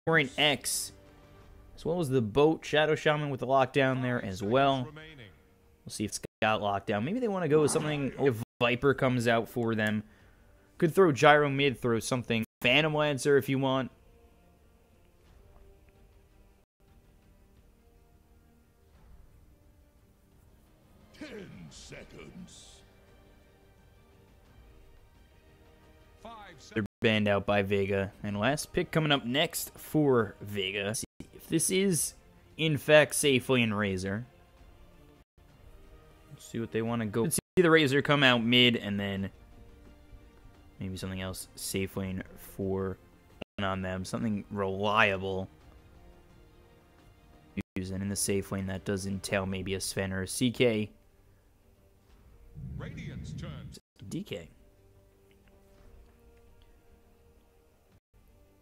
Torrent X, as well as the Boat Shadow Shaman with the lockdown there as well. We'll see if it's got lockdown. Maybe they want to go with something. If Viper comes out for them, could throw Gyro mid, throw something Phantom Lancer if you want. They're banned out by Vega. And last pick coming up next for Vega. Let's see if this is, in fact, Safely and Razor. Let's see what they want to go. Let's see the Razor come out mid, and then maybe something else. Safe lane for on them. Something reliable. And in the safe lane, that does entail maybe a Sven or a CK. Radiance turns DK.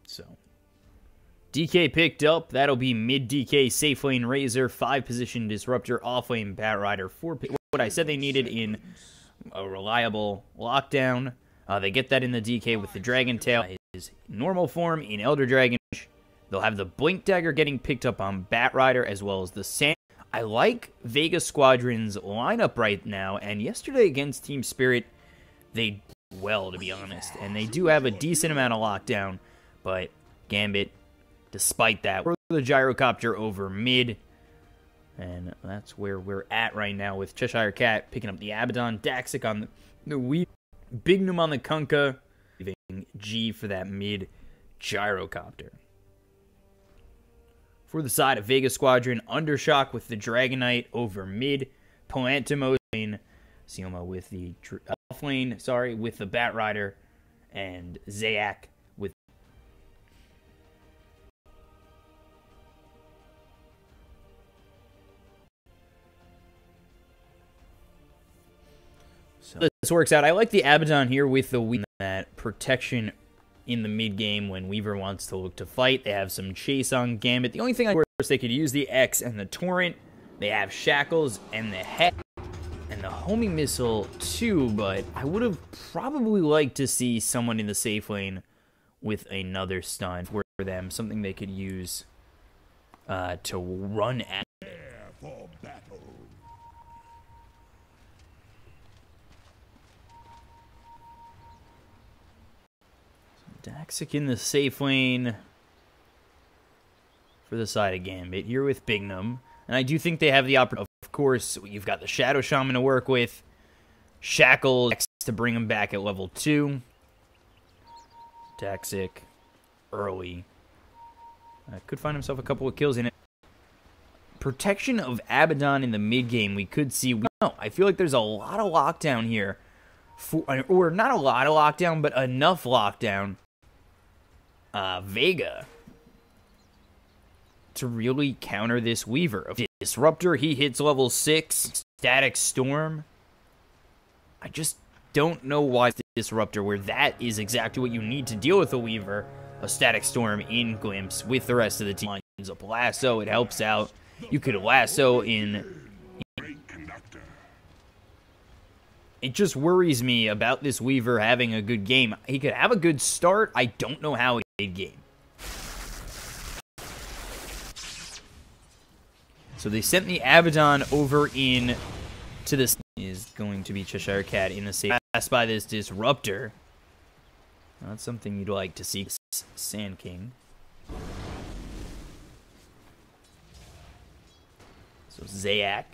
So, DK picked up. That'll be mid DK, safe lane Razor, 5-position Disruptor, off lane Bat Rider, 4. What I said they needed in a reliable lockdown. They get that in the DK with the Dragon Tail. His normal form in Elder Dragon. They'll have the Blink Dagger getting picked up on Bat Rider as well as the Sand. I like Vega Squadron's lineup right now, and yesterday against Team Spirit, they did well, to be honest. And they do have a decent amount of lockdown. But Gambit, despite that, we're the Gyrocopter over mid. And that's where we're at right now with Cheshire Cat picking up the Abaddon, Daxic on the Weep, Bignum on the Kunkka, leaving G for that mid Gyrocopter. For the side of Vega Squadron, Undershock with the Dragonite over mid, Poantimo lane, Sioma with the off lane, with the Bat Rider, and Zayak with so this works out. I like the Abaddon here with the Weaver, that protection in the mid game when Weaver wants to look to fight. They have some chase on Gambit. The only thing, of course, they could use the X and the Torrent. They have Shackles and the Hex and the homing missile too, but I would have probably liked to see someone in the safe lane with another stun for them, something they could use to run at. for battle. Daxic in the safe lane for the side of Gambit here with Bignum. And I do think they have the opportunity. Of course, you've got the Shadow Shaman to work with. Shackle to bring him back at level 2. Daxic early. Could find himself a couple of kills in it. Protection of Abaddon in the mid game. We could see. No, I feel like there's a lot of lockdown here. Or not a lot of lockdown, but enough lockdown. Vega to really counter this Weaver. Disruptor, he hits level 6. Static Storm. I just don't know why Disruptor, where that is exactly what you need to deal with a Weaver. A Static Storm in Glimpse with the rest of the team. Lines up Lasso, it helps out. You could Lasso in. It just worries me about this Weaver having a good game. He could have a good start. I don't know how he did game. So they sent the Abaddon over in to this. Is going to be Cheshire Cat in the safe pass by this Disruptor. Not something you'd like to see. Sand King. So Zayak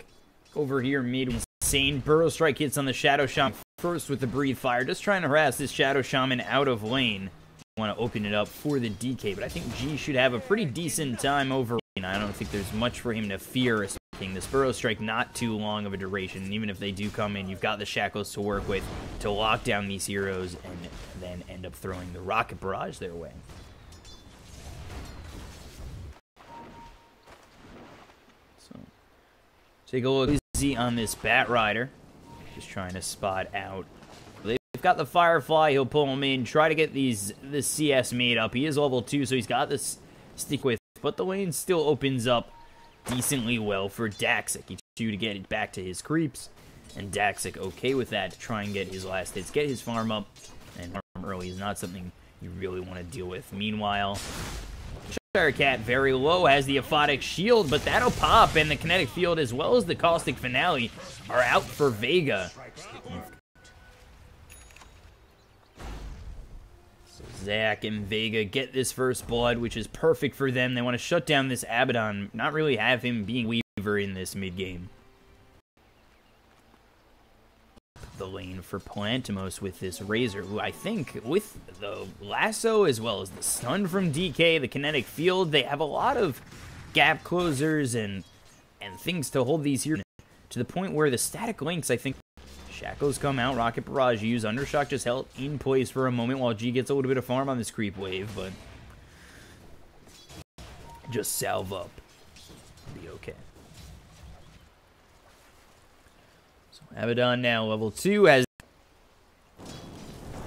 over here mid. Insane Burrow Strike hits on the Shadow Shaman first with the Breathe Fire. Just trying to harass this Shadow Shaman out of lane. Want to open it up for the DK, but I think G should have a pretty decent time over. I don't think there's much for him to fear. This Burrow Strike not too long of a duration, and even if they do come in, you've got the Shackles to work with to lock down these heroes and then end up throwing the Rocket Barrage their way. So take a look easy on this Bat Rider. Just trying to spot out. They've got the Firefly, he'll pull him in, try to get this CS made up. He is level 2, so he's got this stick with, but the lane still opens up decently well for Daxic. He's due to get it back to his creeps, and Daxic okay with that to try and get his last hits, get his farm up, and farm early is not something you really want to deal with. Meanwhile, Cheshire Cat very low, has the Aphotic Shield, but that'll pop, and the Kinetic Field as well as the Caustic Finale are out for Vega. So Zach and Vega get this first blood, which is perfect for them. They want to shut down this Abaddon, not really have him being Weaver in this mid-game. The lane for Palantimos with this Razor, who I think with the lasso as well as the stun from DK, the kinetic field, they have a lot of gap closers and things to hold these here to the point where the static links, I think, Shackles come out, Rocket Barrage use, Undershock just held in place for a moment while G gets a little bit of farm on this creep wave, but just salve up, be okay. Abaddon now level 2 has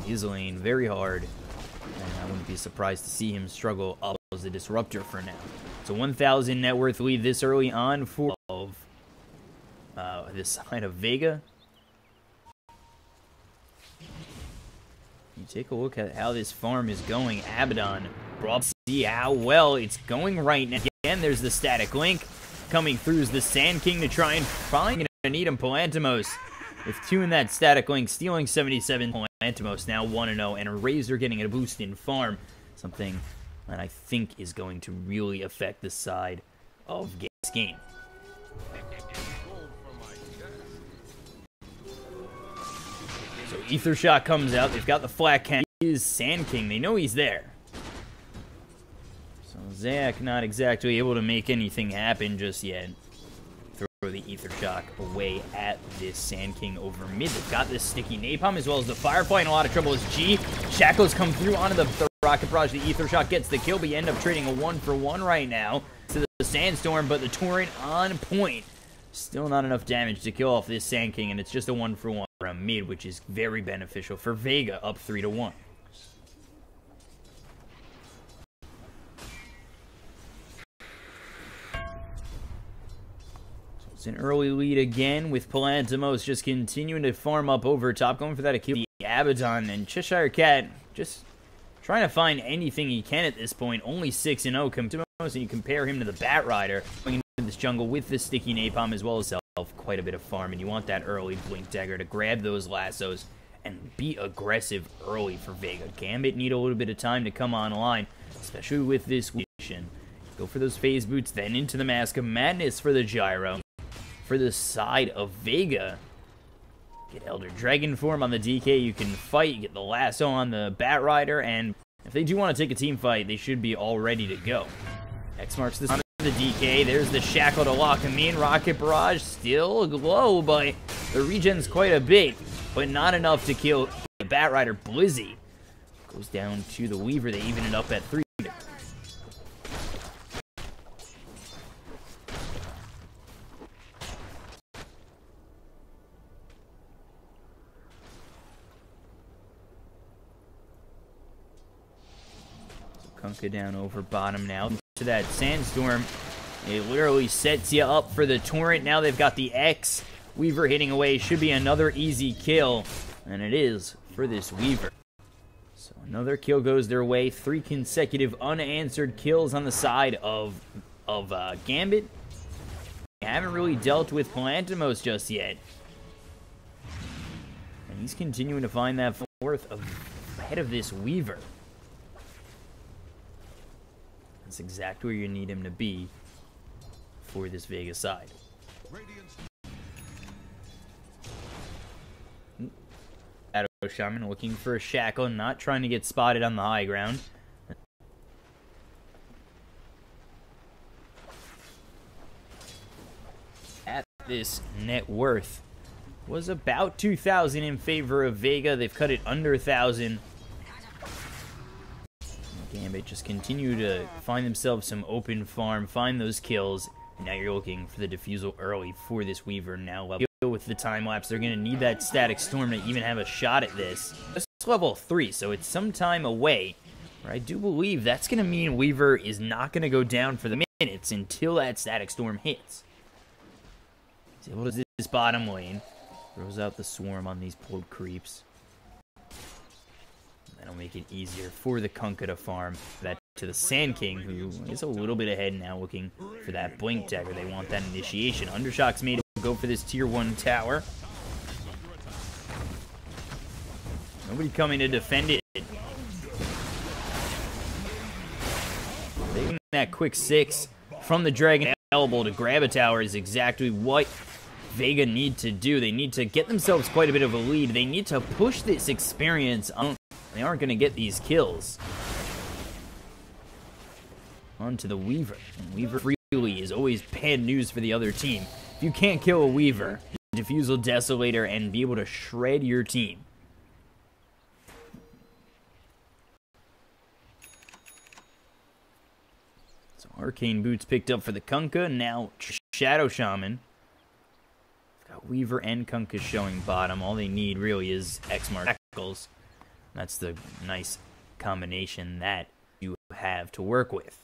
his lane very hard, and I wouldn't be surprised to see him struggle up as a disruptor for now. So 1,000 net worth lead this early on for this side of Vega. You take a look at how this farm is going. Abaddon, see how well it's going right now. Again, there's the static link coming through as the Sand King to try and find. Gonna need him. Palantimos with 2 in that static link, stealing 77. Palantimos now 1-0, and a Razor getting a boost in farm, something that I think is going to really affect the side of GESC game. So Ether Shot comes out. They've got the flat cannon. He is Sand King. They know he's there. So Zach not exactly able to make anything happen just yet. Throw the Ether Shock away at this Sand King over mid. They've got this sticky Napalm as well as the Firefly in a lot of trouble as G. Shackles come through onto the Rocket Barrage. The Ether Shock gets the kill, but you end up trading a 1-for-1 right now to the Sandstorm, but the Torrent on point. Still not enough damage to kill off this Sand King, and it's just a 1-for-1 from mid, which is very beneficial for Vega, up 3-1. It's an early lead again with Palantimos just continuing to farm up over top, going for that kill. The Abaddon and Cheshire Cat just trying to find anything he can at this point. Only 6-0. And you compare him to the Bat Rider going into this jungle with the sticky Napalm as well as quite a bit of farm, and you want that early Blink Dagger to grab those lassos and be aggressive early for Vega. Gambit need a little bit of time to come online, especially with this mission. Go for those phase boots, then into the Mask of Madness for the Gyro. For the side of Vega, get Elder Dragon form on the DK, you can fight, you get the lasso on the Bat Rider, and if they do want to take a team fight, they should be all ready to go. X marks this on the DK, there's the Shackle to lock him in, Rocket Barrage still low, but the regen's quite a bit, but not enough to kill the Bat Rider. Blizzy goes down to the Weaver, they even it up at 3. Kunkka down over bottom now to that Sandstorm. It literally sets you up for the Torrent. Now they've got the X. Weaver hitting away. Should be another easy kill. And it is for this Weaver. So another kill goes their way. 3 consecutive unanswered kills on the side of Gambit. They haven't really dealt with Palantimos just yet. And he's continuing to find that fourth ahead of this Weaver. That's exactly where you need him to be for this Vega side. Shadow Shaman looking for a Shackle, not trying to get spotted on the high ground. At this net worth was about 2,000 in favor of Vega. They've cut it under 1,000. Gambit just continue to find themselves some open farm, find those kills, and now you're looking for the defusal early for this Weaver. Now level with the time lapse, they're going to need that Static Storm to even have a shot at this. It's level 3, so it's some time away. But I do believe that's going to mean Weaver is not going to go down for the minutes until that Static Storm hits. He's able to do this bottom lane, throws out the swarm on these pulled creeps. That'll make it easier for the Kunkka to farm that to the Sand King, who is a little bit ahead now, looking for that Blink Dagger. They want that initiation. Undershock's made it go for this tier 1 tower. Nobody coming to defend it. Taking that quick 6 from the Dragon Elbow to grab a tower is exactly what Vega need to do. They need to get themselves quite a bit of a lead. They need to push this experience on. They aren't going to get these kills. On to the Weaver. And Weaver freely is always bad news for the other team. If you can't kill a Weaver, Diffusal Desolator, and be able to shred your team. So Arcane Boots picked up for the Kunkka. Now Shadow Shaman. Got Weaver and Kunkka showing bottom. All they need really is X Markles. That's the nice combination that you have to work with.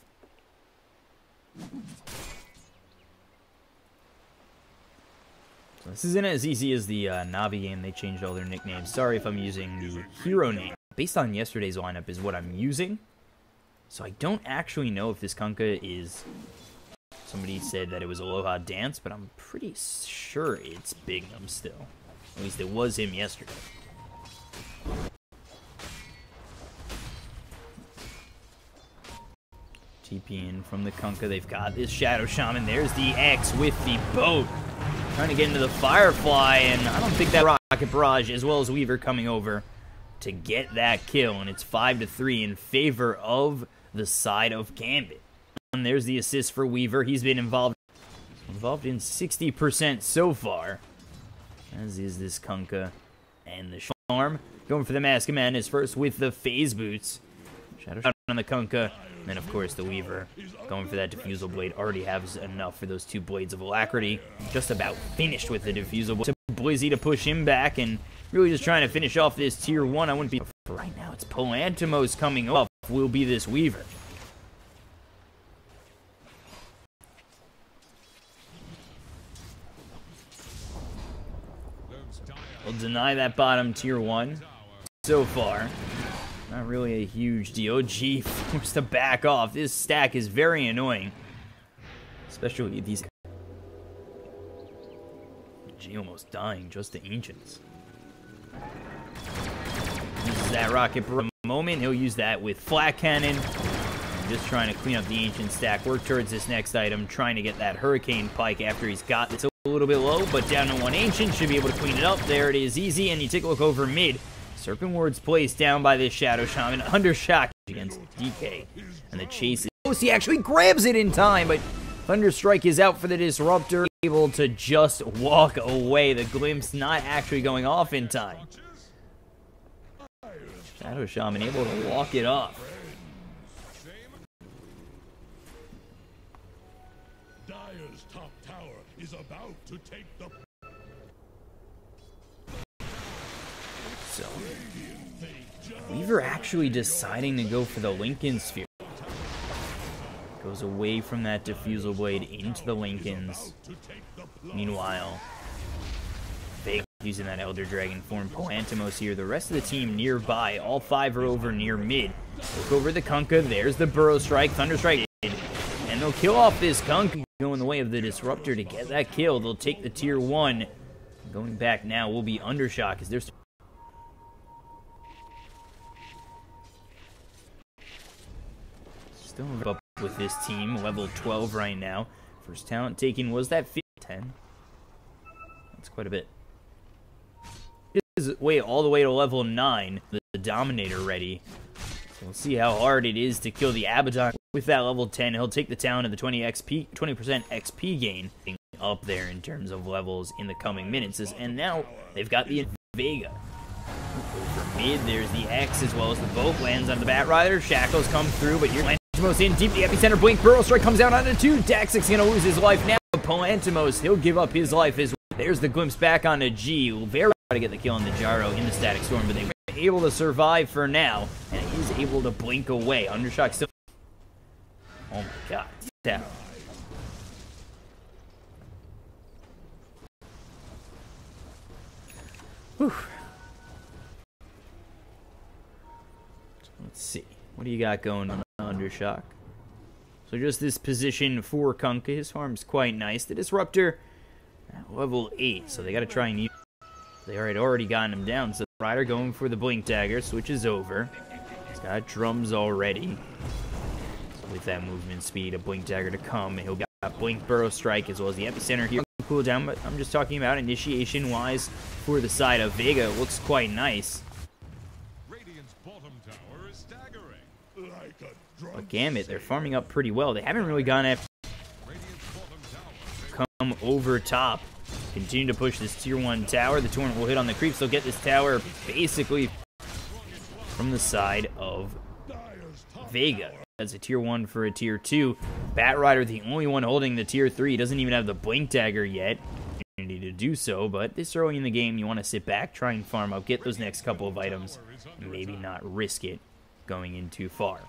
So this isn't as easy as the Navi game. They changed all their nicknames. Sorry if I'm using the hero name. Based on yesterday's lineup is what I'm using. So I don't actually know if this Kunkka is... Somebody said that it was Aloha Dance, but I'm pretty sure it's Bignum still. At least it was him yesterday. TP in from the Kunkka. They've got this Shadow Shaman. There's the X with the boat. Trying to get into the Firefly, and I don't think that Rocket Barrage, as well as Weaver coming over to get that kill. And it's 5-3 in favor of the side of Gambit. And there's the assist for Weaver. He's been involved in 60% so far. As is this Kunkka and the Charm. Going for the Mask of Madness first with the Phase Boots. Shadow Shot on the Kunkka. And then, of course, the Weaver going for that Diffusal Blade. Already has enough for those 2 Blades of Alacrity. Just about finished with the Diffusal Blade. To Blizzy to push him back and really just trying to finish off this tier 1. I wouldn't be... For right now, it's Polantimos coming up. Will be this Weaver. We'll deny that bottom tier 1 so far. Not really a huge deal. G forced to back off. This stack is very annoying. Especially these... G almost dying just to Ancients. Uses that rocket for a moment. He'll use that with Flat Cannon. Just trying to clean up the Ancient stack. Work towards this next item. Trying to get that Hurricane Pike after he's got... It's a little bit low, but down to 1 Ancient. Should be able to clean it up. There it is. Easy. And you take a look over mid. Serpent Ward's placed down by this Shadow Shaman. Undershot against DK. And the chase is... He actually grabs it in time, but Thunderstrike is out for the Disruptor. Able to just walk away. The Glimpse not actually going off in time. Shadow Shaman able to walk it off. Dire's top tower is about to take the... So, Weaver actually deciding to go for the Lincoln Sphere. Goes away from that Diffusal Blade into the Lincolns. Meanwhile, Vega using that Elder Dragon form. Polantimos here. The rest of the team nearby. All 5 are over near mid. Look over the Kunkka. There's the Burrow Strike. Thunderstrike. And they'll kill off this Kunkka. Go in the way of the Disruptor to get that kill. They'll take the tier 1. Going back now will be Undershock as there's... Still up with this team, level 12 right now. First talent taken was that 10. That's quite a bit. Wait, all the way to level 9. The Dominator ready. So we'll see how hard it is to kill the Abaddon. With that level 10, he'll take the town to the 20% XP gain up there in terms of levels in the coming minutes. And now they've got the Vega. Over mid, there's the X as well as the boat lands on the Batrider. Shackles come through, but you're Polantimos in deep, the epicenter blink, Burrow Strike comes out onto 2. Daxic's gonna lose his life now. Polantimos, he'll give up his life as well. There's the Glimpse back onto G. Very hard to get the kill on the Gyro in the Static Storm, but they were able to survive for now, and he's able to blink away. Undershock still... Oh my god. Yeah. Whew. Let's see. What do you got going on Undershock. So just this position for Kunkka. His farm's quite nice. The Disruptor at level 8, so they got to try and use. They already gotten him down. So Rider going for the Blink Dagger, switches over. He's got drums already. So with that movement speed, a Blink Dagger to come, he'll get a Blink Burrow Strike as well as the Epicenter here. Cooldown, but I'm just talking about initiation-wise for the side of Vega. It looks quite nice. Radiant's bottom tower is staggering. Like a drum But Gambit, they're farming up pretty well. They haven't really gone after come over top. Continue to push this tier 1 tower. The Torrent will hit on the creeps. They'll get this tower basically from the side of Vega. That's a tier 1 for a tier 2. Batrider, the only one holding the tier 3, doesn't even have the Blink Dagger yet. Opportunity to do so, but this early in the game, you want to sit back, try and farm up, get those next couple of items, and maybe not risk it going in too far.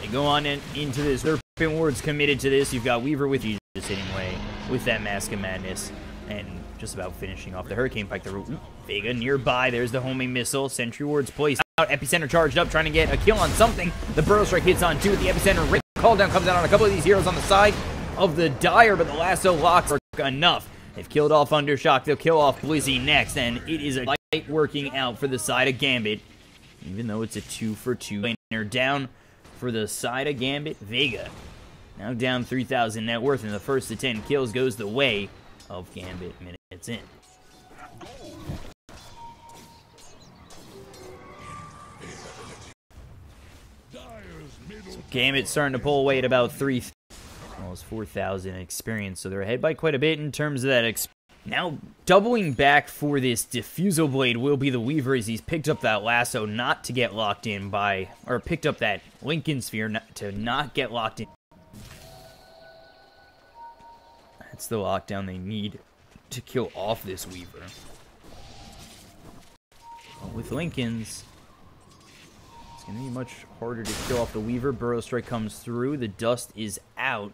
They go on into this. Serpent Ward's committed to this. You've got Weaver with you just hitting away with that Mask of Madness. And just about finishing off the Hurricane Pike. The Vega nearby. There's the homing missile. Sentry Ward's placed out. Epicenter charged up, trying to get a kill on something. The Burrow Strike hits on 2 with the Epicenter. Call down comes out on a couple of these heroes on the side of the Dire, but the lasso locks are enough. They've killed off Undershock. They'll kill off Blizzy next, and it is a fight working out for the side of Gambit. Even though it's a 2-for-2. They're down for the side of Gambit. Vega now down 3,000 net worth, and the first of 10 kills goes the way of Gambit minutes in. So Gambit starting to pull away at about 4,000 experience, so they're ahead by quite a bit in terms of that experience. Now doubling back for this Diffusal Blade will be the Weaver, as he's picked up that lasso not to get locked in by, or picked up that Lincoln Sphere to not get locked in. That's the lockdown they need to kill off this Weaver. But with Lincolns, it's going to be much harder to kill off the Weaver. Burrow Strike comes through. The dust is out.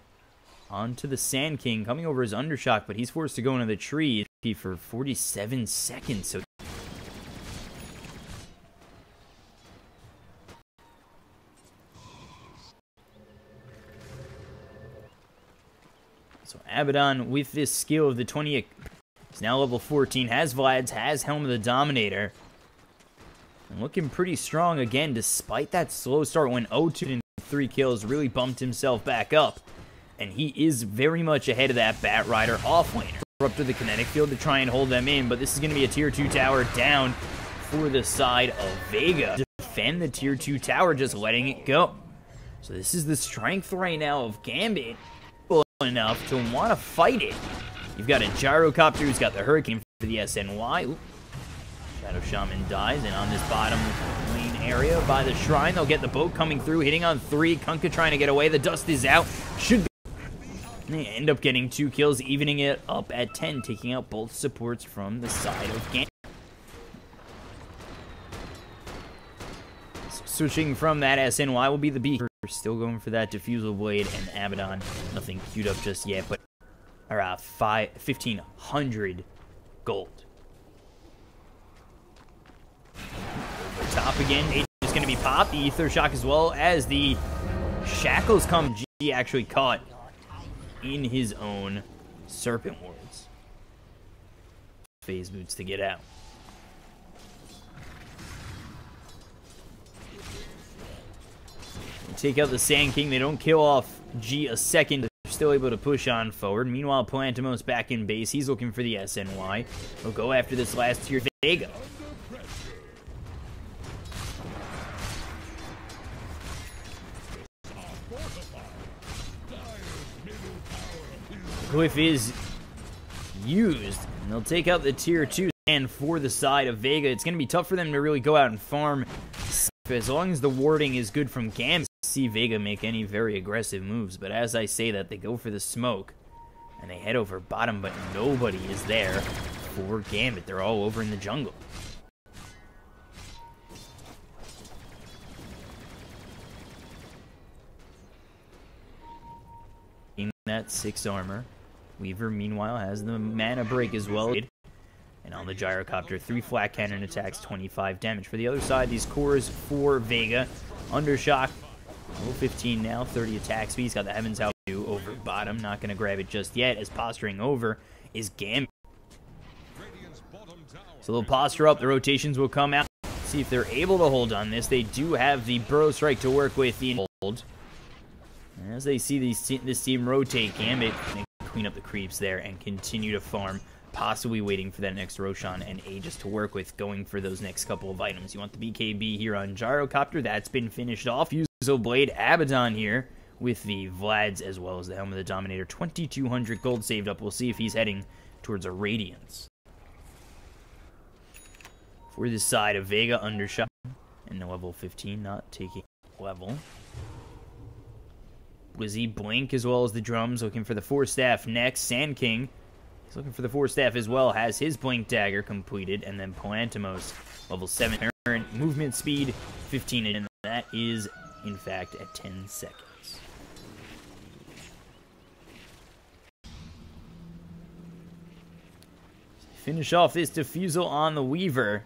Onto the Sand King, coming over his Undershock, but he's forced to go into the tree for 47 seconds. So Abaddon, with this skill of the 20, is now level 14, has Vlad's, has Helm of the Dominator. And looking pretty strong again, despite that slow start when O2 and 3 kills really bumped himself back up. And he is very much ahead of that Batrider offlaner. Up to the kinetic field to try and hold them in, but this is going to be a tier 2 tower down for the side of Vega. Defend the tier 2 tower, just letting it go. So this is the strength right now of Gambit. Enough to want to fight it. You've got a Gyrocopter who's got the Hurricane for the SNY. Ooh. Shadow Shaman dies, and on this bottom lane area by the shrine, they'll get the boat coming through, hitting on 3. Kunkka trying to get away. The dust is out. Should be. They end up getting 2 kills, evening it up at 10, taking out both supports from the side of Gambit. So switching from that, SNY will be the B. We're still going for that Diffusal Blade, and Abaddon, nothing queued up just yet, but around 1,500 gold. Over top again, H is going to be popped. The Ether Shock as well as the Shackles come. G actually caught in his own Serpent Wards. Phase Boots to get out. They take out the Sand King. They don't kill off G a second. They're still able to push on forward. Meanwhile, Plantimos back in base. He's looking for the SNY. He'll go after this last tier Vega. Glyph is used, and they'll take out the tier 2 and for the side of Vega. It's going to be tough for them to really go out and farm. As long as the warding is good from Gambit, see Vega make any very aggressive moves. But as I say that, they go for the smoke, and they head over bottom, but nobody is there for Gambit. They're all over in the jungle. at 6 armor. Weaver, meanwhile, has the mana break as well. And on the gyrocopter, 3 flat cannon attacks, 25 damage. For the other side, these cores for Vega. Undershock, level 15 now, 30 attack speed. He's got the Heaven's House over bottom. Not going to grab it just yet, as posturing over is Gambit. So they'll posture up. The rotations will come out. See if they're able to hold on this. They do have the Burrow Strike to work with. The hold. As they see this team rotate, Gambit can clean up the creeps there and continue to farm, possibly waiting for that next Roshan and Aegis to work with, going for those next couple of items. You want the BKB here on Gyrocopter. That's been finished off. Fuso Blade, Abaddon here with the Vlads as well as the Helm of the Dominator. 2,200 gold saved up. We'll see if he's heading towards a Radiance. For this side of Vega, Undershot, and the level 15 not taking level. Blizzy, Blink, as well as the drums, looking for the 4-staff next. Sand King, he's looking for the 4-staff as well, has his Blink Dagger completed, and then Palantimos, level 7, current movement speed, 15, and that is, in fact, at 10 seconds. Finish off this Diffusal on the Weaver.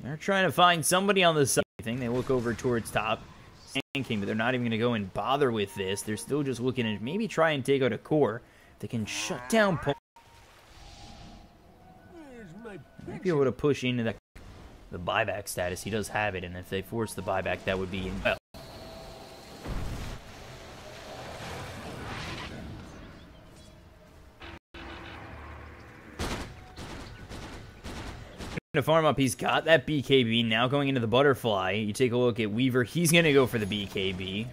They're trying to find somebody on the side. They look over towards top. Sand King, but they're not even going to go and bother with this. They're still just looking to maybe try and take out a core. They can shut down. Might be able to push into the buyback status. He does have it, and if they force the buyback, that would be in. Well, to farm up, he's got that BKB. Now going into the Butterfly, you take a look at Weaver. He's going to go for the BKB.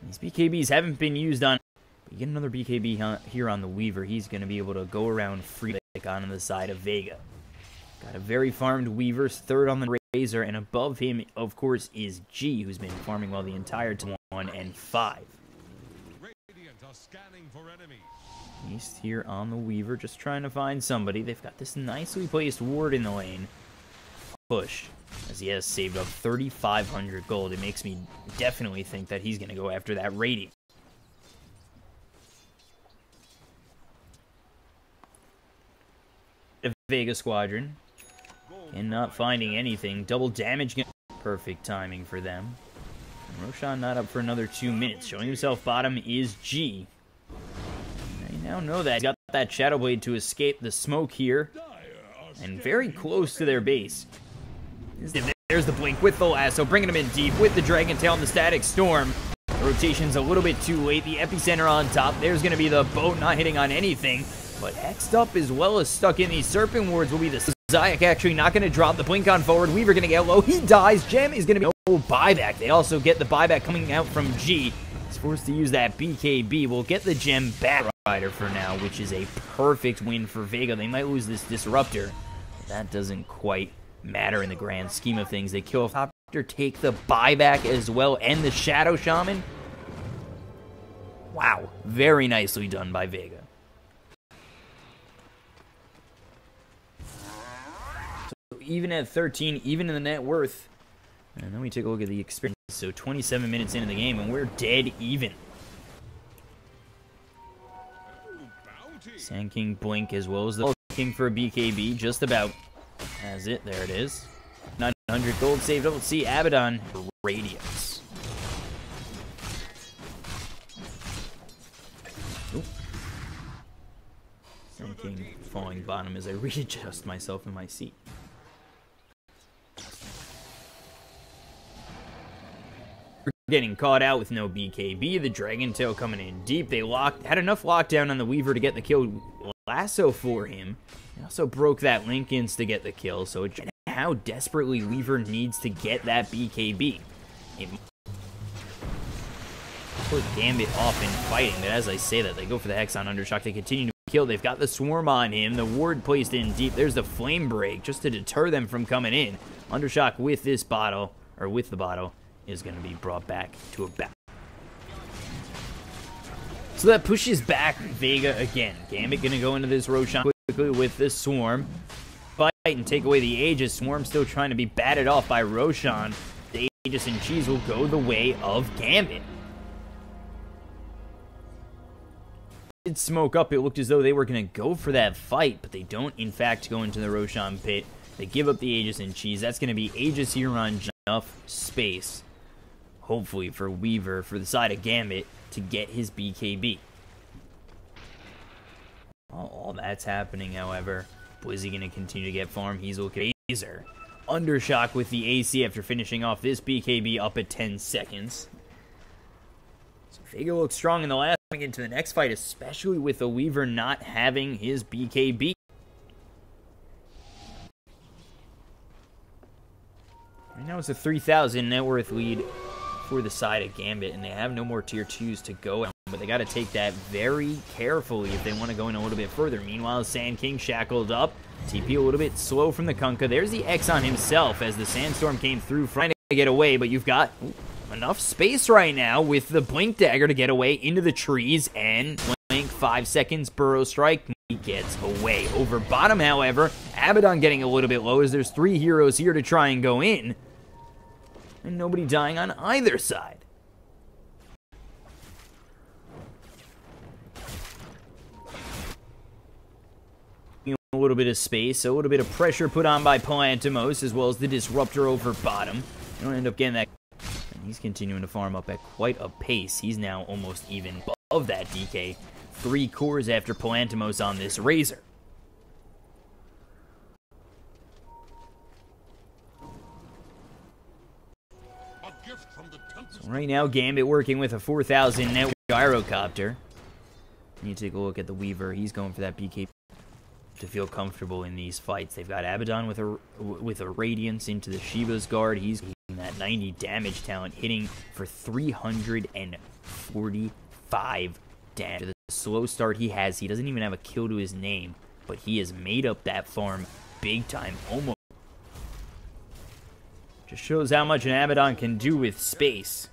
These BKBs haven't been used on. You get another BKB here on the Weaver. He's going to be able to go around free on the side of Vega. Got a very farmed Weaver, third on the Razor, and above him, of course, is G, who's been farming well the entire time. 1 and 5. Radiant are scanning for enemies. East here on the Weaver, just trying to find somebody. They've got this nicely placed ward in the lane. Push, as he has saved up 3,500 gold. It makes me definitely think that he's going to go after that Radiant. The Vega Squadron, and not finding anything. Double damage, perfect timing for them. And Roshan not up for another 2 minutes. Showing himself bottom is G. Now know that. He's got that Shadow Blade to escape the smoke here. And very close to their base. There's the Blink with the lasso, bringing him in deep with the Dragon Tail and the Static Storm. The rotation's a little bit too late. The epicenter on top. There's going to be the boat not hitting on anything. But hexed up as well as stuck in these Serpent Wards will be the Zayak actually not going to drop the Blink on forward. Weaver going to get low. He dies. Gem is going to be no buyback. They also get the buyback coming out from G. He's forced to use that BKB. We'll get the gem back rider for now, which is a perfect win for Vega. They might lose this Disruptor. But that doesn't quite matter in the grand scheme of things. They kill Copter, take the buyback as well, and the Shadow Shaman. Wow, very nicely done by Vega. So even at 13, even in the net worth, and then we take a look at the experience. So 27 minutes into the game, and we're dead even. Sand King Blink as well as the looking for a BKB. Just about has it. There it is. 900 gold saved up. Let's see Abaddon Radiance. Sand King falling bottom as I readjust myself in my seat. Getting caught out with no BKB. The Dragon Tail coming in deep. They had enough lockdown on the Weaver to get the kill. Lasso for him. They also broke that Linkins to get the kill. So how desperately Weaver needs to get that BKB. It put Gambit off in fighting, but as I say that, they go for the Hex on Undershock. They continue to kill. They've got the Swarm on him. The ward placed in deep. There's the Flame Break just to deter them from coming in. Undershock with this bottle, or with the bottle, is going to be brought back to a back. So that pushes back Vega again. Gambit going to go into this Roshan quickly with this Swarm. Fight and take away the Aegis. Swarm still trying to be batted off by Roshan. The Aegis and Cheese will go the way of Gambit. did smoke up. It looked as though they were going to go for that fight, but they don't, in fact, go into the Roshan pit. They give up the Aegis and Cheese. That's going to be Aegis here on enough space, hopefully, for Weaver, for the side of Gambit, to get his BKB. All that's happening, however. Blizzy going to continue to get farm. He's looking at Razor. Undershock with the AC after finishing off this BKB up at 10 seconds. So Vega looks strong in the last going into the next fight, especially with the Weaver not having his BKB. Right now it's a 3,000 net worth lead for the side of Gambit, and they have no more tier 2s to go, but they got to take that very carefully if they want to go in a little bit further. Meanwhile, Sand King shackled up. TP a little bit slow from the Kunkka. There's the X on himself as the Sandstorm came through, trying to get away, but you've got enough space right now with the Blink Dagger to get away into the trees, and Blink 5 seconds, Burrow Strike, he gets away. Over bottom, however, Abaddon getting a little bit low as there's 3 heroes here to try and go in, and nobody dying on either side. A little bit of space, a little bit of pressure put on by Palantimos, as well as the Disruptor over bottom. You don't end up getting that. And he's continuing to farm up at quite a pace. He's now almost even above that DK. 3 cores after Palantimos on this Razor. So right now, Gambit working with a 4,000 net gyrocopter. And you take a look at the Weaver. He's going for that BK to feel comfortable in these fights. They've got Abaddon with a Radiance into the Shiva's Guard. He's getting that 90 damage talent, hitting for 345 damage. The slow start he has, he doesn't even have a kill to his name, but he has made up that farm big time, almost. Just shows how much an Abaddon can do with space.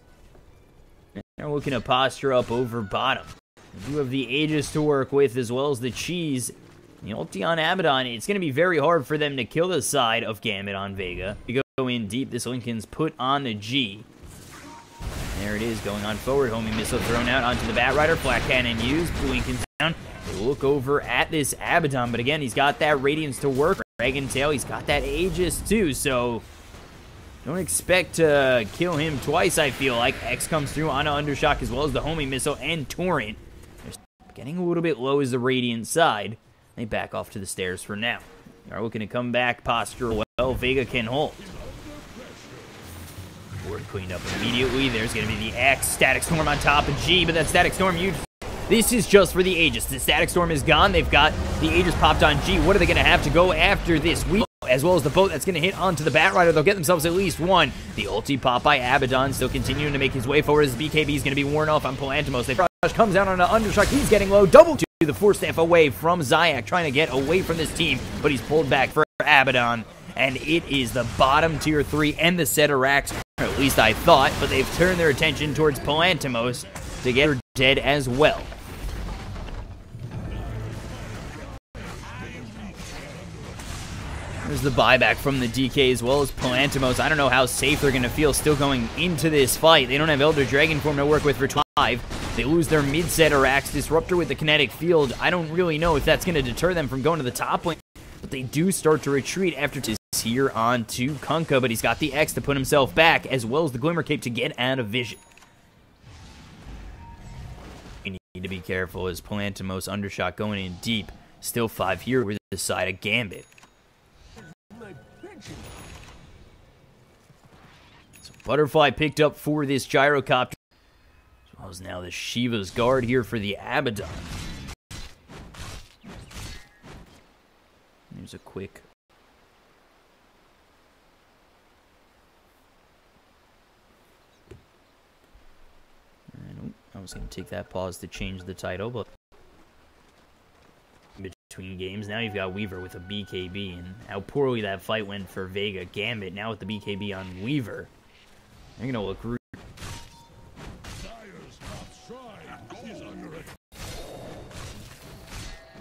They're looking to posture up over bottom. They do have the Aegis to work with, as well as the Cheese. The ulti on Abaddon, it's going to be very hard for them to kill the side of Gambit on Vega. You go in deep, this Lincoln's put on the G. There it is, going on forward. Homing missile thrown out onto the Batrider. Flat cannon used. Lincoln's down. They look over at this Abaddon, but again, he's got that Radiance to work. Dragon Tail, he's got that Aegis too, so don't expect to kill him twice, I feel like. X comes through on an Undershock, as well as the homing missile and Torrent. They're getting a little bit low as the Radiant side. They back off to the stairs for now. They are looking to come back, posture well. Vega can hold. Ward cleaned up immediately. There's going to be the X. Static Storm on top of G, but that Static Storm, this is just for the Aegis. The Static Storm is gone. They've got the Aegis popped on G. What are they going to have to go after this week? As well as the boat that's going to hit onto the Batrider. They'll get themselves at least one. The ulti pop by Abaddon, still continuing to make his way forward as BKB is going to be worn off on Palantimos. They comes down on an Undershock. He's getting low. Double to the Force Staff away from Zayak, trying to get away from this team, but he's pulled back for Abaddon. And it is the bottom tier 3 and the set of racks, or at least I thought, but they've turned their attention towards Palantimos to get her dead as well. There's the buyback from the DK as well as Palantimos. I don't know how safe they're going to feel still going into this fight. They don't have Elder Dragon form to work with for 5. They lose their mid-set Arax Disruptor with the kinetic field. I don't really know if that's going to deter them from going to the top lane, but they do start to retreat after this here on to Kunkka, but he's got the X to put himself back, as well as the Glimmer Cape to get out of vision. We need to be careful as Palantimos Undershot going in deep. Still 5 here with the side of Gambit. So Butterfly picked up for this gyrocopter, as well as now the Shiva's Guard here for the Abaddon. There's a quick I was going to take that pause to change the title, but between games, now you've got Weaver with a BKB, and how poorly that fight went for Vega. Gambit now with the BKB on Weaver. They're going to look rude.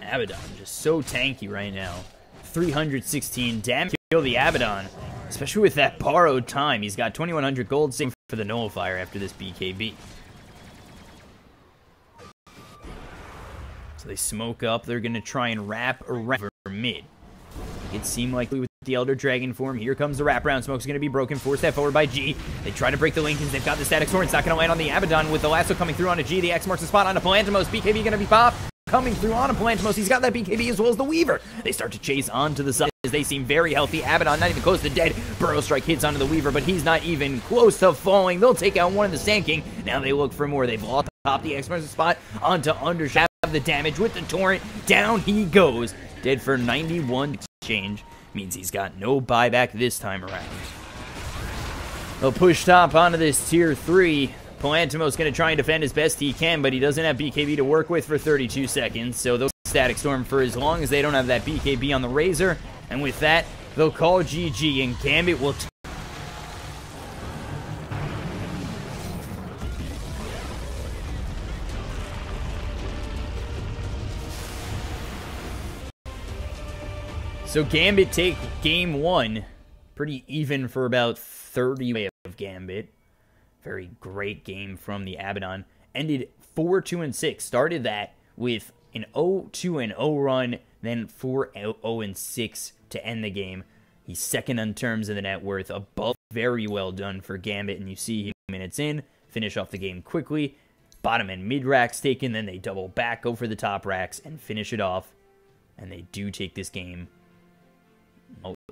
Abaddon just so tanky right now. 316 damage. Kill the Abaddon, especially with that borrowed time. He's got 2100 gold saved for the Nullifier after this BKB. So they smoke up. They're going to try and wrap around for mid. It seemed like with the Elder Dragon form. Here comes the wraparound. Smoke's going to be broken. Force that forward by G. They try to break the Lincolns. They've got the static sword. It's not going to land on the Abaddon with the lasso coming through onto G. The X marks the spot onto Palantimos. BKB going to be popped. Coming through onto Palantimos. He's got that BKB as well as the Weaver. They start to chase onto the side as they seem very healthy. Abaddon not even close to dead. Burrow Strike hits onto the Weaver, but he's not even close to falling. They'll take out one of the Sand King. Now they look for more. They've lost top the X marks the spot onto Undershaft. The damage with the Torrent. Down he goes. Dead for 91 exchange. Means he's got no buyback this time around. They'll push top onto this tier 3. Palantimos going to try and defend as best he can, but he doesn't have BKB to work with for 32 seconds. So they'll Static Storm for as long as they don't have that BKB on the Razor. And with that, they'll call GG, and Gambit will... So Gambit take game 1, pretty even for about 30 of Gambit. Very great game from the Abaddon. Ended 4-2-6. Started that with an 0-2-0 run, then 4-0-6 to end the game. He's second on terms of the net worth, above. Very well done for Gambit, and you see him minutes in, finish off the game quickly. Bottom and mid racks taken, then they double back, go for the top racks, and finish it off. And they do take this game.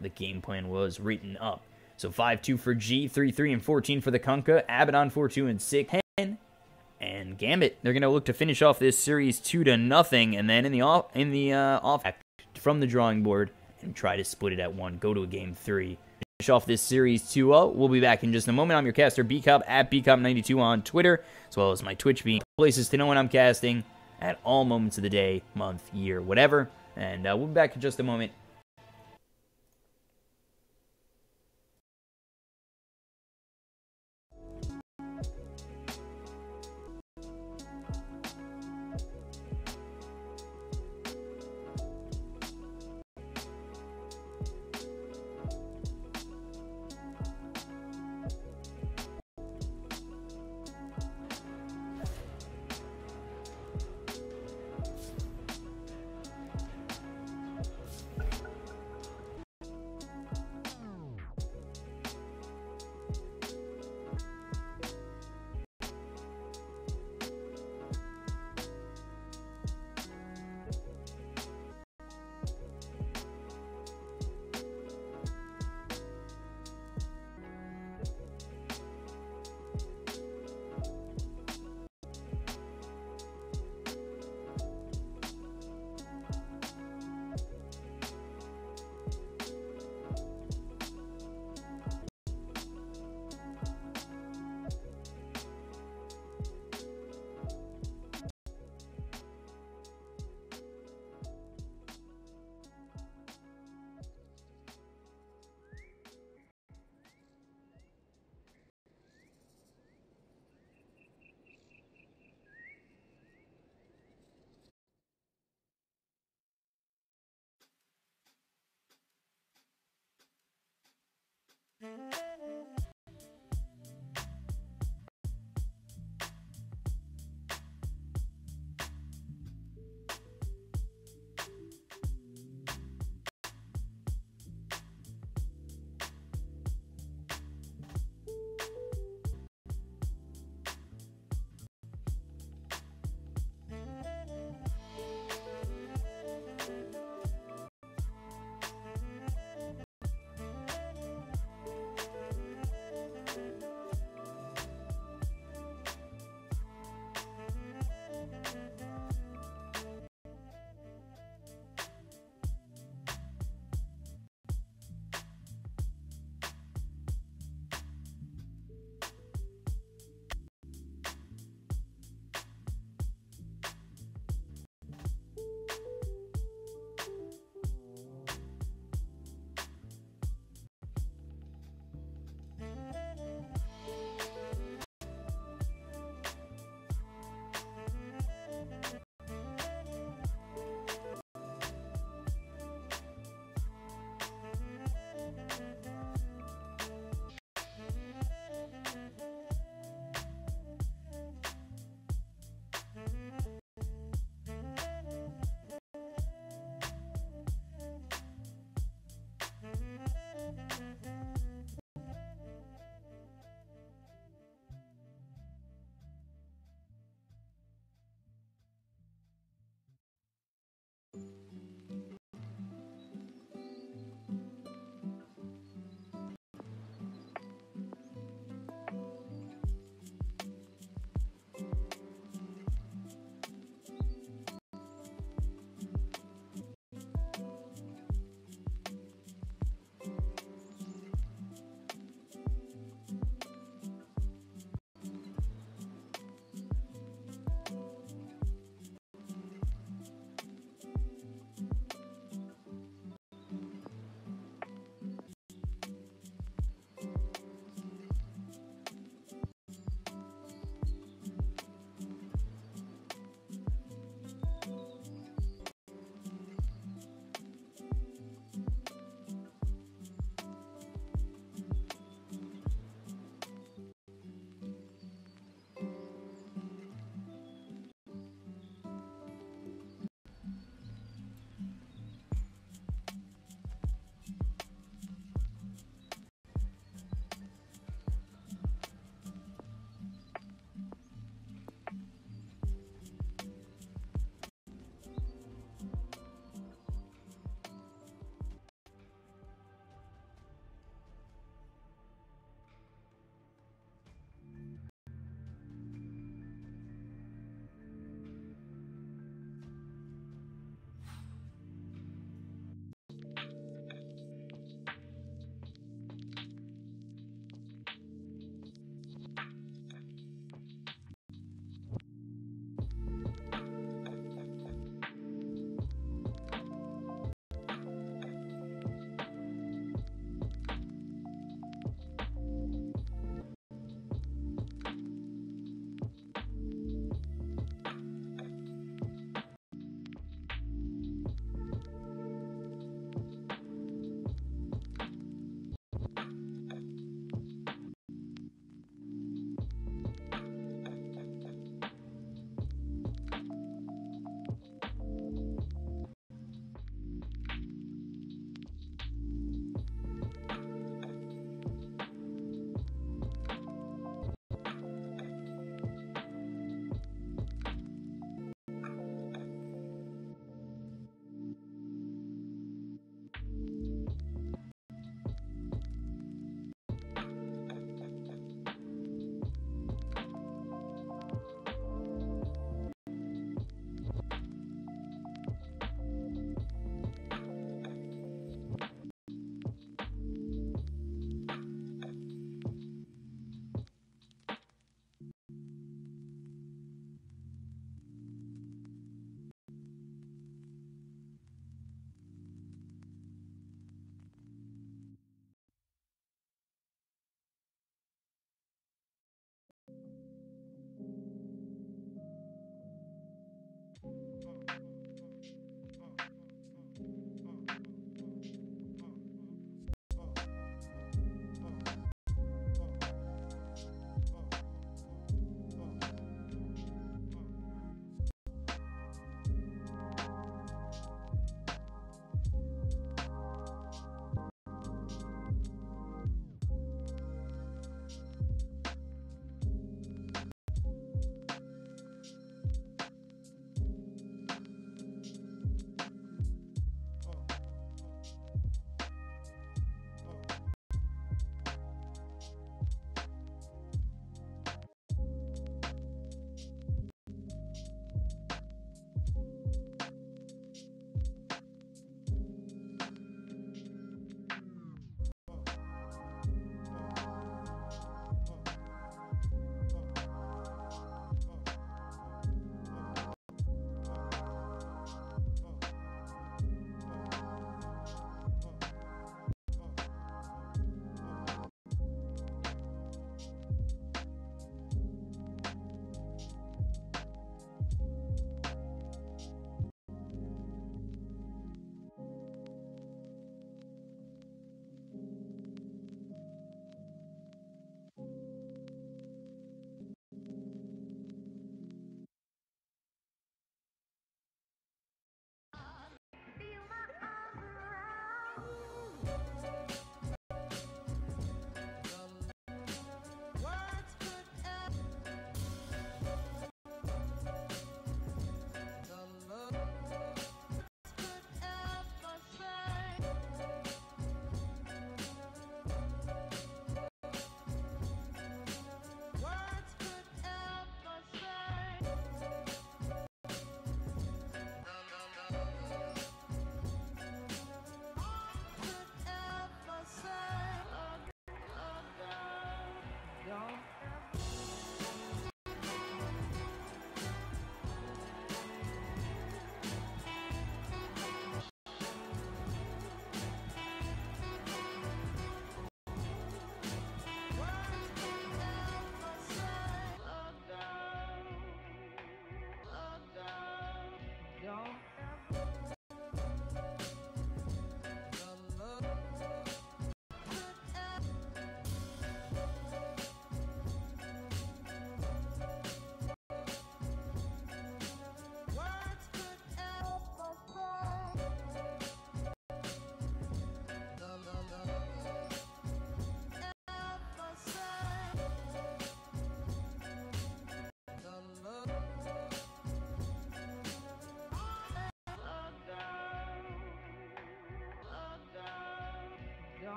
The game plan was written up. So 5-2 for G, 3-3 and 14 for the Kunkka. Abaddon 4-2 and 6. And Gambit, they're going to look to finish off this series 2-0, and then in the off from the drawing board and try to split it at 1. Go to a game 3. Finish off this series 2-0. We'll be back in just a moment. I'm your caster BCop at BCop92 on Twitter, as well as my Twitch being places to know when I'm casting at all moments of the day, month, year, whatever. And we'll be back in just a moment.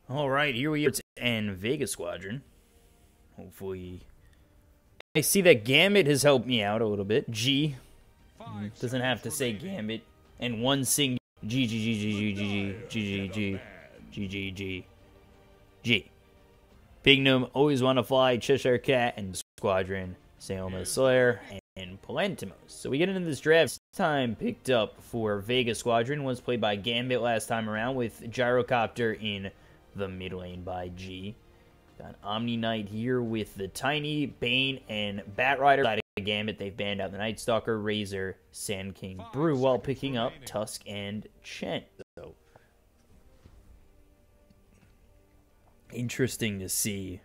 All right, here we are, and Vega Squadron. Hopefully, I see that Gambit has helped me out a little bit. G doesn't have to say Gambit, and one sing G G G G G G G G G G G G G. Pignum, Always Wanna Fly, Cheshire Cat, and Squadron, Salma Slayer, and Palentimos. So we get into this draft. This time picked up for Vega Squadron was played by Gambit last time around, with Gyrocopter in the mid lane by G. Got Omni Knight here with the Tiny, Bane, and Batrider. Side of Gambit, they've banned out the Night Stalker, Razor, Sand King, Brew, while picking up Tusk and Chen. So interesting to see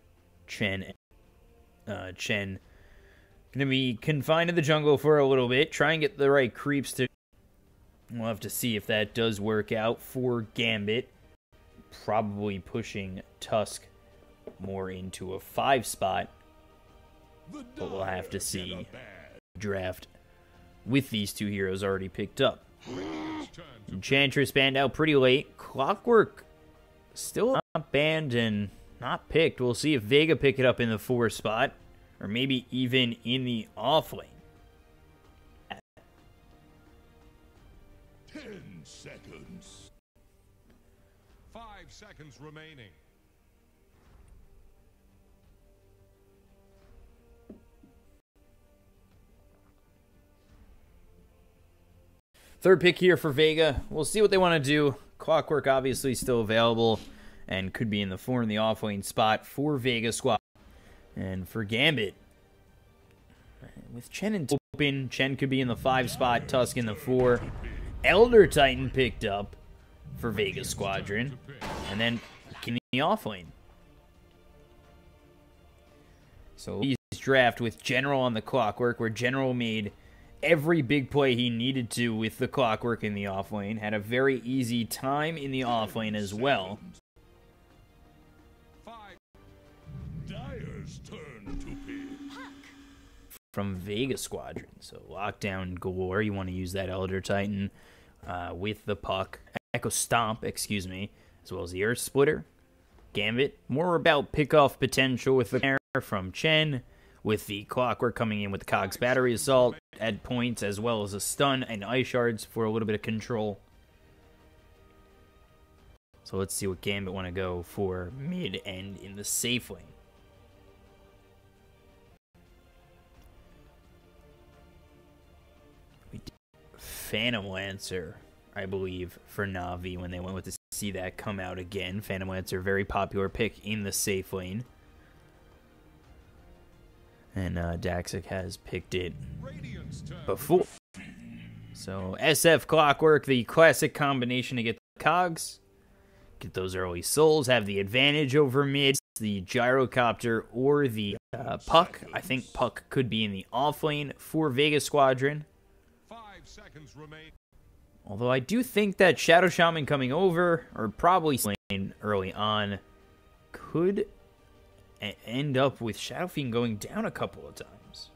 Chen gonna be confined to the jungle for a little bit. Try and get the right creeps to. We'll have to see if that does work out for Gambit. Probably pushing Tusk more into a 5 spot, but we'll have to see. Draft with these two heroes already picked up. Enchantress banned out pretty late. Clockwork still not banned and not picked. We'll see if Vega pick it up in the 4 spot, or maybe even in the off lane. 10 seconds. 5 seconds remaining. Third pick here for Vega. We'll see what they want to do. Clockwork obviously still available and could be in the 4 in the off lane spot for Vega Squad. And for Gambit, with Chen and open, Chen could be in the 5 spot, Tusk in the 4. Elder Titan picked up for Vega Squadron, and then in the off lane. So he's draft with General on the Clockwork, where General made every big play he needed to with the Clockwork in the off lane. Had a very easy time in the off lane as well. Dyer's turn to pick. From Vega Squadron. So lockdown galore. You want to use that Elder Titan with the Puck. Echo Stomp, excuse me, as well as the Earth Splitter. Gambit, more about pick-off potential with the air from Chen, with the Clockwork coming in with the Cogs Battery Assault at points, as well as a stun and ice shards for a little bit of control. So let's see what Gambit want to go for mid and in the safe lane. We did Phantom Lancer, I believe, for Na'Vi when they went with to see that come out again. Phantom Lancer, very popular pick in the safe lane. And Daxic has picked it before. So SF Clockwork, the classic combination to get the cogs, get those early souls, have the advantage over mid, the Gyrocopter or the Puck. I think Puck could be in the off lane for Vega Squadron. 5 seconds remain. Although I do think that Shadow Shaman coming over, or probably lane early on, could end up with Shadow Fiend going down a couple of times.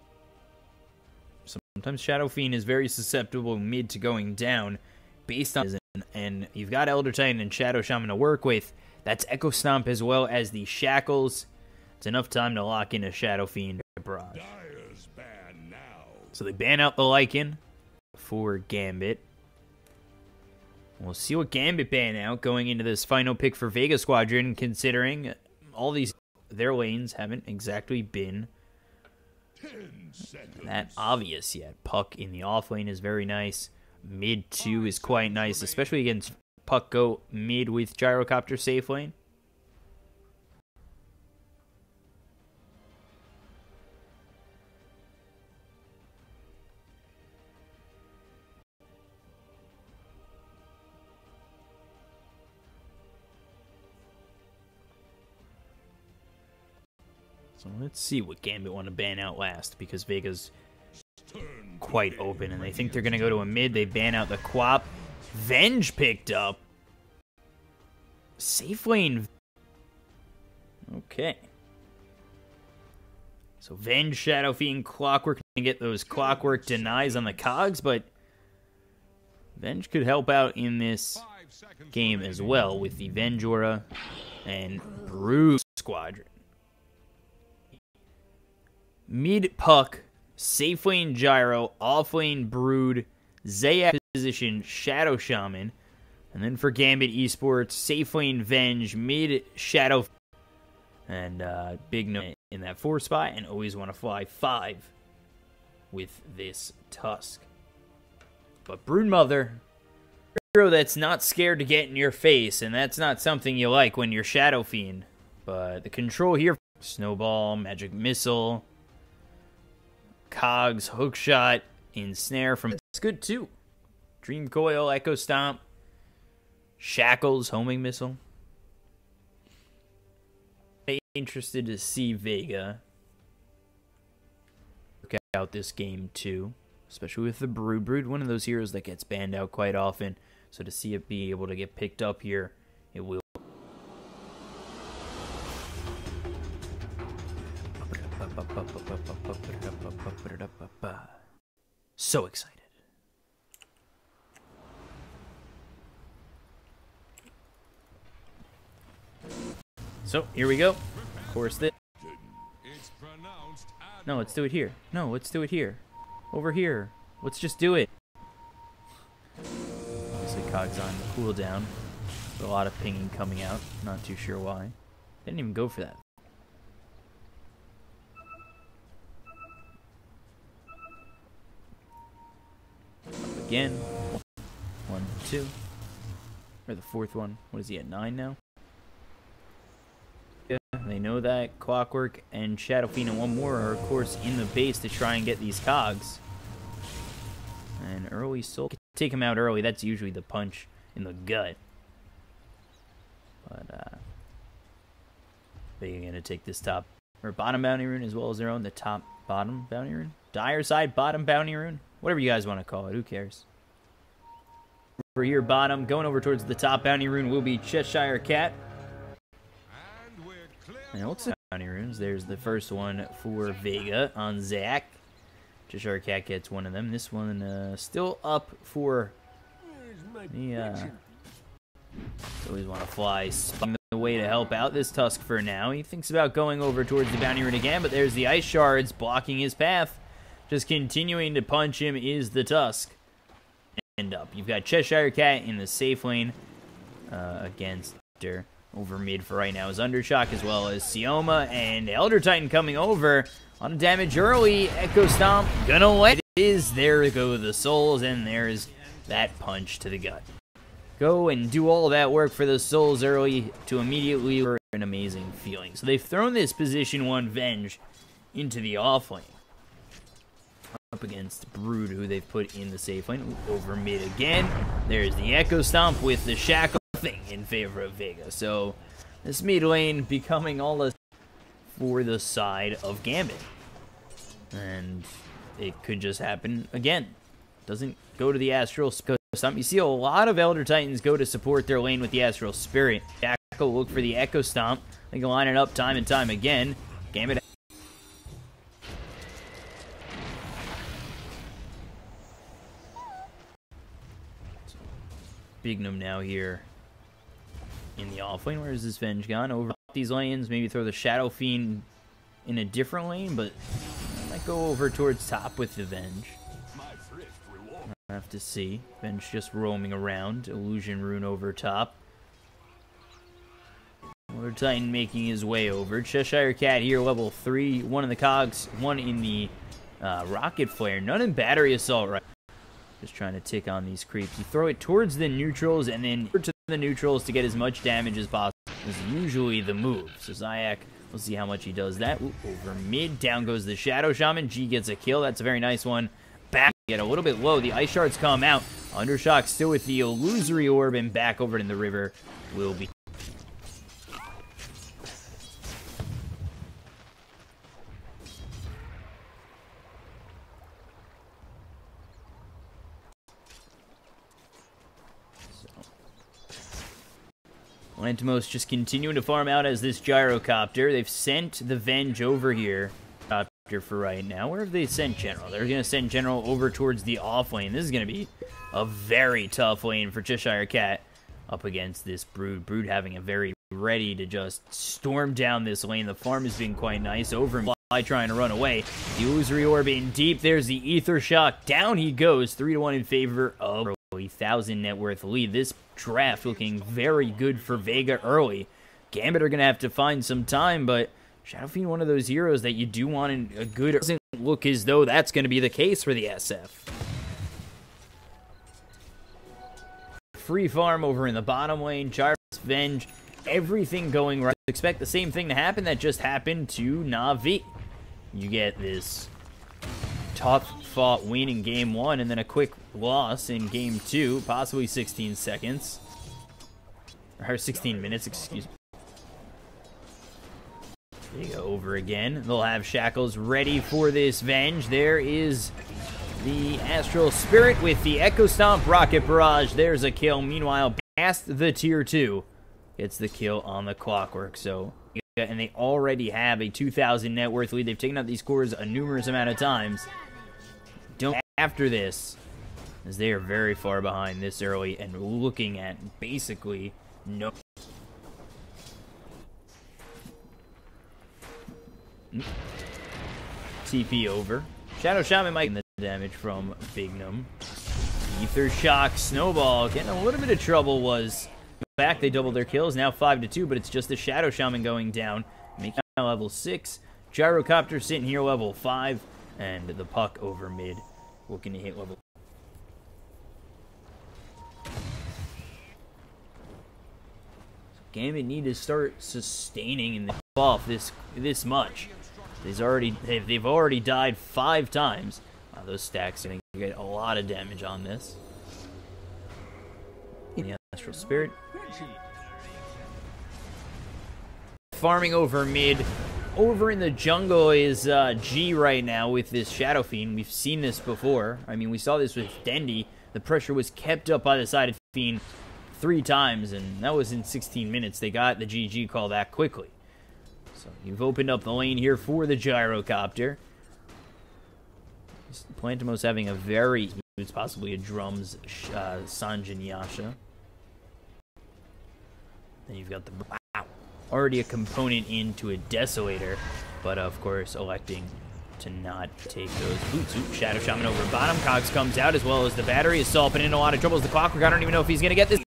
Sometimes Shadow Fiend is very susceptible mid to going down based on, and you've got Elder Titan and Shadow Shaman to work with. That's Echo Stomp as well as the Shackles. It's enough time to lock in a Shadow Fiend barrage. Dyer's ban now. So they ban out the Lycan for Gambit. We'll see what Gambit ban out going into this final pick for Vega Squadron, considering all these their lanes haven't exactly been that obvious yet. Puck in the off lane is very nice. Mid 2 is quite nice, especially against Puck go mid with Gyrocopter safe lane. So let's see what Gambit want to ban out last, because Vega's quite open, and they think they're going to go to a mid. They ban out the Quap. Venge picked up. Safe lane. Okay. So Venge, Shadow Fiend, Clockwork can get those Clockwork denies on the cogs, but Venge could help out in this seconds game remaining. as well with the Venjora and Brood Squadron. Mid puck, safe lane Gyro, off lane Brood, Zayak position Shadow Shaman, and then for Gambit Esports, safe lane Venge, mid Shadow, and big note in that 4 spot, and always want to fly 5 with this Tusk. But Broodmother, hero that's not scared to get in your face, and that's not something you like when you're Shadow Fiend. But the control here, Snowball, Magic Missile, Cogs, Hookshot, Ensnare from it's good too. Dream Coil, Echo Stomp, Shackles, Homing Missile. Interested to see Vega work out this game too, especially with the Brood, one of those heroes that gets banned out quite often. So to see it be able to get picked up here, it will. So excited. So here we go. Of course, this. It's pronounced No, let's do it here. No, let's do it here. Over here. Let's just do it. Obviously, Cog's on cooldown. A lot of pinging coming out. Not too sure why. Didn't even go for that. Up again. 1, 2. Or the 4th one. What is he at? 9 now? They know that Clockwork and Shadow Fiend and one more are, of course, in the base to try and get these Cogs. And early soul. Take him out early. That's usually the punch in the gut. But, they're going to take this top or bottom bounty rune as well as their own. The top bottom bounty rune? Dire side bottom bounty rune? Whatever you guys want to call it. Who cares? Over here, bottom. Going over towards the top bounty rune will be Cheshire Cat. And it looks like bounty runes. There's the first one for Vega on Zac. Cheshire Cat gets one of them. This one still up for the always want to fly spinning the way to help out this Tusk for now. He thinks about going over towards the bounty rune again, but there's the ice shards blocking his path. Just continuing to punch him is the Tusk. And up. You've got Cheshire Cat in the safe lane against her. Over mid for right now is Undershock, as well as Sioma and Elder Titan coming over. A lot of damage early. Echo Stomp gonna let it is. There go the souls, and there's that punch to the gut. Go and do all that work for the souls early to immediately an amazing feeling. So they've thrown this position 1 Venge into the off lane. Up against Brood, who they've put in the safe lane. Over mid again. There's the Echo Stomp with the Shackle thing in favor of Vega. So this mid lane becoming all the for the side of Gambit. And it could just happen again. Doesn't go to the Astral Stomp. You see a lot of Elder Titans go to support their lane with the Astral Spirit. Shackle look for the Echo Stomp. They can line it up time and time again. Gambit. Bignum now here in the off lane. Where is this Venge gone? Over these lanes, maybe throw the Shadow Fiend in a different lane, but I might go over towards top with the Venge. I'll have to see. Venge just roaming around. Illusion Rune over top. Elder Titan making his way over. Cheshire Cat here, level 3. One in the Cogs, one in the Rocket Flare. None in Battery Assault, right? Just trying to tick on these creeps. You throw it towards the neutrals and then to the neutrals to get as much damage as possible. Is usually the move. So Zayak, we'll see how much he does that. Ooh, over mid, down goes the Shadow Shaman. G gets a kill. That's a very nice one. Back, get a little bit low. The ice shards come out. Undershock still with the illusory orb, and back over in the river will be. Lantimos just continuing to farm out as this gyrocopter. They've sent the Venge over here. Copter for right now. Where have they sent General? They're going to send General over towards the off lane. This is going to be a very tough lane for Cheshire Cat. up against this Brood. Brood having a very ready to just storm down this lane. The farm has been quite nice. Over and Fly trying to run away. The Illusory Orb in deep. There's the Ether Shock. Down he goes. 3-1 in favor of a 1,000 net worth lead. This draft looking very good for Vega early. Gambit are going to have to find some time, but Shadow Fiend, one of those heroes that you do want in a good... Doesn't look as though that's going to be the case for the SF. Free farm over in the bottom lane. Gyros, Venge, everything going right. Expect the same thing to happen that just happened to Na'Vi. You get this tough-fought win in Game 1 and then a quick loss in Game 2, possibly 16 seconds. Or 16 minutes, excuse me. There you go, over again. They'll have Shackles ready for this Venge. There is the Astral Spirit with the Echo Stomp, Rocket Barrage. There's a kill. Meanwhile, past the Tier 2 gets the kill on the Clockwork. So, and they already have a 2,000 net worth lead. They've taken out these cores a numerous amount of times. Don't after this, as they are very far behind this early and looking at basically no. TP over. Shadow Shaman might get the damage from Bignum. Ether Shock, Snowball, getting a little bit of trouble was back. They doubled their kills, now 5-2, but it's just the Shadow Shaman going down. Making level 6. Gyrocopter sitting here level 5, and the Puck over mid looking to hit level. Gambit need to start sustaining and off this much. They've already died 5 times. Those stacks are going to get a lot of damage on this. The Astral Spirit. Farming over mid. Over in the jungle is G right now with this Shadow Fiend. We've seen this before. I mean, we saw this with Dendi. The pressure was kept up by the side of Fiend 3 times, and that was in 16 minutes. They got the GG call that quickly. So you've opened up the lane here for the Gyrocopter. Plantimos having a very... It's possibly a Drums Sanjin Yasha. Then you've got the... Wow. Already a component into a Desolator, but of course electing to not take those boots. Ooh, Shadow Shaman over bottom. Cox comes out as well as the battery. Assault been in a lot of trouble as the Clockwork. I don't even know if he's going to get this.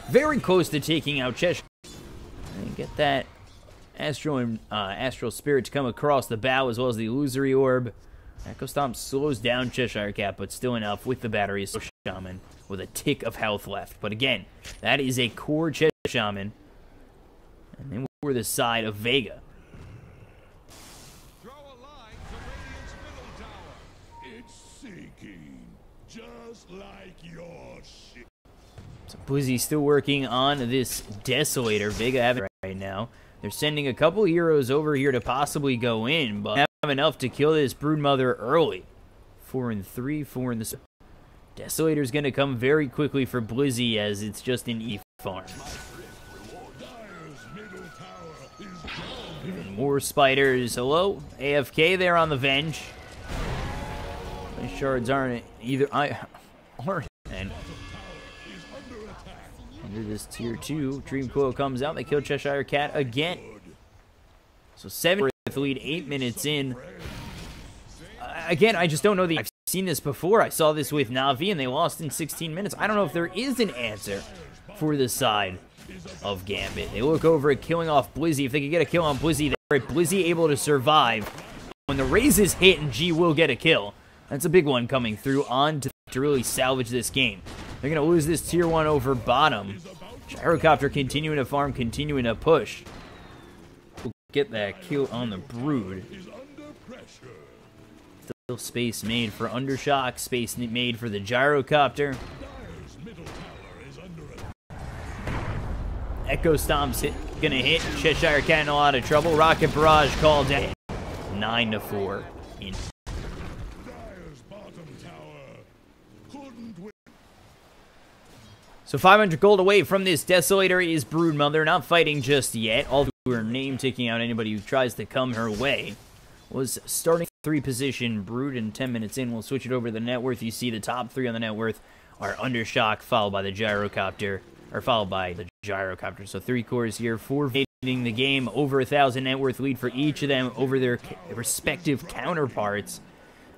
Very close to taking out Cheshire. And get that Astral Spirit to come across the bow as well as the Illusory Orb. Echo Stomp slows down Cheshire Cat, but still enough with the battery. So Shaman with a tick of health left. But again, that is a core Cheshire Shaman. And then we're the side of Vega. Throw a line to Radiant's middle tower. It's sinking, just like your ship. So Blizzy's still working on this Desolator. Vega having right now. They're sending a couple heroes over here to possibly go in, but have enough to kill this Broodmother early. 4 and 3, 4 in the... Desolator's going to come very quickly for Blizzy as it's just an E farm. Even more spiders. Hello? AFK there on the Venge. My shards aren't either... aren't... And under this tier 2, Dream Coil comes out. They kill Cheshire Cat again. So 7 with the lead, 8 minutes in. Again, I just don't know I've seen this before. I saw this with Na'Vi and they lost in 16 minutes. I don't know if there is an answer for the side of Gambit. They look over at killing off Blizzy. If they could get a kill on Blizzy, they're Blizzy able to survive. When the raises hit and G will get a kill, that's a big one coming through on to really salvage this game. They're going to lose this tier 1 over bottom. Gyrocopter continuing to farm, continuing to push. We'll get that kill on the Brood. Still space made for Undershock, space made for the Gyrocopter. Echo Stomp's gonna hit. Cheshire Cat in a lot of trouble. Rocket Barrage called down. 9-4. So 500 gold away from this Desolator is Broodmother. Not fighting just yet. All her name taking out anybody who tries to come her way. Was starting 3 position Brood, and 10 minutes in we'll switch it over to the net worth. You see the top 3 on the net worth are Undershock, followed by the Gyrocopter, or followed by the gyrocopter. So 3 cores here, 4 leading the game, over 1,000 net worth lead for each of them over their respective counterparts.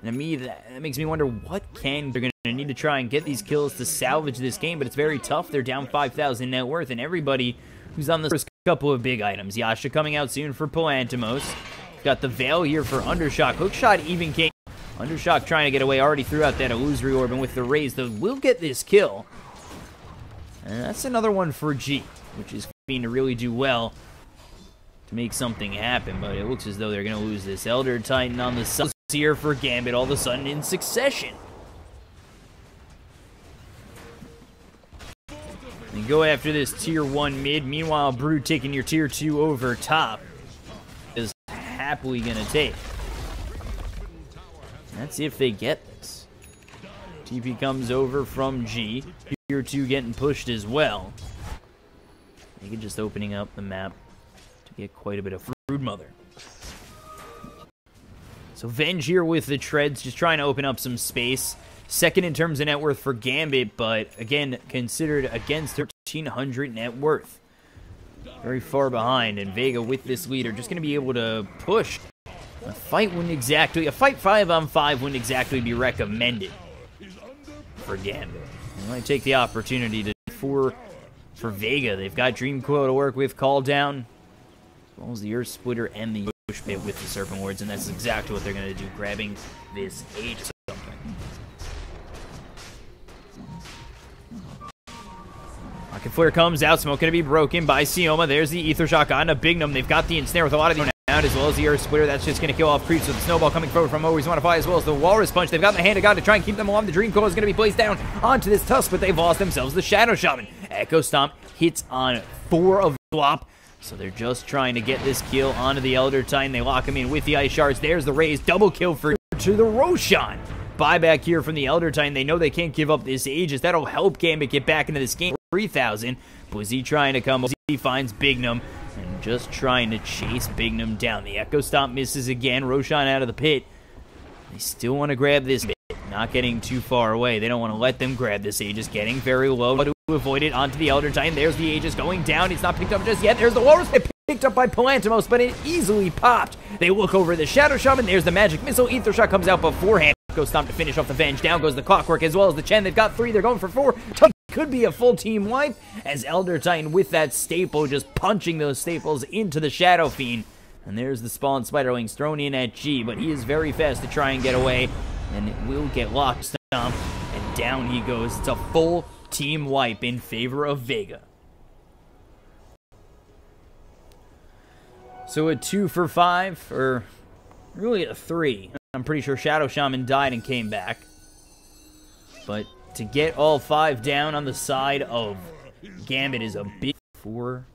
And to me, that makes me wonder what they're going to need to try and get these kills to salvage this game, but it's very tough. They're down 5,000 net worth, and everybody who's on the first couple of big items. Yasha coming out soon for Palantimos. Got the Veil here for Undershock. Hookshot even came. Undershock trying to get away, already threw out that illusory orb, and with the raise, they will get this kill. And that's another one for G, which is going to really do well to make something happen, but it looks as though they're going to lose this Elder Titan on the side here for Gambit all of a sudden in succession. And go after this tier 1 mid. Meanwhile, Brood taking your tier 2 over top is happily going to take. That's if they get this. TP comes over from G. Tier 2 getting pushed as well. They can just opening up the map to get quite a bit of Brood Mother. So Venge here with the treads, just trying to open up some space. Second in terms of net worth for Gambit, but again, considered against 1,300 net worth. Very far behind, and Vega with this lead are just going to be able to push. A fight 5-on-5 wouldn't exactly be recommended for Gambit. They might take the opportunity to for Vega. They've got Dream Coil to work with, Call Down, as well as the Earth Splitter and the push pit with the Serpent Wards, and that's exactly what they're going to do, grabbing this age or something. Rocket Flare comes out, smoke going to be broken by Sioma. There's the Ether Shock on to Bignum. They've got the Ensnare with a lot of the out, as well as the Earth Splitter. That's just going to kill off creeps with the Snowball coming forward from Always Want to Fly, as well as the Walrus Punch. They've got the Hand of God to try and keep them alive. The Dream Coil is going to be placed down onto this Tusk, but they've lost themselves the Shadow Shaman. Echo Stomp hits on 4 of the swap. So they're just trying to get this kill onto the Elder Titan. They lock him in with the Ice Shards. There's the raise. Double kill to the Roshan. Buyback here from the Elder Titan. They know they can't give up this Aegis. That'll help Gambit get back into this game. 3,000. Blizzy trying to come. He finds Bignum and just trying to chase Bignum down. The Echo Stomp misses again. Roshan out of the pit. They still want to grab this bit. Not getting too far away. They don't want to let them grab this Aegis. Getting very low to avoid it onto the Elder Titan. There's the Aegis going down. It's not picked up just yet. There's the Walrus. Picked up by Palantimos, but it easily popped. They look over the Shadow Shaman. There's the Magic Missile. Ether Shock comes out beforehand. Goes Stomp to finish off the Venge. Down goes the Clockwork as well as the Chen. They've got 3. They're going for 4. Could be a full team wipe as Elder Titan with that staple just punching those staples into the Shadow Fiend. And there's the Spawn Spiderlings thrown in at G, but he is very fast to try and get away. And it will get locked. Stomp, and down he goes. It's a full team wipe in favor of Vega. So a 2 for 5, or really a 3. I'm pretty sure Shadow Shaman died and came back. But to get all 5 down on the side of Gambit is a big for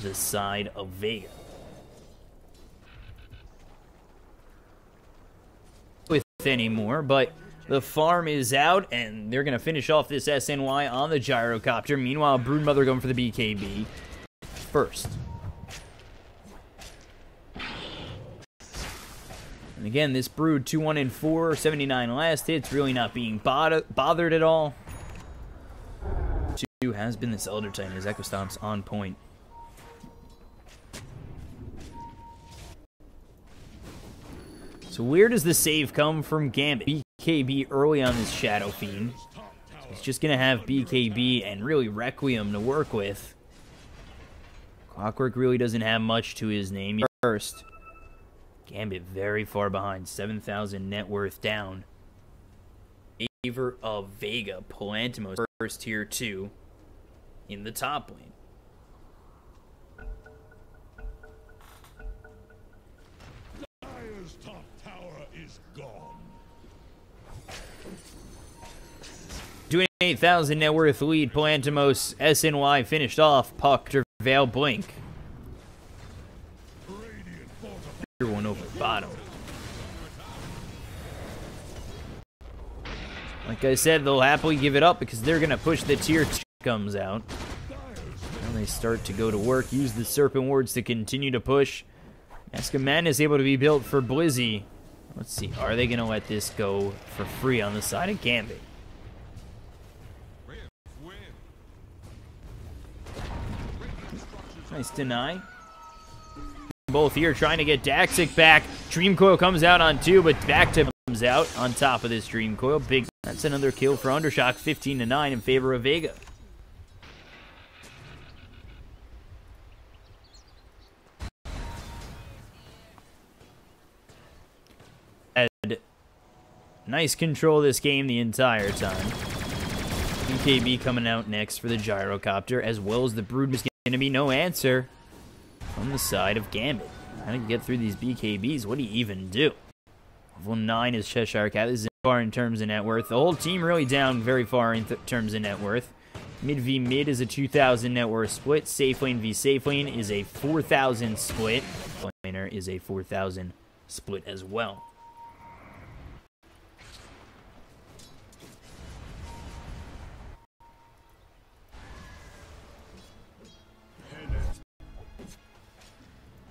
the side of Vega. With anymore, but the farm is out, and they're going to finish off this SNY on the Gyrocopter. Meanwhile, Broodmother going for the BKB first. And again, this Brood 2-1-4, 79 last hits, really not being bothered at all. 2 has been this Elder Titan. His Echo Stomp's on point. So where does the save come from Gambit? BKB early on this Shadow Fiend. So he's just going to have BKB and really Requiem to work with. Clockwork really doesn't have much to his name. First. Gambit very far behind, 7,000 net worth down. In favor of Vega, Palantimos first tier 2 in the top lane. Dire's top tower is gone. Doing 8,000 net worth lead, Palantimos SNY finished off. Puck to Veil Blink. One over bottom. Like I said, they'll happily give it up because they're going to push the tier 2 comes out. And they start to go to work, use the Serpent Wards to continue to push. Mask of Madness able to be built for Blizzy. Let's see, are they going to let this go for free on the side of Gambit? Nice deny. Both here trying to get Daxic back. Dream Coil comes out on 2, but back to comes out on top of this Dream Coil. Big. That's another kill for Undershock, 15-9 in favor of Vega. Had nice control of this game the entire time. BKB coming out next for the Gyrocopter, as well as the Brood. Is going to be no answer from the side of Gambit. How do you get through these BKBs? What do you even do? Level 9 is Cheshire Cat. This is far in terms of net worth. The whole team really down very far in terms of net worth. Mid v mid is a 2,000 net worth split. Safe lane v safe lane is a 4,000 split. Laner is a 4,000 split as well.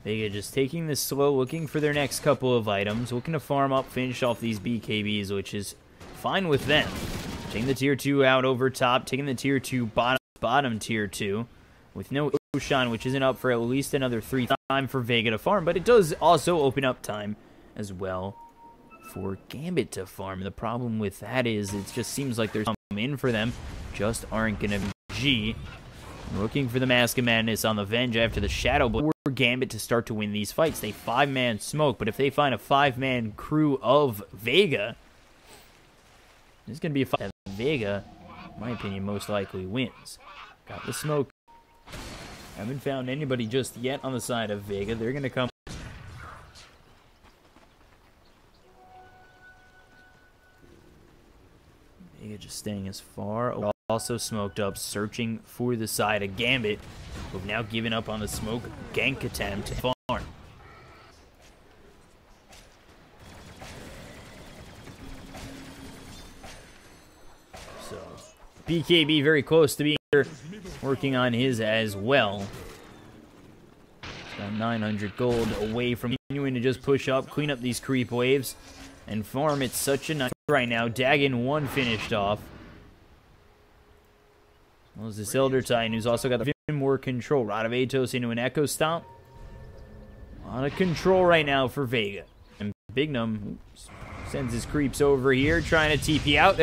Vega just taking this slow, looking for their next couple of items, looking to farm up, finish off these BKBs, which is fine with them. Taking the tier 2 out over top, taking the tier 2 bottom tier 2, with no Ocean, which isn't up for at least another 3 time for Vega to farm, but it does also open up time as well for Gambit to farm. The problem with that is it just seems like there's some in for them, just aren't going to be G. Looking for the Mask of Madness on the Venge after the Shadow Blade for Gambit to start to win these fights. They 5-man smoke, but if they find a 5-man crew of Vega, there's going to be a fight that Vega, in my opinion, most likely wins. Got the smoke. Haven't found anybody just yet on the side of Vega. They're going to come. Vega just staying as far away. Also smoked up, searching for the side of Gambit, who've now given up on the smoke gank attempt. Farm. So, BKB very close to being here, working on his as well. Got 900 gold away from continuing to just push up, clean up these creep waves, and farm. It's such a nice right now. Dagon 1 finished off. Well, there's this Elder Titan who's also got even more control. Rod of Atos into an Echo Stomp. A lot of control right now for Vega. And Bignum sends his creeps over here, trying to TP out.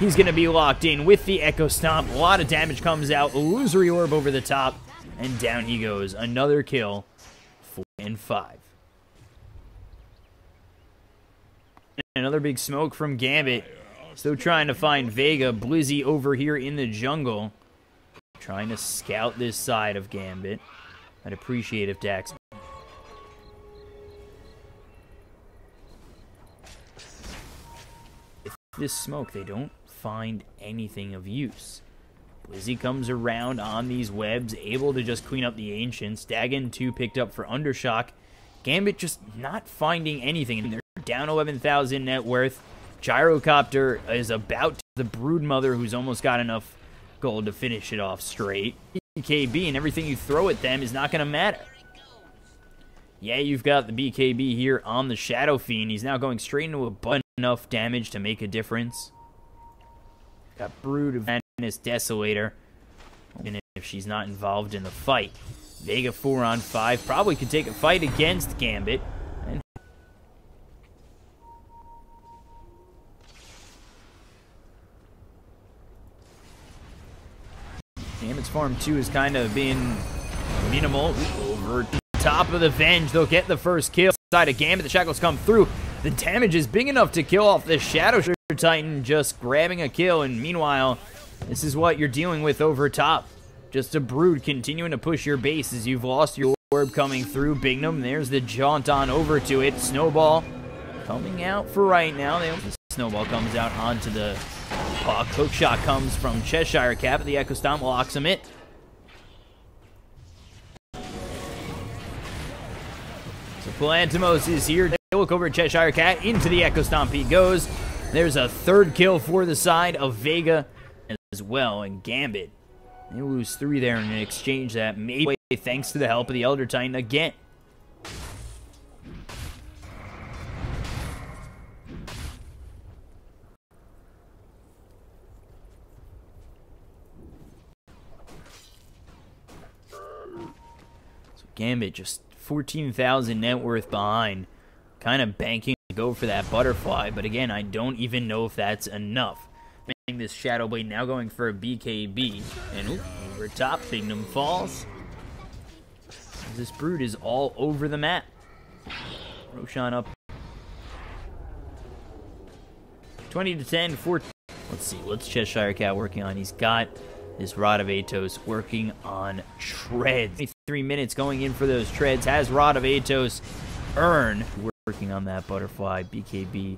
He's going to be locked in with the Echo Stomp. A lot of damage comes out. Illusory Orb over the top. And down he goes. Another kill. 4 and 5. Another big smoke from Gambit. Still trying to find Vega. Blizzy over here in the jungle. Trying to scout this side of Gambit. I'd appreciate if Dax. With this smoke, they don't find anything of use. Blizzy comes around on these webs, able to just clean up the Ancients. Dagon 2 picked up for Undershock. Gambit just not finding anything. And they're down 11,000 net worth. Gyrocopter is about to the Broodmother, who's almost got enough gold to finish it off straight. BKB and everything you throw at them is not going to matter. Yeah, you've got the BKB here on the Shadow Fiend. He's now going straight into a button. Enough damage to make a difference. Got Brood of Madness Desolator. Even if she's not involved in the fight. Vega 4 on 5. Probably could take a fight against Gambit. And Gambit's farm 2 has kind of been minimal. Over top of the Venge, they'll get the first kill. Side of Gambit, the Shackles come through. The damage is big enough to kill off the Shadow Titan, just grabbing a kill. And meanwhile, this is what you're dealing with over top. Just a Brood continuing to push your base as you've lost your orb coming through. Bignum, there's the jaunt on over to it. Snowball coming out for right now. The Snowball comes out onto the puck. Hookshot comes from Cheshire Cat, but the Echo Stomp locks him in. So Palantimos is here. Look over at Cheshire Cat. Into the Echo Stomp he goes. There's a third kill for the side of Vega as well. And Gambit, they lose 3 there in exchange that maybe thanks to the help of the Elder Titan again. Gambit just 14,000 net worth behind. Kind of banking to go for that butterfly, but again, I don't even know if that's enough. This Shadow Blade now going for a BKB. And over top, Bignum falls. This Brood is all over the map. Roshan up 20 to 10, 14. Let's see, what's Cheshire Cat working on? He's got this Rod of Atos working on treads. 3 minutes going in for those treads. Has Rod of Atos earn. Working on that butterfly BKB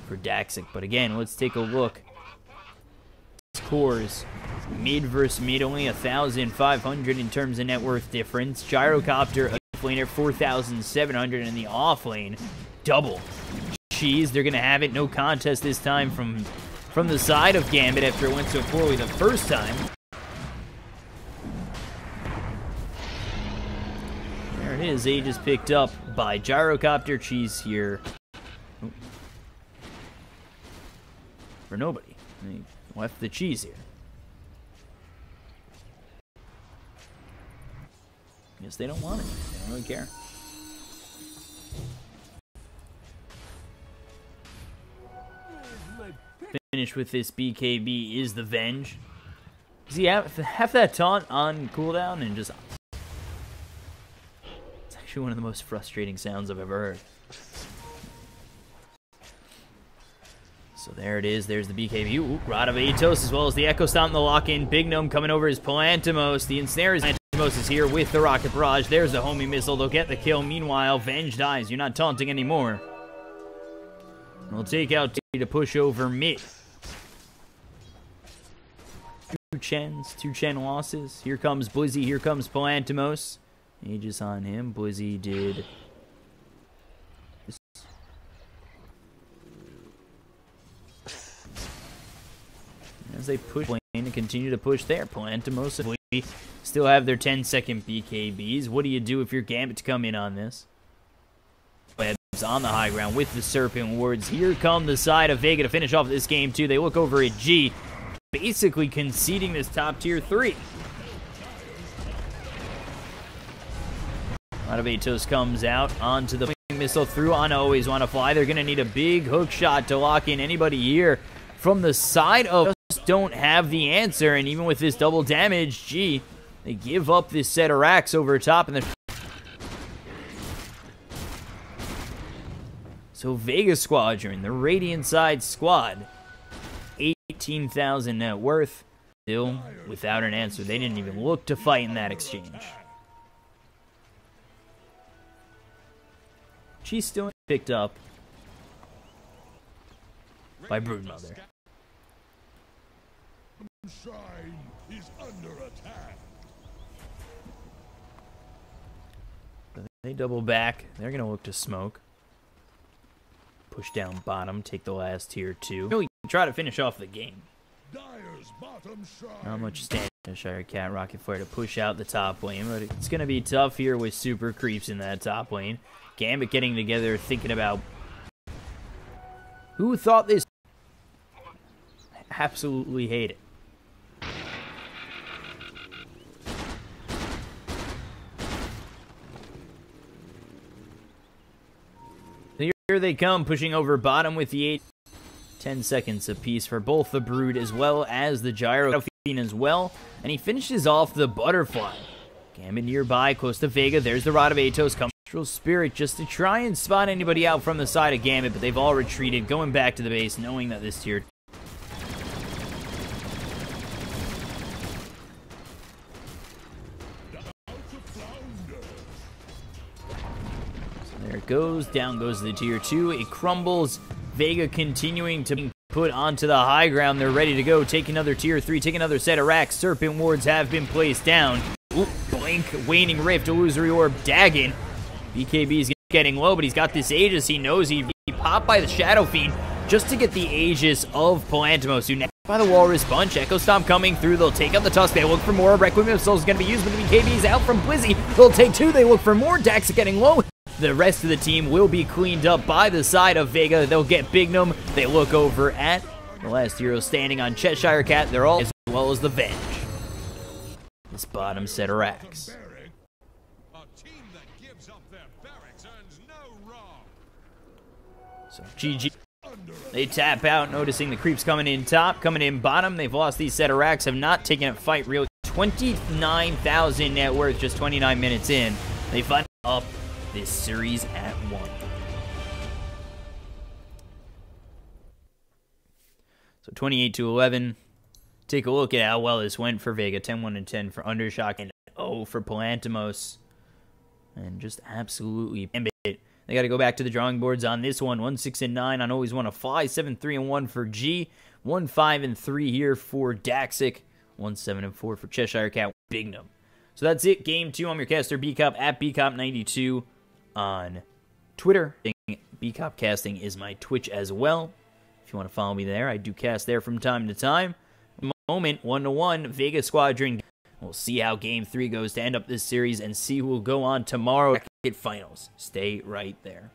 for Daxic. But again, let's take a look. Scores mid versus mid, only 1,500 in terms of net worth difference. Gyrocopter laner 4,700 in the off lane, double. Jeez, they're gonna have it. No contest this time from the side of Gambit after it went so poorly the first time. There it is. Age is picked up by Gyrocopter. Cheese here for nobody. They left the cheese here. Guess they don't want it. They don't really care. Finish with this BKB is the Venge. Does he have that taunt on cooldown and just... It's actually one of the most frustrating sounds I've ever heard. So there it is. There's the BKB. Ooh, Rod of Atos as well as the Echo Stomp and the lock-in. Big Gnome coming over is Palantimos. The Ensnare is Palantimos is here with the Rocket Barrage. There's the homing missile. They'll get the kill. Meanwhile, Venge dies. You're not taunting anymore. We'll take out T to push over mid. Two Chen losses. Here comes Blizzy. Here comes Palantimos. Aegis on him. Blizzy did... As they push lane and continue to push there. Palantimos still have their 10-second BKBs. What do you do if you're Gambit to come in on this? Webs on the high ground with the Serpent Wards. Here come the side of Vega to finish off this game too. They look over at G, basically conceding this top tier 3. A lot of Atos comes out onto the missile through on Always Wanna Fly. They're going to need a big hook shot to lock in anybody here from the side of... Don't have the answer, and even with this double damage, G, they give up this set of racks over top, and then so Vega Squadron, the Radiant side squad, 18,000 net worth, still without an answer. They didn't even look to fight in that exchange. She's still picked up by Broodmother. Shine is under attack. They double back. They're going to look to smoke. Push down bottom. Take the last tier 2. Really try to finish off the game. Dyer's bottom shine. Not much stand. Cheshire Cat Rocket Flare to push out the top lane. But it's going to be tough here with super creeps in that top lane. Gambit getting together, thinking about... Who thought this? Absolutely hate it. Here they come, pushing over bottom with the 10 seconds apiece for both the Brood as well as the Gyro as well. And he finishes off the Butterfly. Gambit nearby, close to Vega. There's the Rod of Atos. Astral Spirit just to try and spot anybody out from the side of Gambit, but they've all retreated, going back to the base, knowing that this tier... There it goes. Down goes the tier 2. It crumbles. Vega continuing to be put onto the high ground. They're ready to go. Take another tier 3. Take another set of racks. Serpent Wards have been placed down. Ooh, blink. Waning Rift. Illusory Orb. Dagon. BKB's getting low, but he's got this Aegis. He knows he'd be popped by the Shadow Fiend just to get the Aegis of Palantimos, who next by the Walrus Bunch. Echo Stomp coming through. They'll take out the Tusk. They look for more. Requiem of Souls is going to be used, but the BKB's out from Blizzy. They'll take 2. They look for more. Dax getting low. The rest of the team will be cleaned up by the side of Vega. They'll get Big Gnome. They look over at the last hero standing on Cheshire Cat. They're all as well as the Venge. This bottom set of racks. A team that gives up their barracks earns no wrong. So GG. They tap out, noticing the creeps coming in top, coming in bottom. They've lost these set of racks, have not taken a fight really. 29,000 net worth just 29 minutes in. They find up this series at 1. So 28-11. Take a look at how well this went for Vega. 10-1-10 for Undershock and 0 for Palantimos. And just absolutely it. They got to go back to the drawing boards on this one. 1-6-9 on Always Wanna Fly. 7-3-1 for G. 1-5-3 here for Daxic. 1-7-4 for Cheshire Cat Bignum. So that's it. Game 2. I'm your caster, BCop, at BCop92 on Twitter. BCop Casting is my Twitch as well. If you want to follow me there, I do cast there from time to time. Moment, 1-1, Vega Squadron. We'll see how Game 3 goes to end up this series and see who will go on tomorrow at finals. Stay right there.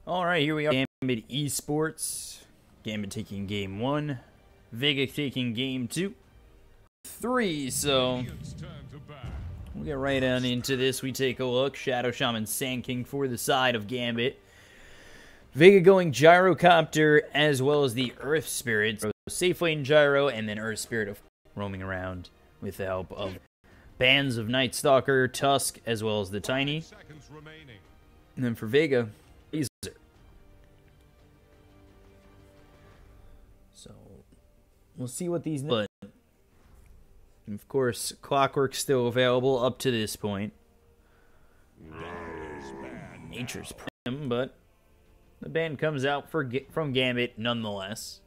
All right, here we are. Gambit Esports. Gambit taking game 1. Vega taking game 2. 3, so we'll get right on into this. We take a look. Shadow Shaman Sand King for the side of Gambit. Vega going Gyrocopter as well as the Earth Spirit. So Safe Lane Gyro and then Earth Spirit roaming around with the help of bands of Night Stalker, Tusk, as well as the Tiny. And then for Vega, so we'll see what these. But of course, Clockwork's still available up to this point. Nature's Prim, but the ban comes out from Gambit nonetheless.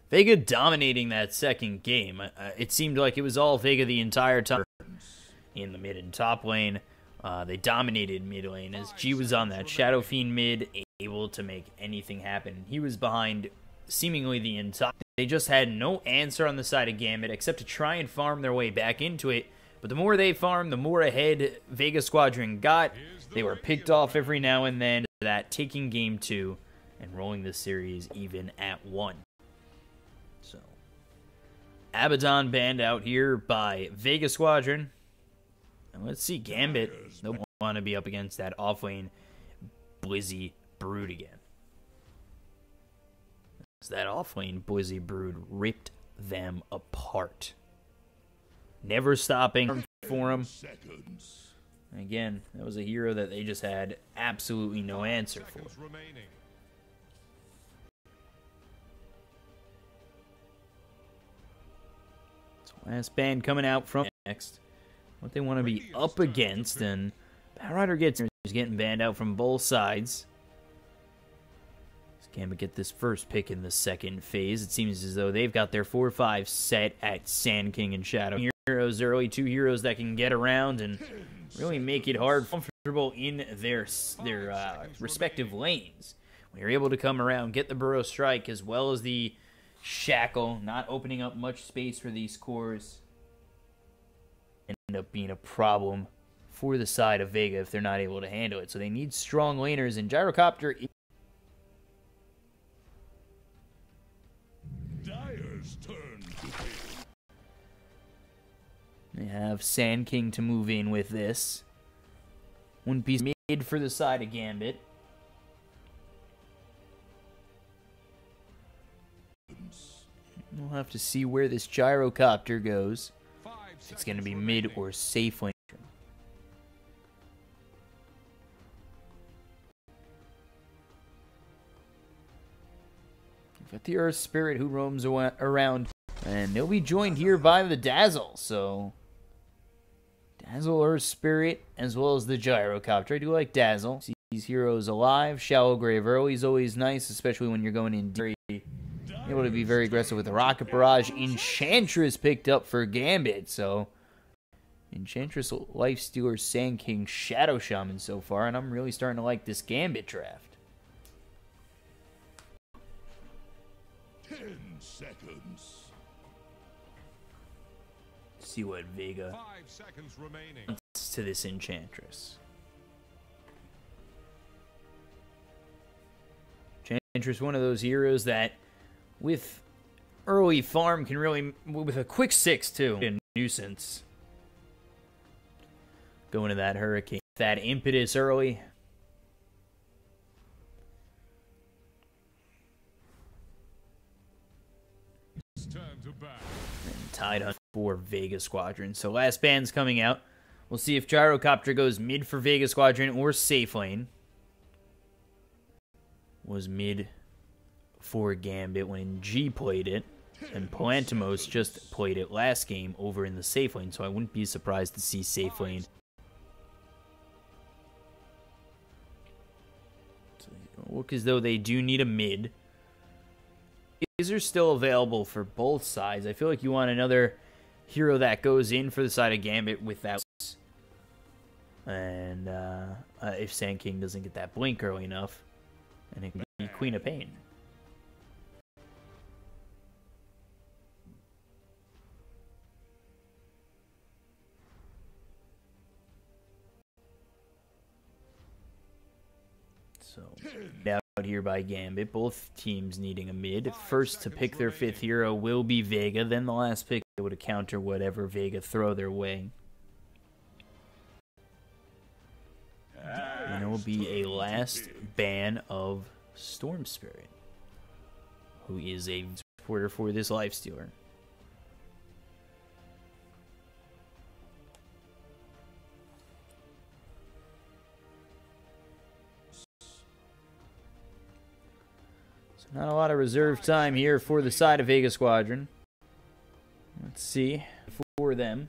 Vega dominating that second game. It seemed like it was all Vega the entire time in the mid and top lane. They dominated mid lane as G was on that Shadow Fiend mid, able to make anything happen. He was behind seemingly the entire. They just had no answer on the side of Gambit except to try and farm their way back into it. But the more they farmed, the more ahead Vega Squadron got. They were picked off every now and then. That taking game 2 and rolling the series even at 1. So Abaddon banned out here by Vega Squadron. And let's see, Gambit, they'll want to be up against that offlane Blizzy Brood again. So that offlane Blizzy Brood ripped them apart. Never stopping for him. Again, that was a hero that they just had absolutely no answer for. So last ban coming out from next. What they want to be up against, and Batrider is getting banned out from both sides. Gambit get this first pick in the second phase. It seems as though they've got their 4-5 set at Sand King and Shadow heroes. They're only 2 heroes that can get around and really make it hard, comfortable in their respective lanes. When you're able to come around, get the Burrow Strike as well as the Shackle, not opening up much space for these cores, end up being a problem for the side of Vega if they're not able to handle it. So they need strong laners, and Gyrocopter. They have Sand King to move in with this. One piece made for the side of Gambit. We'll have to see where this Gyrocopter goes. If it's going to be mid or safe lane. We've got the Earth Spirit who roams around. And they'll be joined here by the Dazzle. So Dazzle, Earth Spirit, as well as the Gyrocopter. I do like Dazzle. See these heroes alive. Shallow Grave early is always nice, especially when you're going in very able to be very aggressive with the Rocket Barrage. Enchantress picked up for Gambit. So Enchantress, Lifestealer, Sand King, Shadow Shaman so far. And I'm really starting to like this Gambit draft. 10 seconds. See what Vega 5 seconds remaining. wants to this Enchantress. Enchantress, one of those heroes that, with early farm can really, with a quick 6 too, a nuisance. Going to that Hurricane. That impetus early. It's time to back. And tied hunt for Vega Squadron. So last band's coming out. We'll see if Gyrocopter goes mid for Vega Squadron or safe lane. Was mid for Gambit when G played it. And Palantimos just played it last game over in the safe lane. So I wouldn't be surprised to see safe lane. So look as though they do need a mid. These are still available for both sides. I feel like you want another hero that goes in for the side of Gambit with that. And if Sand King doesn't get that blink early enough, and it can be Queen of Pain. So, out here by Gambit, both teams needing a mid. First to pick their 5th hero will be Vega, then the last pick able to counter whatever Vega throw their way. And it will be a last ban of Storm Spirit, who is a supporter for this Lifestealer. So not a lot of reserve time here for the side of Vega Squadron. Let's see for them.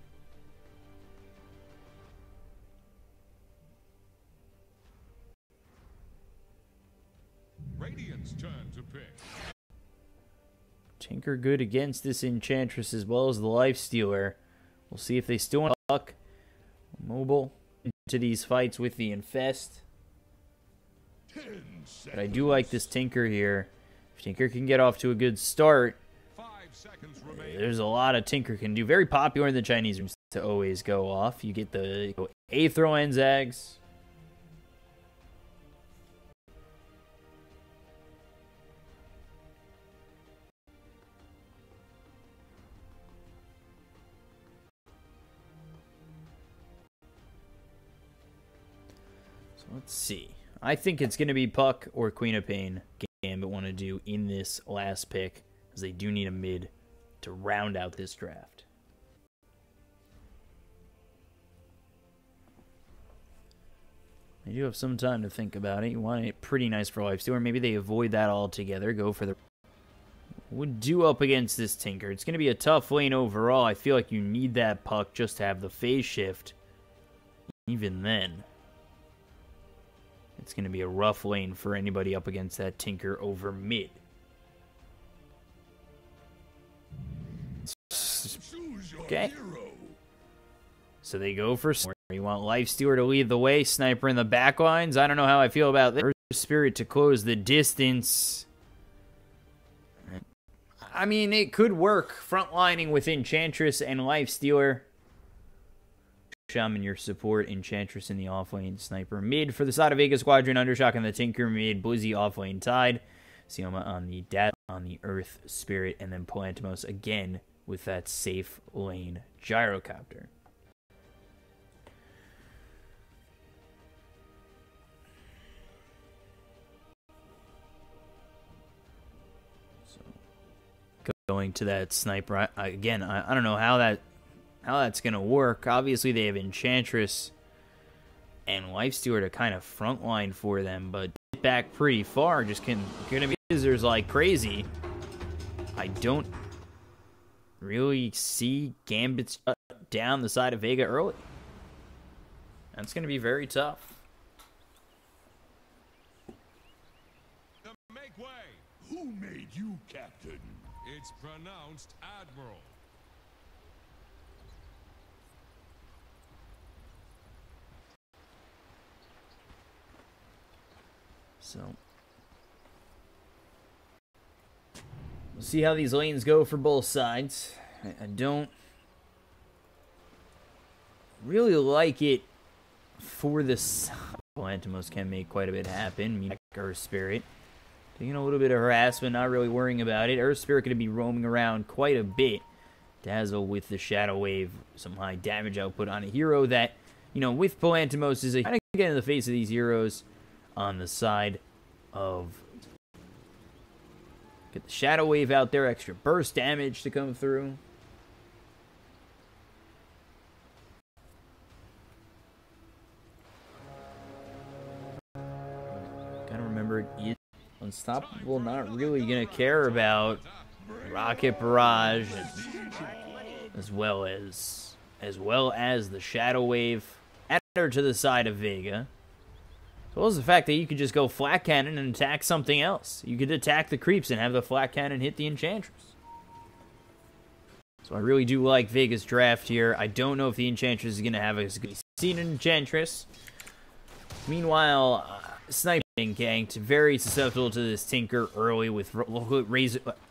Radiant's turn to pick. Tinker good against this Enchantress as well as the Lifestealer. We'll see if they still want to puck mobile into these fights with the Infest. But I do like this Tinker here. If Tinker can get off to a good start, 5 seconds remain. there's a lot of Tinker can do. Very popular in the Chinese rooms to always go off. You get the Aethro and Zags. Let's see. I think it's going to be Puck or Queen of Pain Gambit want to do in this last pick, as they do need a mid to round out this draft. They do have some time to think about it. You want it pretty nice for Lifestealer. Maybe they avoid that altogether. Go for the... Would do up against this Tinker. It's going to be a tough lane overall. I feel like you need that Puck just to have the phase shift. Even then, it's going to be a rough lane for anybody up against that Tinker over mid. Okay. So they go for Storm. You want Lifestealer to lead the way. Sniper in the back lines. I don't know how I feel about this. Spirit to close the distance. I mean, it could work. Frontlining with Enchantress and Lifestealer. Shaman your support, Enchantress in the offlane, Sniper mid for the side of Vega Squadron, Undershock on the Tinker mid, Blizzy offlane tied, Sioma on the on the Earth Spirit, and then Palantimos again with that safe lane Gyrocopter. So going to that Sniper again. I don't know how that's going to work. Obviously, they have Enchantress and Lifestealer to kind of frontline for them, but back pretty far. Just going to be scissors like crazy. I don't really see Gambits down the side of Vega early. That's going to be very tough. Make way. Who made you captain? It's pronounced Admiral. So we'll see how these lanes go for both sides. I don't really like it for this. Palantimos can make quite a bit happen. Earth Spirit. Taking a little bit of harassment, not really worrying about it. Earth Spirit going to be roaming around quite a bit. Dazzle with the Shadow Wave. Some high damage output on a hero that, you know, with Polantimos is a kind of get in the face of these heroes on the side of... Get the Shadow Wave out there, extra burst damage to come through. Gotta remember, Unstoppable not really gonna care about Rocket Barrage as well as the Shadow Wave. Add her to the side of Vega. As well as the fact that you could just go Flat Cannon and attack something else. You could attack the creeps and have the Flat Cannon hit the Enchantress. So I really do like Vega's draft here. I don't know if the Enchantress is going to have a good scene in Enchantress. Meanwhile, Sniping ganked, very susceptible to this Tinker early with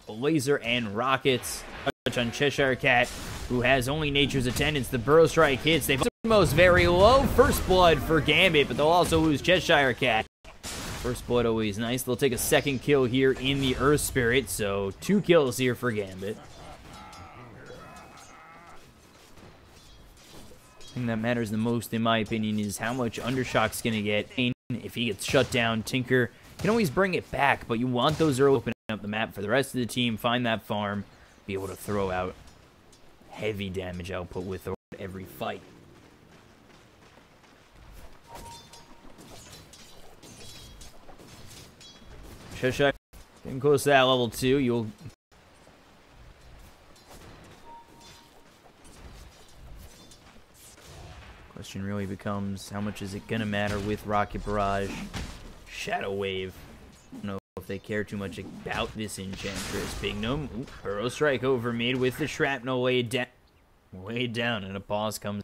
laser and rockets. Touch on Cheshire Cat, who has only Nature's Attendance. The Burrow Strike hits. They've almost very low. First Blood for Gambit, but they'll also lose Cheshire Cat. First Blood always nice. They'll take a second kill here in the Earth Spirit, so 2 kills here for Gambit. The thing that matters the most, in my opinion, is how much Undershock's going to get. If he gets shut down, Tinker can always bring it back, but you want those early opening up the map for the rest of the team, find that farm, be able to throw out heavy damage output with every fight. Cheshire getting close to that level 2. You'll question really becomes how much is it gonna matter with Rocket Barrage, Shadow Wave. I don't know if they care too much about this Enchantress. Big Gnome, Burrow Strike over mid with the shrapnel laid down, and a pause comes.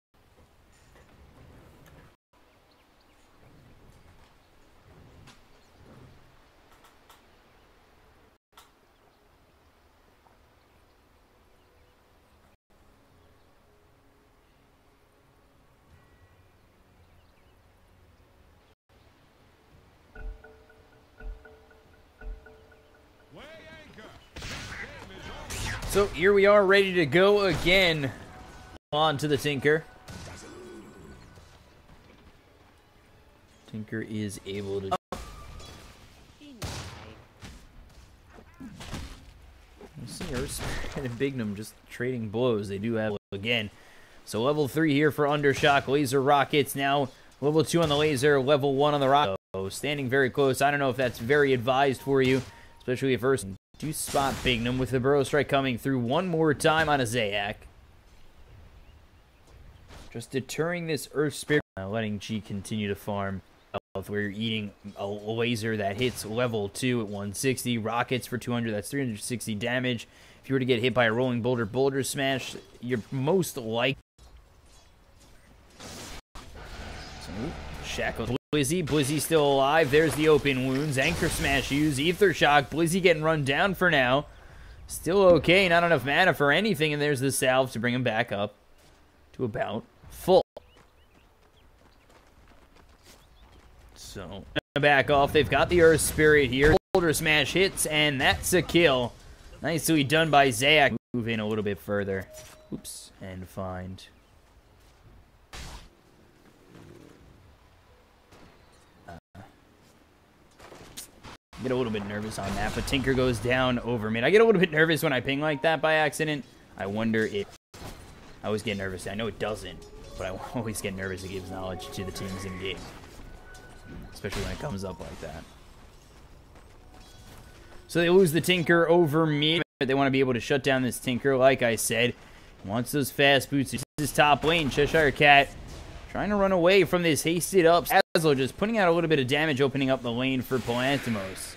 So here we are, ready to go again. On to the Tinker. Tinker is able to... You see Earth and Big Gnome just trading blows. They do have again. So level 3 here for Undershock. Laser rockets now. Level 2 on the laser. Level 1 on the rocket. So standing very close. I don't know if that's very advised for you. Especially if Earth do spot Big Gnome with the Burrow Strike coming through one more time on a Zayak. Just deterring this Earth Spirit. Letting G continue to farm. Where you're eating a laser that hits level 2 at 160. Rockets for 200. That's 360 damage. If you were to get hit by a rolling boulder smash, you're most likely... So, Shackles. Blizzy still alive. There's the open wounds. Anchor Smash used. Ether Shock. Blizzy getting run down for now. Still okay. Not enough mana for anything. And there's the salve to bring him back up to about full. So, back off. They've got the Earth Spirit here. Boulder Smash hits, and that's a kill. Nicely done by Zayak. Move in a little bit further. Oops. And find... Get a little bit nervous on that, but Tinker goes down over mid. I get a little bit nervous when I ping like that by accident. I wonder if... I always get nervous. I know it doesn't, but I always get nervous. It gives knowledge to the teams in game. Especially when it comes up like that. So they lose the Tinker over mid. They want to be able to shut down this Tinker, like I said. Wants those fast boots. This is top lane. Cheshire Cat trying to run away from this hasted up. Dazzle just putting out a little bit of damage, opening up the lane for Polantimos.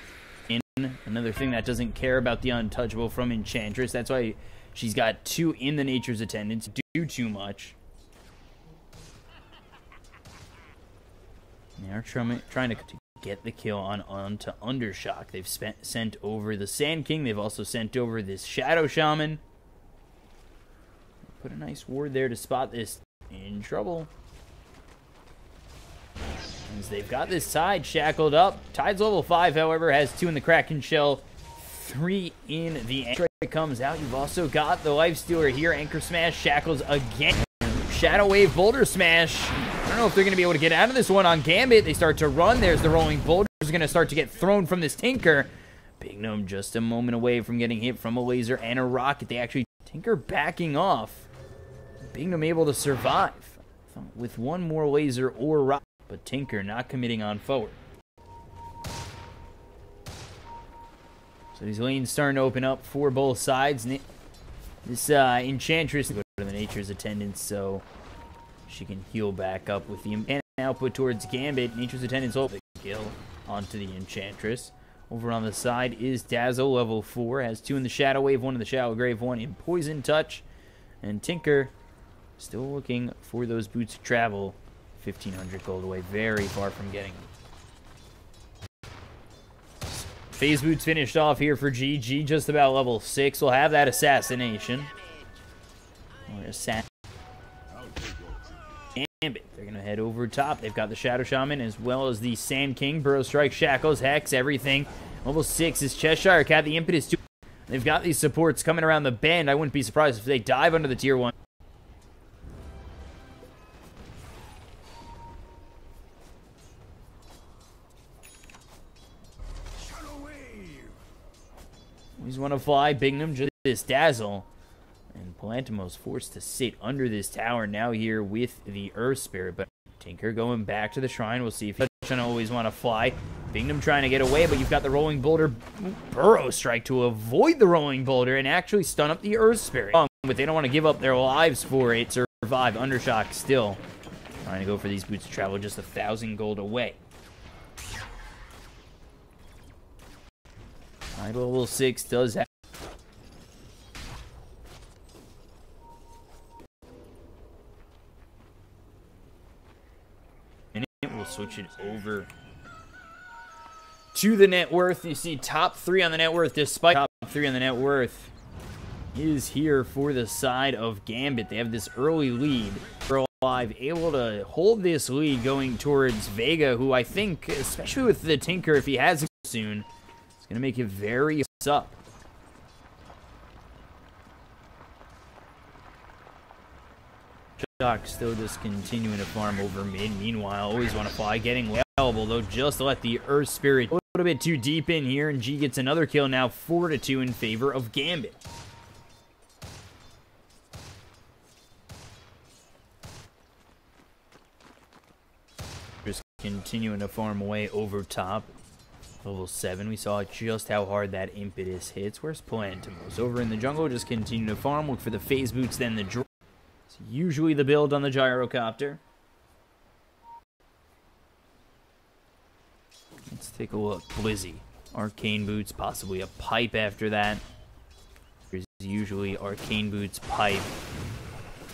Another thing that doesn't care about the untouchable from Enchantress. That's why she's got 2 in the Nature's Attendance. Do too much. They're trying to get the kill onto Undershock. They've sent over the Sand King. They've also sent over this Shadow Shaman. Put a nice ward there to spot this in trouble. as they've got this Tide shackled up. Tide's level 5, however, has 2 in the Kraken shell, 3 in the anchor. It comes out. You've also got the Lifestealer here. Anchor Smash shackles again. Shadow Wave Boulder Smash. I don't know if they're going to be able to get out of this one on Gambit. They start to run. There's the rolling boulder. Is going to start to get thrown from this Tinker. Big Gnome just a moment away from getting hit from a laser and a rocket. They actually Tinker backing off. Big Gnome able to survive with one more laser or rocket, but Tinker not committing on forward. So these lanes starting to open up for both sides. This Enchantress go to the Nature's Attendants so she can heal back up with the output towards Gambit. Nature's Attendants open kill onto the Enchantress. Over on the side is Dazzle, level 4. Has 2 in the Shadow Wave, 1 in the Shallow Grave, 1 in Poison Touch. And Tinker still looking for those boots of travel. 1,500 gold away, very far from getting them. Phase boots finished off here for GG, just about level 6. We'll have that assassination. Or assassin. Gambit. They're going to head over top. They've got the Shadow Shaman as well as the Sand King. Burrow Strike, Shackles, Hex, everything. Level 6 is Cheshire Cat. The Impetus 2. They've got these supports coming around the bend. I wouldn't be surprised if they dive under the tier 1. Always want to fly. Big Gnome just this Dazzle. And Palantimo's forced to sit under this tower now here with the Earth Spirit. But Tinker going back to the shrine. We'll see if he's always want to fly. Big Gnome trying to get away, but you've got the Rolling Boulder. Burrow Strike to avoid the Rolling Boulder and actually stun up the Earth Spirit. But they don't want to give up their lives for it. Survive. Undershock still trying to go for these boots of travel. Just 1,000 gold away. Level 6 does have. And we'll switch it over to the net worth. You see top 3 on the net worth, despite top 3 on the net worth is here for the side of Gambit. They have this early lead. They're alive, able to hold this lead going towards Vega, who I think, especially with the Tinker, if he has it soon, it's going to make it very up. Shock still just continuing to farm over mid. Meanwhile, always want to fly, getting available though, just to let the Earth Spirit a little bit too deep in here, and G gets another kill now, 4-2 in favor of Gambit. Just continuing to farm away over top. Level 7, we saw just how hard that Impetus hits. Where's Palantimo's? Over in the jungle, just continue to farm. Look for the phase boots, then the drop. It's usually the build on the Gyrocopter. Let's take a look. Blizzy. Arcane boots, possibly a pipe after that. There's usually Arcane boots, pipe.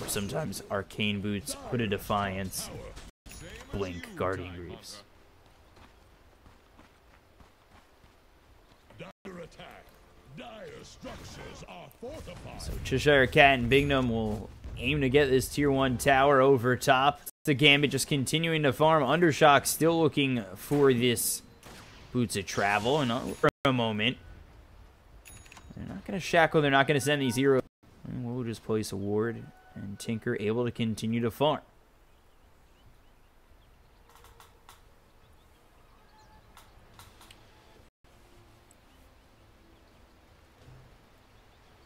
Or sometimes Arcane boots, put a Defiance. Blink, Guardian Greaves. So Cheshire Cat and Big Gnome will aim to get this tier 1 tower over top. The Gambit just continuing to farm. Undershock still looking for this boots of travel, and for a moment they're not going to shackle. They're not going to send these heroes. And we'll just place a ward, and Tinker able to continue to farm.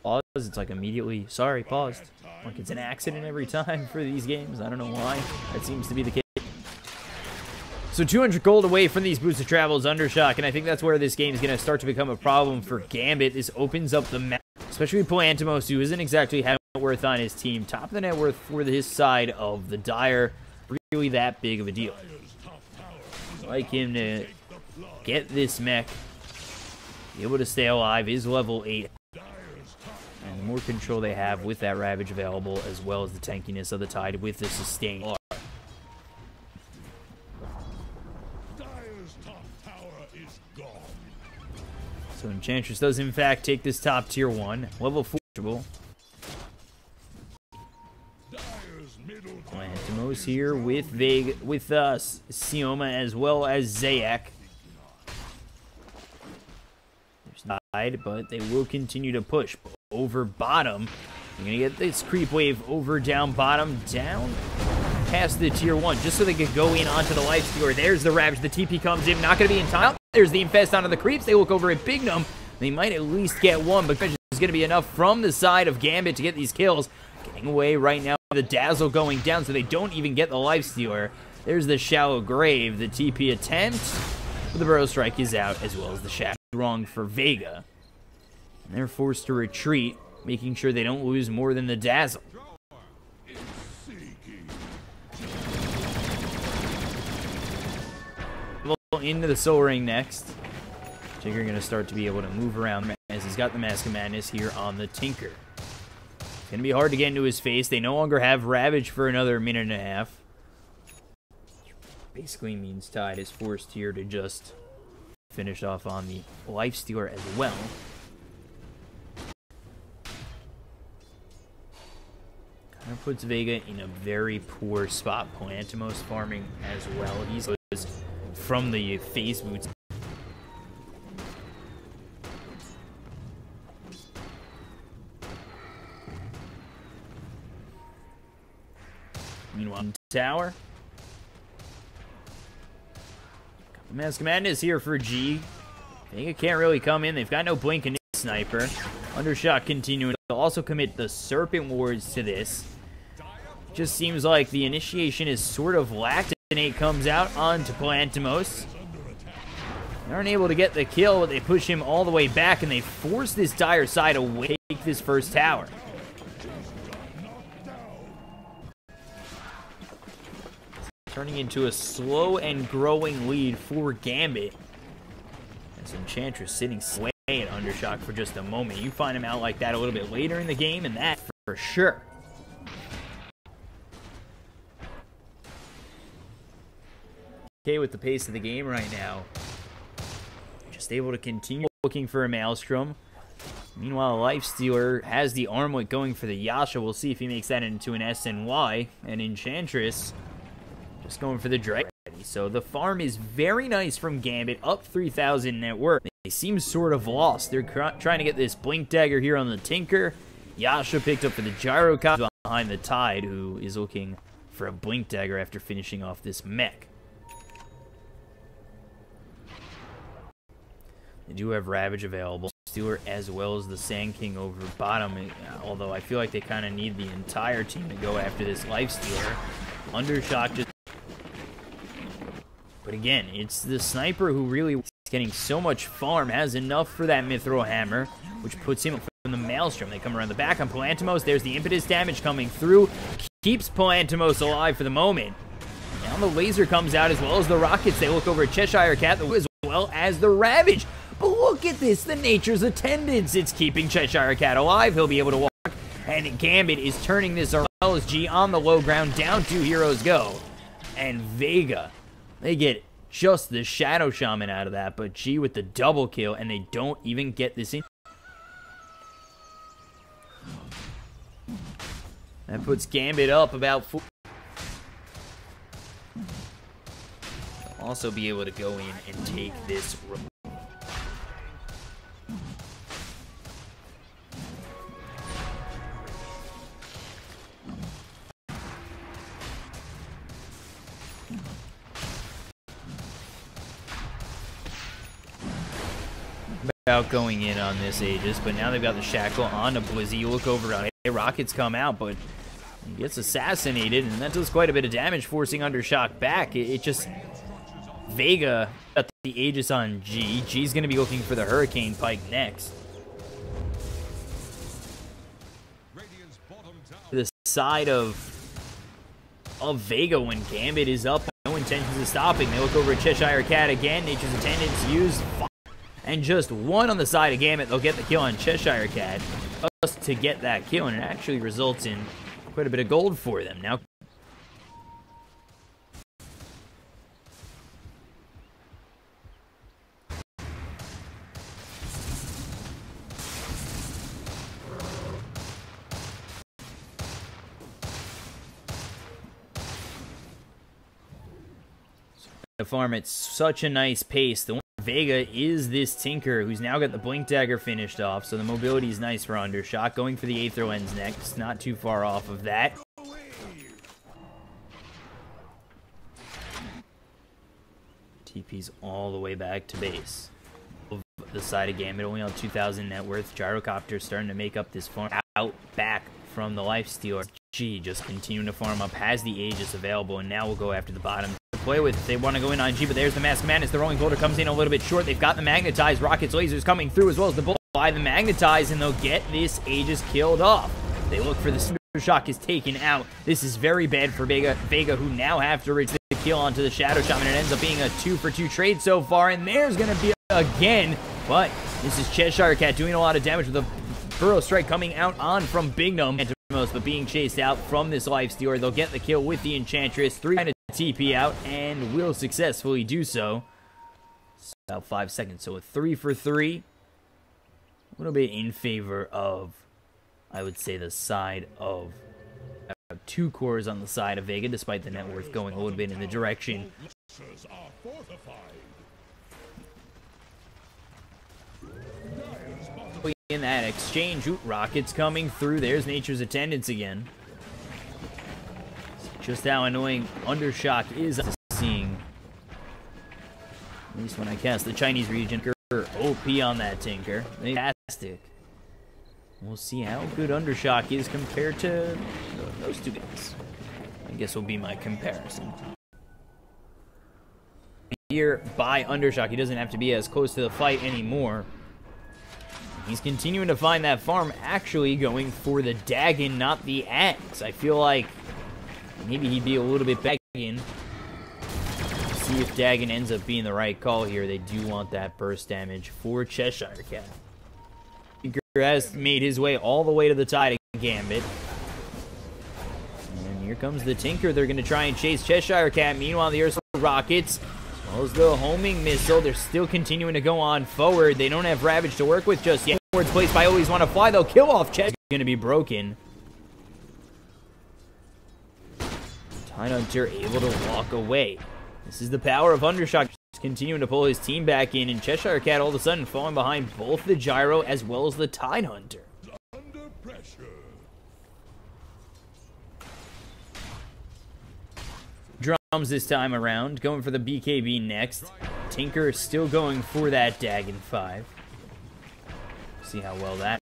Pause, it's like immediately, sorry, paused. Like it's an accident every time for these games. I don't know why. That seems to be the case. So 200 gold away from these boots of travel is Undershock, and I think that's where this game is going to start to become a problem for Gambit. This opens up the map, especially Palantimos, who isn't exactly having net worth on his team. Top of the net worth for his side of the Dire. Really that big of a deal. I'd like him to get this mech, be able to stay alive, is level 8. And the more control they have with that Ravage available, as well as the tankiness of the Tide with the sustain. So Enchantress does in fact take this top tier 1. Level 4. Pantimos here with Sioma as well as Zayek. Side, but they will continue to push over bottom. You're gonna get this creep wave over down bottom, down past the tier 1, just so they could go in onto the lifestealer. There's the Ravage. The TP comes in, not gonna be in time. There's the infest onto the creeps. They look over at Bignum. They might at least get one, but there's gonna be enough from the side of Gambit to get these kills. Getting away right now. The Dazzle going down, so they don't even get the lifestealer. There's the Shallow Grave. The TP attempt. The Burrow Strike is out, as well as the Shadow. Wrong for Vega. And they're forced to retreat, making sure they don't lose more than the Dazzle. Into the Soul Ring next. Tinker going to start to be able to move around as he's got the Mask of Madness here on the Tinker. It's going to be hard to get into his face. They no longer have Ravage for another minute and a half. Basically means Tide is forced here to just finish off on the lifestealer as well. Kind of puts Vega in a very poor spot. Pantimos farming as well. He's from the phase boots. Meanwhile, tower. Mask of Madness here for G. Vega can't really come in. They've got no blink in this sniper. Undershot continuing. They'll also commit the Serpent Wards to this. Just seems like the initiation is sort of lacked. Nate comes out onto Pantimos. They aren't able to get the kill, but they push him all the way back, and they force this dire side away to take this first tower. Turning into a slow and growing lead for Gambit. As Enchantress sitting sway at Undershock for just a moment. You find him out like that a little bit later in the game, and that for sure. Okay with the pace of the game right now. Just able to continue looking for a Maelstrom. Meanwhile, Lifestealer has the Armlet going for the Yasha. We'll see if he makes that into an SNY. And Enchantress just going for the Dragon. So the farm is very nice from Gambit, up 3,000 net worth. They seem sort of lost. They're trying to get this Blink Dagger here on the Tinker. Yasha picked up for the Gyrocop behind the Tide, who is looking for a Blink Dagger after finishing off this mech. They do have Ravage available. Stealer as well as the Sand King over bottom. Although I feel like they kind of need the entire team to go after this Lifestealer. Undershot just... But again, it's the Sniper who really is getting so much farm. Has enough for that Mithril Hammer, which puts him from the Maelstrom. They come around the back on Pantimos. There's the impetus damage coming through. Keeps Pantimos alive for the moment. Now the laser comes out as well as the rockets. They look over at Cheshire Cat as well as the Ravage. But look at this, the Nature's Attendants. It's keeping Cheshire Cat alive. He'll be able to walk. And Gambit is turning this around as G on the low ground. Down 2 heroes go. And Vega, they get just the Shadow Shaman out of that. But G with the double kill, and they don't even get this in. That puts Gambit up about 4. They'll also be able to go in and take this. About going in on this Aegis, but now they've got the Shackle on to Blizzy. You look over on it, Rockets come out, but he gets assassinated, and that does quite a bit of damage, forcing Undershock back. It just... Vega got the Aegis on G. G's going to be looking for the Hurricane Pike next. The side of Vega when Gambit is up, no intentions of stopping. They look over at Cheshire Cat again. Nature's Attendants use and just one on the side of Gambit. They'll get the kill on Cheshire Cat just to get that kill, and it actually results in quite a bit of gold for them. Now to farm at such a nice pace. The one Vega is this Tinker, who's now got the Blink Dagger finished off, so the mobility is nice for Undershot. Going for the Aethro Ends next, not too far off of that. TP's all the way back to base. The side of Gambit, only on 2,000 net worth. Gyrocopter starting to make up this farm out back from the Lifestealer. G just continuing to farm up, has the Aegis available, and now we'll go after the bottom to play with if they want to go in on G, but there's the Mask of Madness. The Rolling Boulder comes in a little bit short. They've got the Magnetized Rockets, lasers coming through, as well as the Bullet by the Magnetized, and they'll get this Aegis killed off. They look for the Super Shock is taken out. This is very bad for Vega, who now have to reach the kill onto the Shadow Shaman. It ends up being a 2-for-2 trade so far, and there's going to be again, but this is Cheshire Cat doing a lot of damage with a Burrow Strike coming out on from Big Gnome, but being chased out from this Lifestealer. They'll get the kill with the Enchantress, 3 to TP out, and will successfully do so. About 5 seconds, so a 3-for-3. A little bit in favor of, I would say, the side of 2 cores on the side of Vega, despite the net worth going a little bit in the direction. In that exchange, Rockets coming through. There's Nature's Attendants again. Just how annoying Undershock is seeing. At least when I cast the Chinese region. OP on that Tinker. Fantastic. We'll see how good Undershock is compared to those two guys. I guess will be my comparison. Here by Undershock, he doesn't have to be as close to the fight anymore. He's continuing to find that farm, actually going for the Dagon, not the Axe. I feel like maybe he'd be a little bit begging. See if Dagon ends up being the right call here. They do want that burst damage for Cheshire Cat. Tinker has made his way all the way to the tide of Gambit. And here comes the Tinker. They're going to try and chase Cheshire Cat. Meanwhile, the Earth Rockets, as well as the homing missile, they're still continuing to go on forward. They don't have Ravage to work with just yet. Words placed by Always Want to Fly. They'll kill off Cheshire. Going to be broken. Tidehunter able to walk away. This is the power of Undershock, continuing to pull his team back in, and Cheshire Cat all of a sudden falling behind both the Gyro as well as the Tidehunter. Under pressure. Drums this time around, going for the BKB next. Tinker still going for that Dagon 5. See how well that.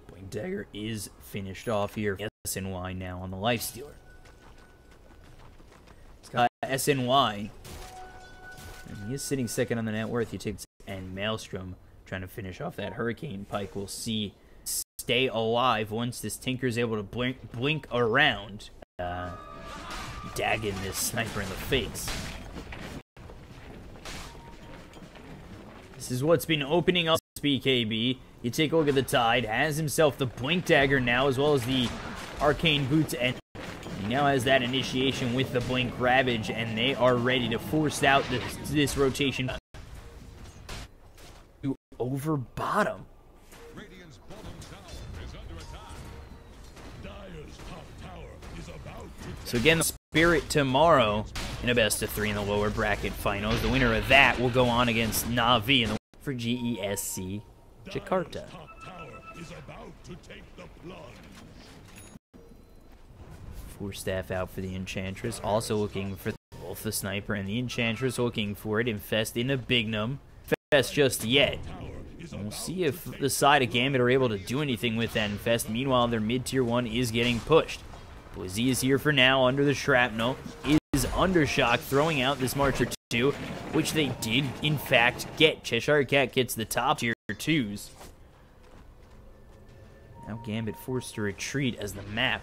Blink Dagger is finished off here. SNY now on the Lifestealer. It's got SNY. And he is sitting second on the net worth. He takes and Maelstrom trying to finish off that Hurricane Pike. We'll see stay alive once this Tinker's able to blink around. Dagging this sniper in the face. This is what's been opening up BKB. You take a look at the Tide. Has himself the Blink Dagger now, as well as the Arcane Boots, and he now has that initiation with the Blink Ravage, and they are ready to force out this rotation over bottom. Radiant's bottom tower is under attack. Dire's top tower is about to So again, Spirit tomorrow in a best-of-3 in the lower bracket finals. The winner of that will go on against Na'Vi in the for GESC Jakarta. top tower is about to take the plunge. 4 staff out for the Enchantress. Also looking for both the Sniper and the Enchantress. Looking for it. Infest in a Bignum. Infest just yet. And we'll see if the side of Gambit are able to do anything with that Infest. Meanwhile, their mid-tier 1 is getting pushed. Blizzy is here for now under the Shrapnel. Is Undershock throwing out this Marcher 2, which they did, in fact, get. Cheshire Cat gets the top tier 2s. Now Gambit forced to retreat as the map,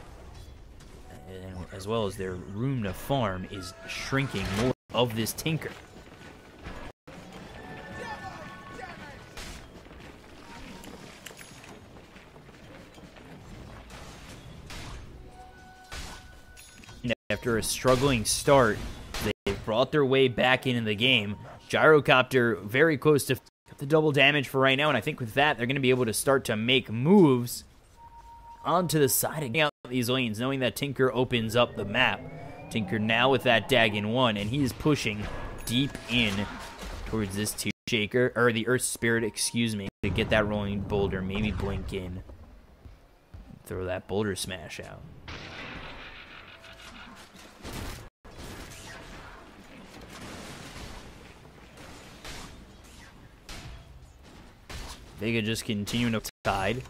and as well as their room to farm, is shrinking more of this Tinker. After a struggling start, they've brought their way back into the game. Gyrocopter very close to the double damage for right now, and I think with that, they're going to be able to start to make moves. onto the side and getting out these lanes, knowing that Tinker opens up the map. Tinker now with that Dagon 1, and he is pushing deep in towards this tier shaker, or the Earth Spirit, excuse me, to get that rolling boulder, maybe blink in. Throw that boulder smash out. Vega just continuing to tide.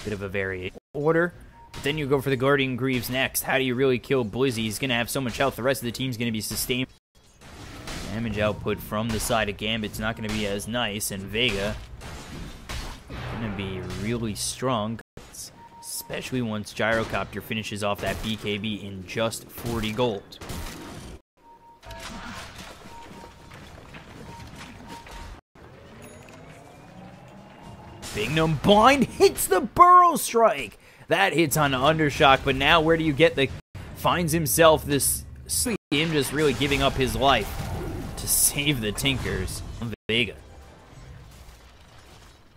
Bit of a variation order. But then you go for the Guardian Greaves next. How do you really kill Blizzy? He's going to have so much health. The rest of the team's going to be sustained. Damage output from the side of Gambit's not going to be as nice. And Vega going to be really strong. Especially once Gyrocopter finishes off that BKB in just 40 gold. Bignum blind hits the Burrow Strike. That hits on Undershock, but now where do you get the... Finds himself this... Him just really giving up his life to save the Tinkers on Vega.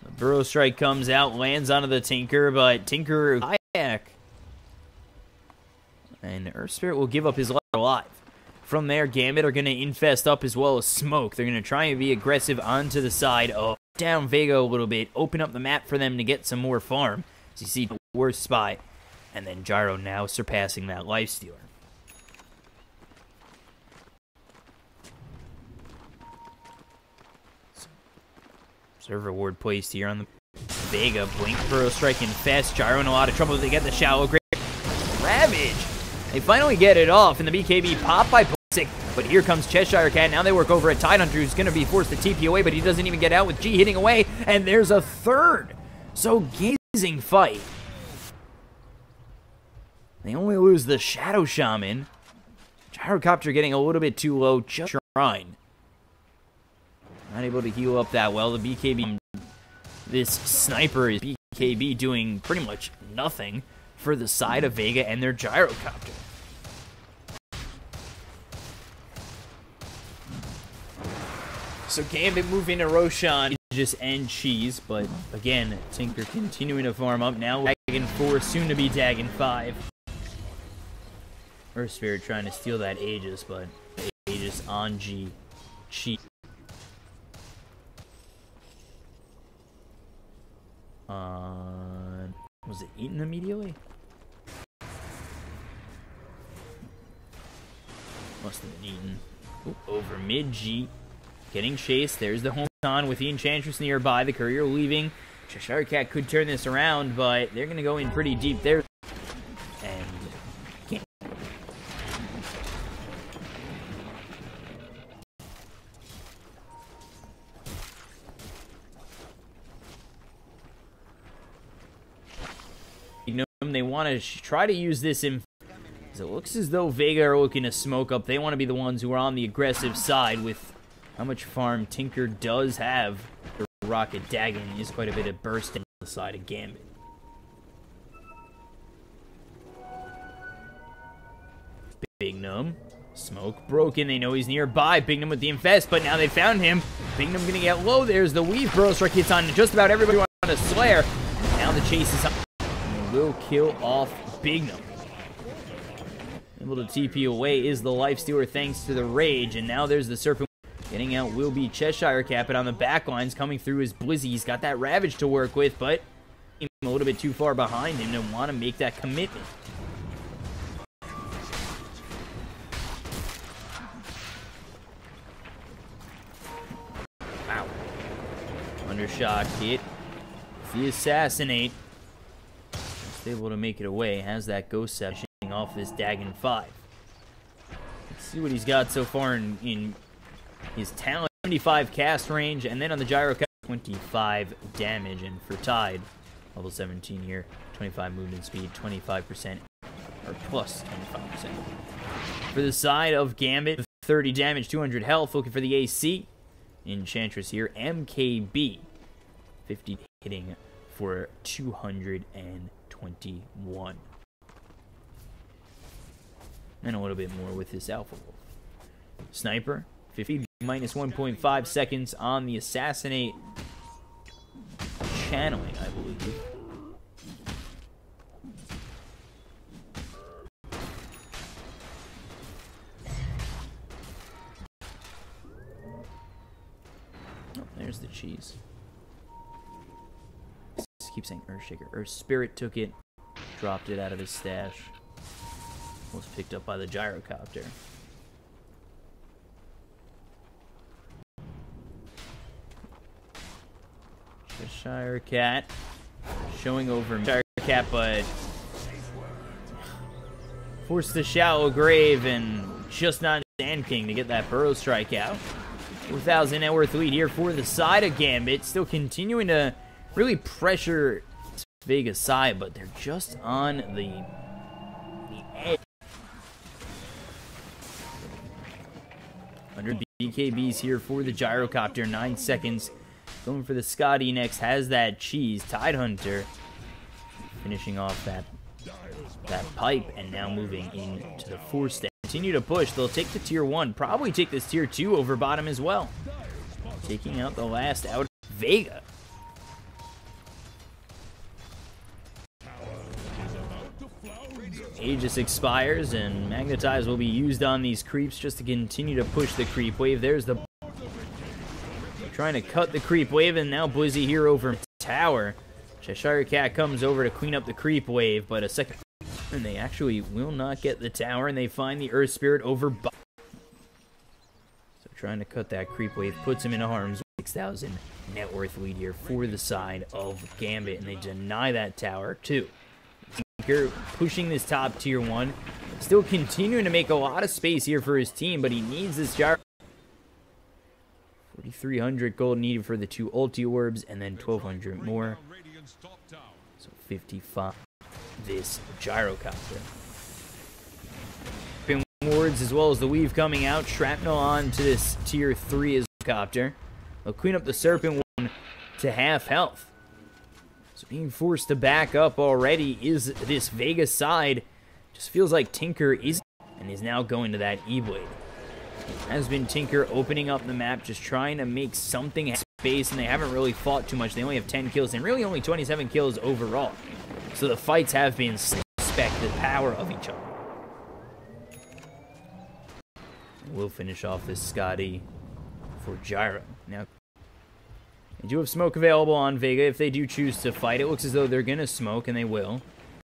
The Burrow Strike comes out, lands onto the Tinker, but Tinker... Kayak. And Earth Spirit will give up his life alive. From there, Gambit are going to infest up as well as Smoke. They're going to try and be aggressive onto the side of... Down Vega a little bit, open up the map for them to get some more farm. As you see the worst spot, and then Gyro now surpassing that Lifestealer. Server ward placed here on the Vega. Blink, Burrow Strike, and Fast. Gyro in a lot of trouble. They get the Shallow Grave. Ravage! They finally get it off, and the BKB pop by Sick. But here comes Cheshire Cat. Now they work over at Tidehunter, who's going to be forced to TP away, but he doesn't even get out with G hitting away. And there's a third. So gazing fight. They only lose the Shadow Shaman. Gyrocopter getting a little bit too low. Just trying. Not able to heal up that well. The BKB, this sniper is BKB doing pretty much nothing for the side of Vega and their Gyrocopter. So Gambit moving to Roshan, just end cheese, but again, Tinker continuing to farm up. Now Dagon 4, soon to be Dagon 5. Earth Spirit trying to steal that Aegis, but Aegis on G. Cheat. Was it eaten immediately? Must have been eaten. Ooh, over mid G. Getting chased. There's the home on with the Enchantress nearby. The Courier leaving. Cheshire Cat could turn this around, but they're going to go in pretty deep there. And can't. You know, they want to try to use this in. It looks as though Vega are looking to smoke up. They want to be the ones who are on the aggressive side with how much farm Tinker does have. The Rocket Dagon is quite a bit of burst on the side of Gambit. Bignum. Smoke broken. They know he's nearby. Bignum with the infest, but now they found him. Bignum going to get low. There's the weave. Burrow Strike hits on just about everybody on a Slayer. Now the chase is on. And they will kill off Bignum. Able to TP away is the Lifestealer thanks to the Rage. And now there's the Serpent. Getting out will be Cheshire Cat, but on the back lines coming through is Blizzy. He's got that Ravage to work with, but a little bit too far behind him to want to make that commitment. Wow. Undershot hit. The Assassinate. Just able to make it away. Has that Ghost Session off this Dagon 5. Let's see what he's got so far in his talent. 75 cast range, and then on the Gyro 25 damage, and for Tide, level 17 here, 25 movement speed, 25%, or plus 25%. For the side of Gambit, 30 damage, 200 health, looking for the AC. Enchantress here, MKB, 50 hitting for 221. And a little bit more with this Alpha Wolf. Sniper, 50 minus 1.5 seconds on the Assassinate channeling, I believe. There's the cheese. Just keep saying Earthshaker. Earth Spirit took it, dropped it out of his stash. Was picked up by the gyrocopter. Cheshire Cat showing over Cheshire Cat, but forced the shallow grave and just not Sand King to get that burrow strike out. 4,000 net worth lead here for the side of Gambit. Still continuing to really pressure Vega's side, but they're just on the edge. 100 BKBs here for the gyrocopter. 9 seconds. Going for the Scotty next. Has that cheese. Tidehunter finishing off that pipe, and now moving into the 4 step. Continue to push. They'll take the tier 1. Probably take this tier 2 over bottom as well. Taking out the last out. Vega. Aegis expires, and Magnetize will be used on these creeps just to continue to push the creep wave. There's the... trying to cut the creep wave, and now Blizzy here over tower. Cheshire Cat comes over to clean up the creep wave, but a second... and they actually will not get the tower, and they find the Earth Spirit over... so trying to cut that creep wave puts him in harm's way. 6,000 net worth lead here for the side of Gambit, and they deny that tower too. Pushing this top tier 1, still continuing to make a lot of space here for his team, but he needs this gyro. 4,300 gold needed for the 2 ulti orbs, and then 1,200 more. So 55. This gyrocopter. Wards as well as the weave coming out. Shrapnel on to this tier 3 as copter. They'll clean up the Serpent one to half health. So being forced to back up already is this Vega side. Just feels like Tinker is, and is now going to that E-Blade. Has been Tinker opening up the map, just trying to make something space, and they haven't really fought too much. They only have 10 kills, and really only 27 kills overall. So the fights have been suspect the power of each other. We'll finish off this Scotty for Gyro. Now, they do have smoke available on Vega if they do choose to fight. It looks as though they're going to smoke, and they will.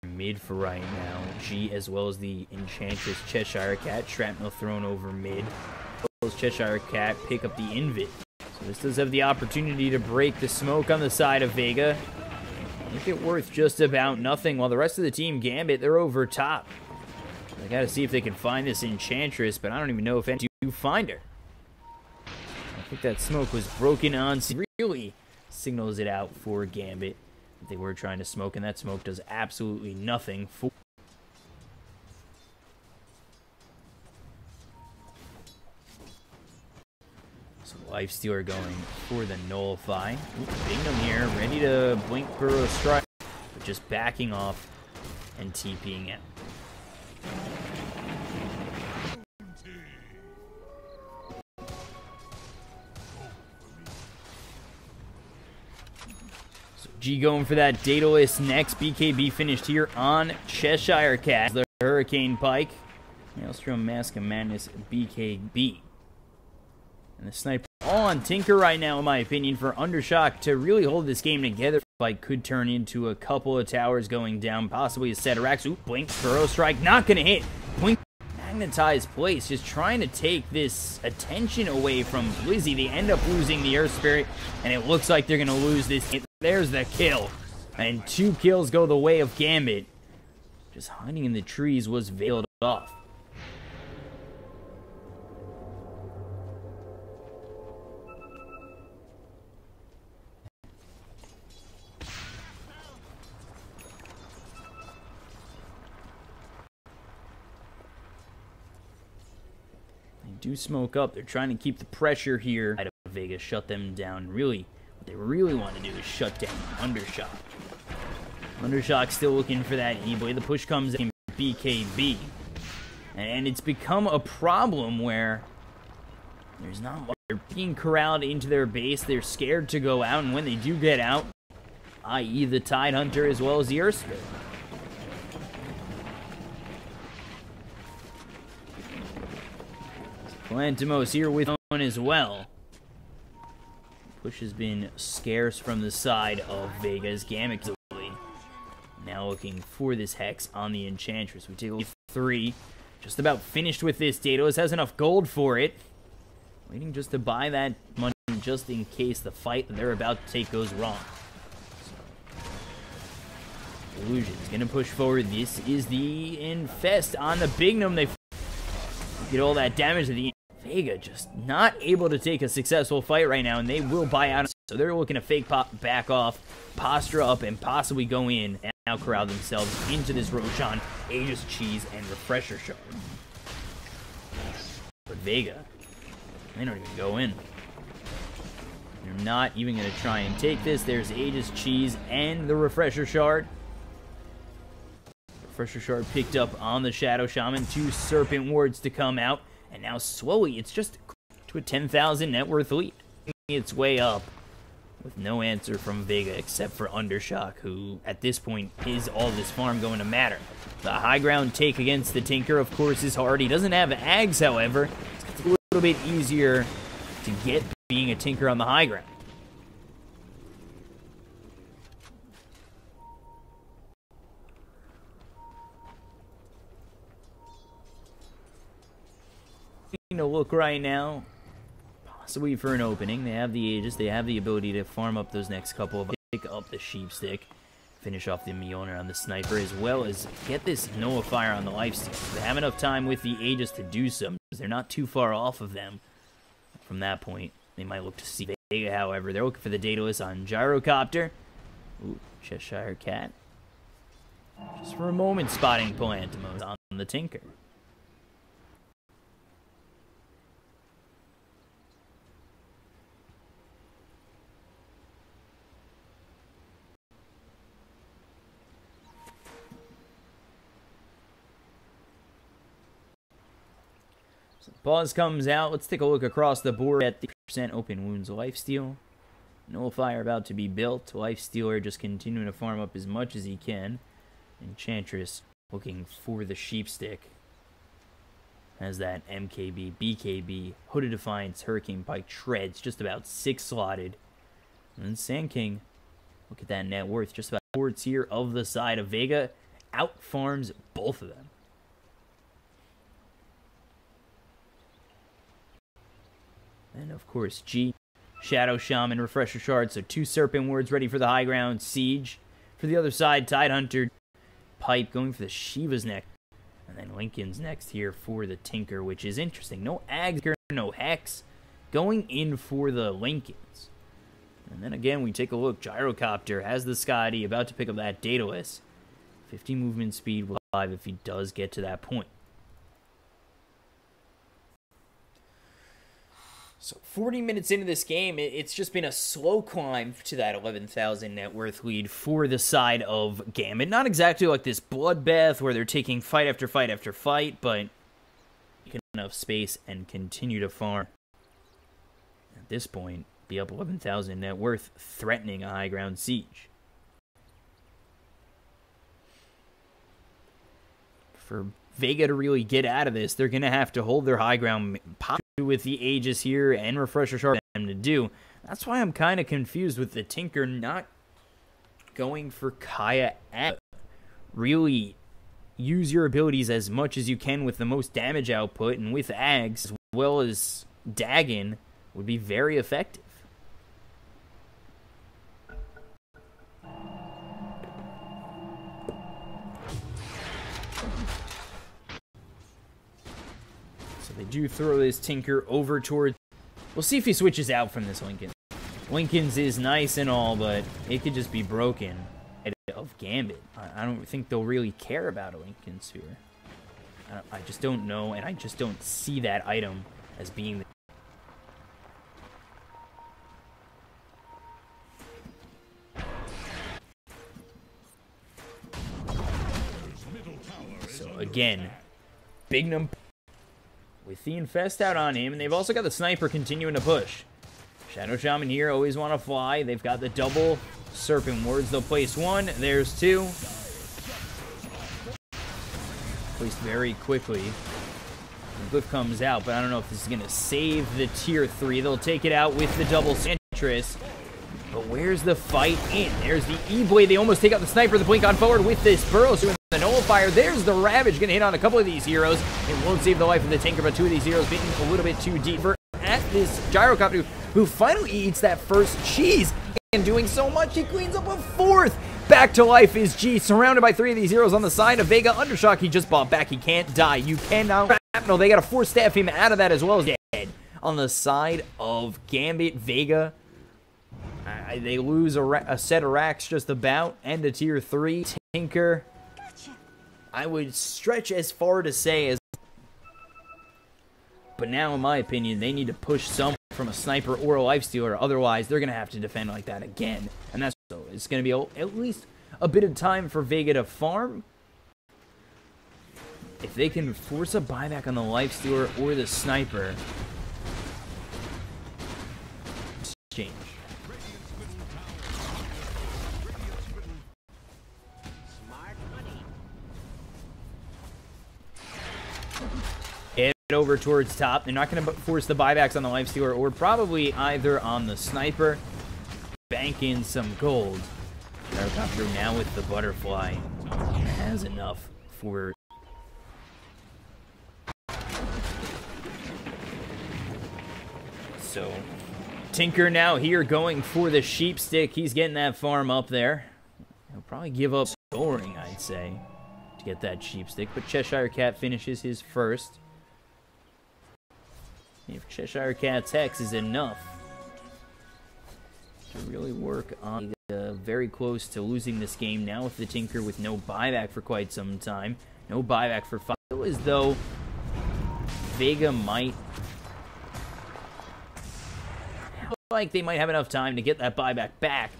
Mid for right now. G as well as the Enchantress Cheshire Cat. Shrapnel thrown over mid. As well as Cheshire Cat pick up the Invid. So this does have the opportunity to break the smoke on the side of Vega. Make it worth just about nothing, while the rest of the team, Gambit, they're over top. They got to see if they can find this Enchantress, but I don't even know if any do find her. I think that smoke was broken on. Really signals it out for Gambit. They were trying to smoke, and that smoke does absolutely nothing for... So Lifestealer going for the Nullify. Bingham here, ready to blink Burrow Strike, but just backing off and TPing out. G going for that Daedalus next. BKB finished here on Cheshire Cat. The Hurricane Pike. Maelstrom, Mask of Madness, BKB. And the Sniper all on Tinker right now, in my opinion, for Undershock to really hold this game together. Pike could turn into a couple of towers going down, possibly a Seterax. Ooh, blink, Burrow Strike, not going to hit. Blink, Magnetized Place, just trying to take this attention away from Blizzy. They end up losing the Earth Spirit, and it looks like they're going to lose this. There's the kill. And 2 kills go the way of Gambit. Just hiding in the trees was veiled off. They do smoke up. They're trying to keep the pressure here. Vegas shut them down. Really, what they really want to do is shut down Undershock. Undershock still looking for that E-Boy. The push comes in BKB. And it's become a problem where there's not much. They're being corralled into their base. They're scared to go out. And when they do get out, i.e. the Tidehunter as well as the Earth Spirit. Lantimos here with one as well. Push has been scarce from the side of Vega's Gambit. Now looking for this Hex on the Enchantress. We take a 3. Just about finished with this. Daedalus has enough gold for it. Waiting just to buy that money just in case the fight that they're about to take goes wrong. So, Illusion's going to push forward. This is the Infest on the Bignum. They get all that damage to the end. Vega just not able to take a successful fight right now, and they will buy out. So they're looking to fake back off, posture up, and possibly go in and now corral themselves into this Roshan, Aegis Cheese, and Refresher Shard. But Vega, they don't even go in. They're not even going to try and take this. There's Aegis Cheese and the Refresher Shard. Refresher Shard picked up on the Shadow Shaman. 2 Serpent Wards to come out. And now slowly, it's just to a 10,000 net worth lead. Its way up with no answer from Vega except for Undershock, who at this point is all this farm going to matter. The high ground take against the Tinker, of course, is hard. He doesn't have Ags, however. It's a little bit easier to get being a Tinker on the high ground. To look right now, possibly for an opening. They have the Aegis, they have the ability to farm up those next couple of, pick up the Sheepstick, finish off the Mjolnir on the Sniper, as well as get this Nullifier on the Lifesteal. They have enough time with the Aegis to do so. They're not too far off of them. From that point, they might look to see Vega, however. They're looking for the Daedalus on Gyrocopter. Ooh, Cheshire Cat. Just for a moment, spotting Palantimos on the Tinker. Pause comes out. Let's take a look across the board at the percent open wounds lifesteal. Nullifier about to be built. Lifestealer just continuing to farm up as much as he can. Enchantress looking for the Sheepstick. Has that MKB, BKB, Hooded Defiance, Hurricane Pike, Treads, just about 6 slotted. And then Sand King, look at that net worth, just about boards here of the side of Vega. Out farms both of them. And of course, G, Shadow Shaman, Refresher Shard, so 2 Serpent Wards ready for the high ground. Siege for the other side, Tidehunter, Pipe going for the Shiva's neck. And then Lincoln's next here for the Tinker, which is interesting. No Ags, no Hex, going in for the Lincolns. And then again, we take a look. Gyrocopter has the Scotty, about to pick up that Daedalus. 50 movement speed, 5 if he does get to that point. So 40 minutes into this game, it's just been a slow climb to that 11,000 net worth lead for the side of Gambit. Not exactly like this bloodbath where they're taking fight after fight after fight, but enough space and continue to farm. At this point, be up 11,000 net worth, threatening a high ground siege. For Vega to really get out of this, they're going to have to hold their high ground with the Aegis here and Refresher Shard for them to do. That's why I'm kind of confused with the Tinker not going for Kaya at. Really use your abilities as much as you can with the most damage output, and with Ags as well as Dagon would be very effective. They do throw this Tinker over towards... We'll see if he switches out from this Lincoln. Lincoln's is nice and all, but it could just be broken of Gambit. I don't think they'll really care about a Lincoln's here. I just don't know, and I just don't see that item as being the... So again, Bignum with the Infest out on him, and they've also got the Sniper continuing to push. Shadow Shaman here, always want to fly. They've got the double Serpent Wards. They'll place 1. There's 2. Placed very quickly. The Glyph comes out, but I don't know if this is going to save the tier 3. They'll take it out with the double Enchantress Fortress. But where's the fight in? There's the E-Blade. They almost take out the Sniper. The blink on forward with this Burrows doing the Nullifier. There's the Ravage. Going to hit on a couple of these heroes. It won't save the life of the Tinker, but two of these heroes being a little bit too deep. At this Gyrocopter, who finally eats that first cheese. And doing so much, he cleans up a fourth. Back to life is G, surrounded by three of these heroes on the side of Vega. Undershock, he just bought back. He can't die. You cannot. No, they got to force staff him out of that as well as dead. On the side of Gambit, Vega, they lose a set of racks just about. End of tier 3. Tinker, I would stretch as far to say as. But now, in my opinion, they need to push some from a Sniper or a Lifestealer. Otherwise, they're going to have to defend like that again. And that's so it's going to be at least a bit of time for Vega to farm. If they can force a buyback on the Lifestealer or the Sniper. Exchange. Over towards top. They're not going to force the buybacks on the Lifestealer or probably either on the Sniper. Bank in some gold. Gyrocopter now with the Butterfly has enough for. So Tinker now here going for the Sheep Stick. He's getting that farm up there. He'll probably give up scoring, I'd say, to get that Sheep Stick, but Cheshire Cat finishes his first. If Cheshire Cat's Hex is enough to really work on very close to losing this game now with the Tinker with no buyback for quite some time. No buyback for 5. It was as though Vega might like they might have enough time to get that buyback back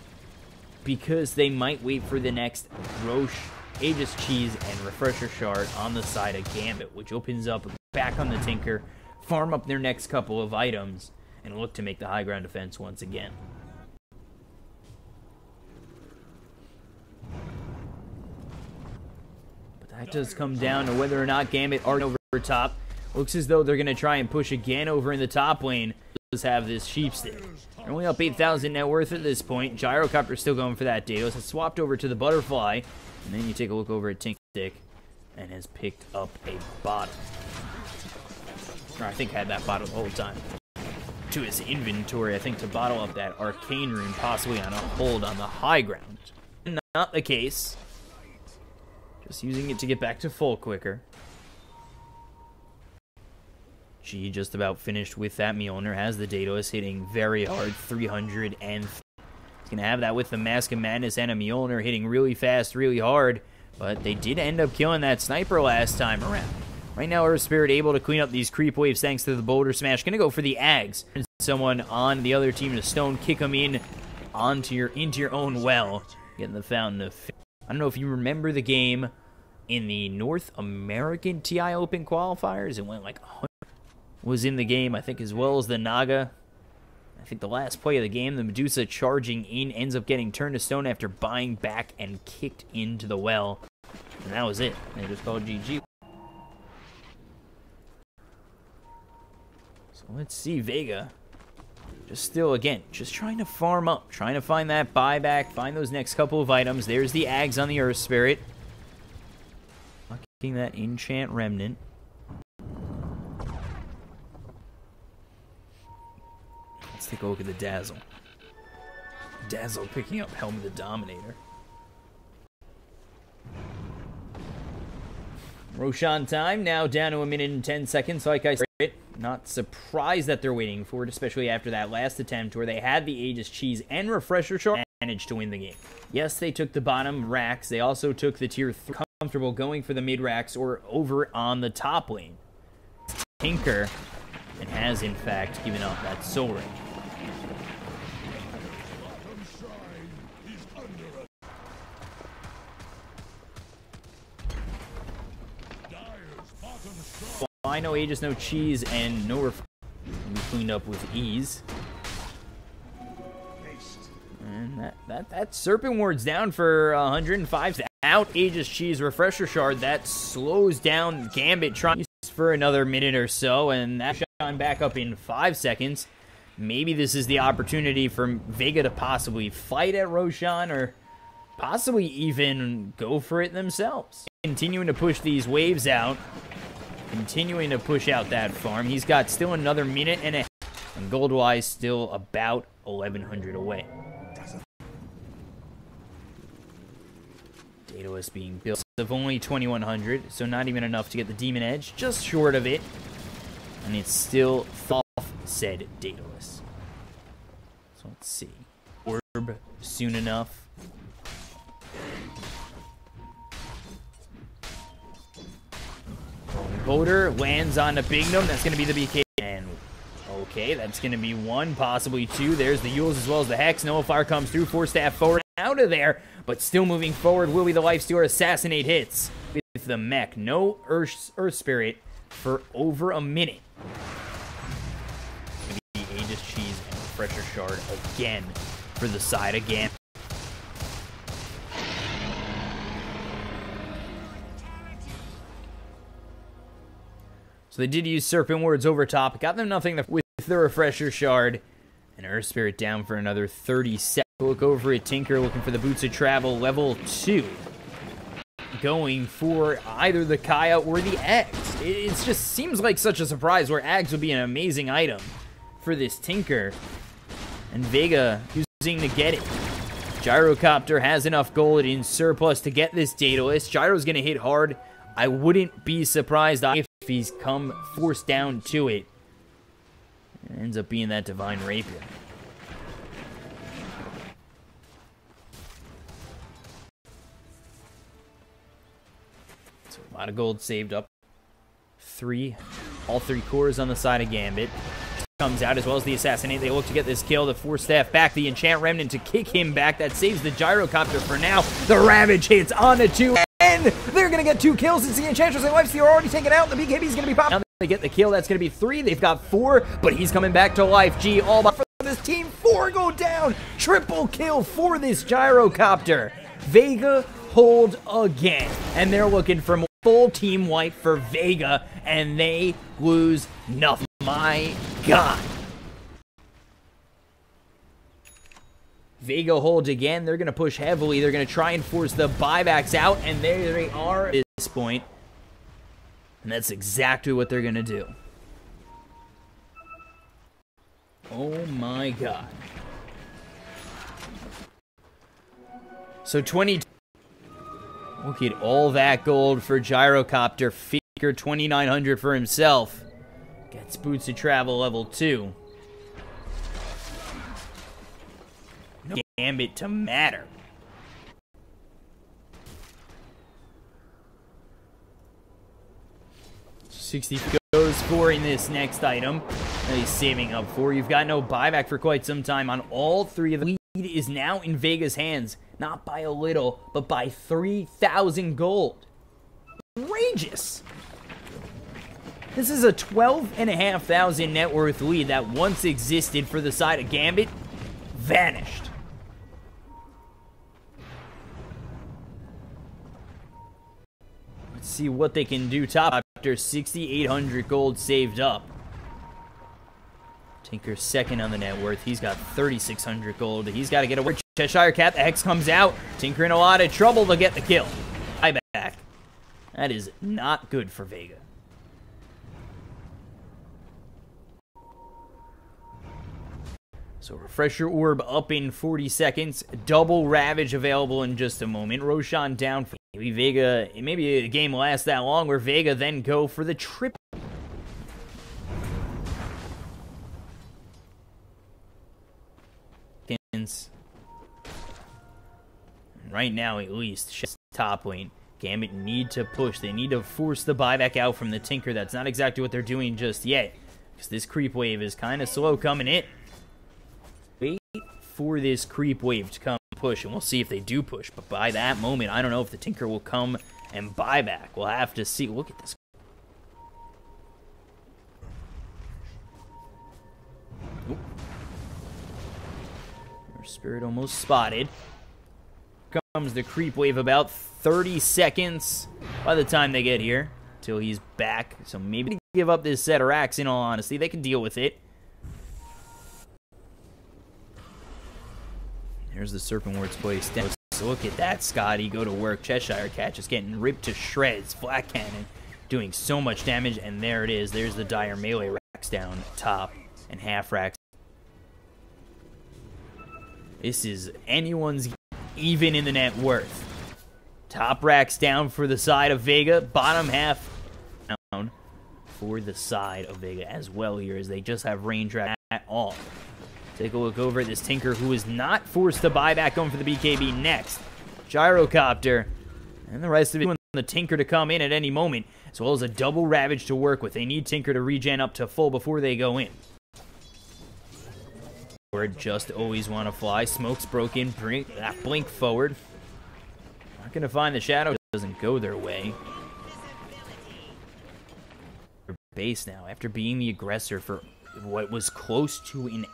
because they might wait for the next Roche, Aegis Cheese, and Refresher Shard on the side of Gambit, which opens up back on the Tinker. Farm up their next couple of items and look to make the high ground defense once again. But that does come down to whether or not Gambit are over top. Looks as though they're going to try and push again over in the top lane. Does have this Sheep Stick. They're only up 8,000 net worth at this point. Gyrocopter still going for that Daedalus. Has swapped over to the Butterfly. And then you take a look over at Tinker Stick and has picked up a bottom. Or I think had that bottle the whole time. To his inventory, I think, to bottle up that Arcane Rune, possibly on a hold on the high ground. Not the case. Just using it to get back to full quicker. G just about finished with that Mjolnir. Has the Daedalus hitting very hard, 300, and he's going to have that with the Mask of Madness and a Mjolnir hitting really fast, really hard. But they did end up killing that Sniper last time around. Right now, Earth Spirit able to clean up these creep waves thanks to the Boulder Smash. Gonna go for the Ags. Someone on the other team to stone, kick them in into your own well. Getting the Fountain of Fate. I don't know if you remember the game in the North American TI Open qualifiers. It went like 100. Was in the game, I think, as well as the Naga. I think the last play of the game, the Medusa charging in, ends up getting turned to stone after buying back and kicked into the well. And that was it. They just called GG. Let's see, Vega. Just still, again, just trying to farm up. Trying to find that buyback. Find those next couple of items. There's the Ags on the Earth Spirit. Locking that Enchant Remnant. Let's take a look at the Dazzle. Dazzle picking up Helm of the Dominator. Roshan time, now down to 1 minute and 10 seconds, like I said. Not surprised that they're waiting for it, especially after that last attempt where they had the Aegis Cheese and Refresher Shard and managed to win the game. Yes, they took the bottom racks. They also took the tier 3. Comfortable going for the mid racks or over on the top lane. Tinker and has, in fact, given up that soul ring. I know Aegis, no cheese, and no ref. We cleaned up with ease. And that Serpent Ward's down for 105. Out Aegis cheese, Refresher Shard. That slows down Gambit trying for another minute or so, and that shot back up in 5 seconds. maybe this is the opportunity for Vega to possibly fight at Roshan or possibly even go for it themselves. Continuing to push these waves out. Continuing to push out that farm. He's got still another minute and a half. And gold-wise, still about 1,100 away. Daedalus being built of only 2,100, so not even enough to get the Demon Edge. Just short of it. And it's still off said Daedalus. So let's see. Orb soon enough. Boulder lands on a Bignum. That's going to be the BK. And okay, that's going to be one, possibly two. There's the Yules as well as the Hex. Noah Fire comes through. Force Staff forward. Out of there, but still moving forward will be the Lifestealer. Assassinate hits with the mech. No Earth Spirit for over a minute. Maybe Aegis Cheese and Refresher Shard again for the side again. So they did use Serpent Words over top. Got them nothing with the Refresher Shard. And Earth Spirit down for another 30 seconds. Look over at Tinker, looking for the Boots of Travel, level 2. Going for either the Kaya or the Eggs. It just seems like such a surprise where Eggs would be an amazing item for this Tinker. And Vega using to get it. Gyrocopter has enough gold in surplus to get this Daedalus. Gyro's going to hit hard. I wouldn't be surprised if he's come forced down to it. It ends up being that Divine Rapier. So a lot of gold saved up. All three cores on the side of Gambit. Comes out as well as the Assassinate. They look to get this kill. The Force Staff back. The Enchant Remnant to kick him back. That saves the Gyrocopter for now. The Ravage hits on the 2. And they're going to get 2 kills since the Enchantress and Lifestealer are already taken out. The BKB's going to be popped. Now they get the kill. That's going to be 3. They've got 4, but he's coming back to life. G, all about for this team. 4 go down. Triple kill for this Gyrocopter. Vega hold again. And they're looking for more. Full team wipe for Vega, and they lose nothing. My God. Vega holds again. They're going to push heavily. They're going to try and force the buybacks out, and there they are at this point. And that's exactly what they're going to do. Oh my God. So 22. Look at all that gold for Gyrocopter. Faker 2,900 for himself. Gets Boots of Travel level 2. No Gambit to matter. $60 goes for in this next item that he's saving up for. You've got no buyback for quite some time on all 3 of them. Lead is now in Vega's hands. Not by a little, but by 3,000 gold. Outrageous. This is a 12,500 net worth lead that once existed for the side of Gambit. Vanished. Let's see what they can do top after 6,800 gold saved up. Tinker's second on the net worth. He's got 3,600 gold. He's got to get away. Cheshire Cat, the Hex comes out. Tinker in a lot of trouble to get the kill. Buyback. That is not good for Vega. So Refresher Orb up in 40 seconds. Double Ravage available in just a moment. Roshan down for maybe Vega. Maybe a game lasts that long where Vega then go for the triple. Right now, at least, top lane. Gambit need to push. They need to force the buyback out from the Tinker. That's not exactly what they're doing just yet, because this creep wave is kind of slow coming in. Wait for this creep wave to come push, and we'll see if they do push. But by that moment, I don't know if the Tinker will come and buy back. We'll have to see. Look at this. Spirit almost spotted. Comes the creep wave, about 30 seconds by the time they get here till he's back. So maybe give up this set of racks. In all honesty, they can deal with it. There's the Serpent Ward's placed down. So look at that, Scotty. Go to work. Cheshire Cat just getting ripped to shreds. Flat Cannon doing so much damage, and there it is. There's the Dire melee racks down top and half racks. This is anyone's even in the net worth. Top racks down for the side of Vega. Bottom half down for the side of Vega as well here, as they just have range at all. Take a look over at this Tinker, who is not forced to buy back, going for the BKB next. Gyrocopter, and the rest of it, the Tinker to come in at any moment, as well as a double Ravage to work with. They need Tinker to regen up to full before they go in. Or just always want to fly. Smoke's broken. Blink forward. Not going to find the Shadow. Doesn't go their way. Base now, after being the aggressor for what was close to an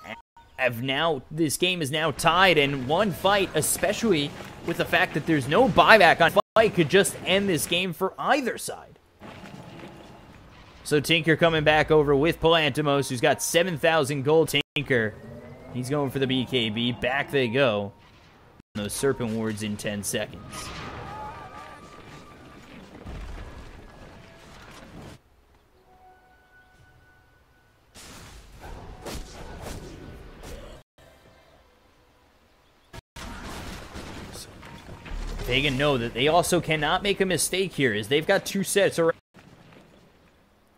this game is now tied, and one fight, especially with the fact that there's no buyback on fight, could just end this game for either side. So Tinker coming back over with Palantimos, who's got 7,000 gold. Tinker, he's going for the BKB. Back they go. Those Serpent Wards in 10 seconds. Vega know that they also cannot make a mistake here, as they've got 2 sets already.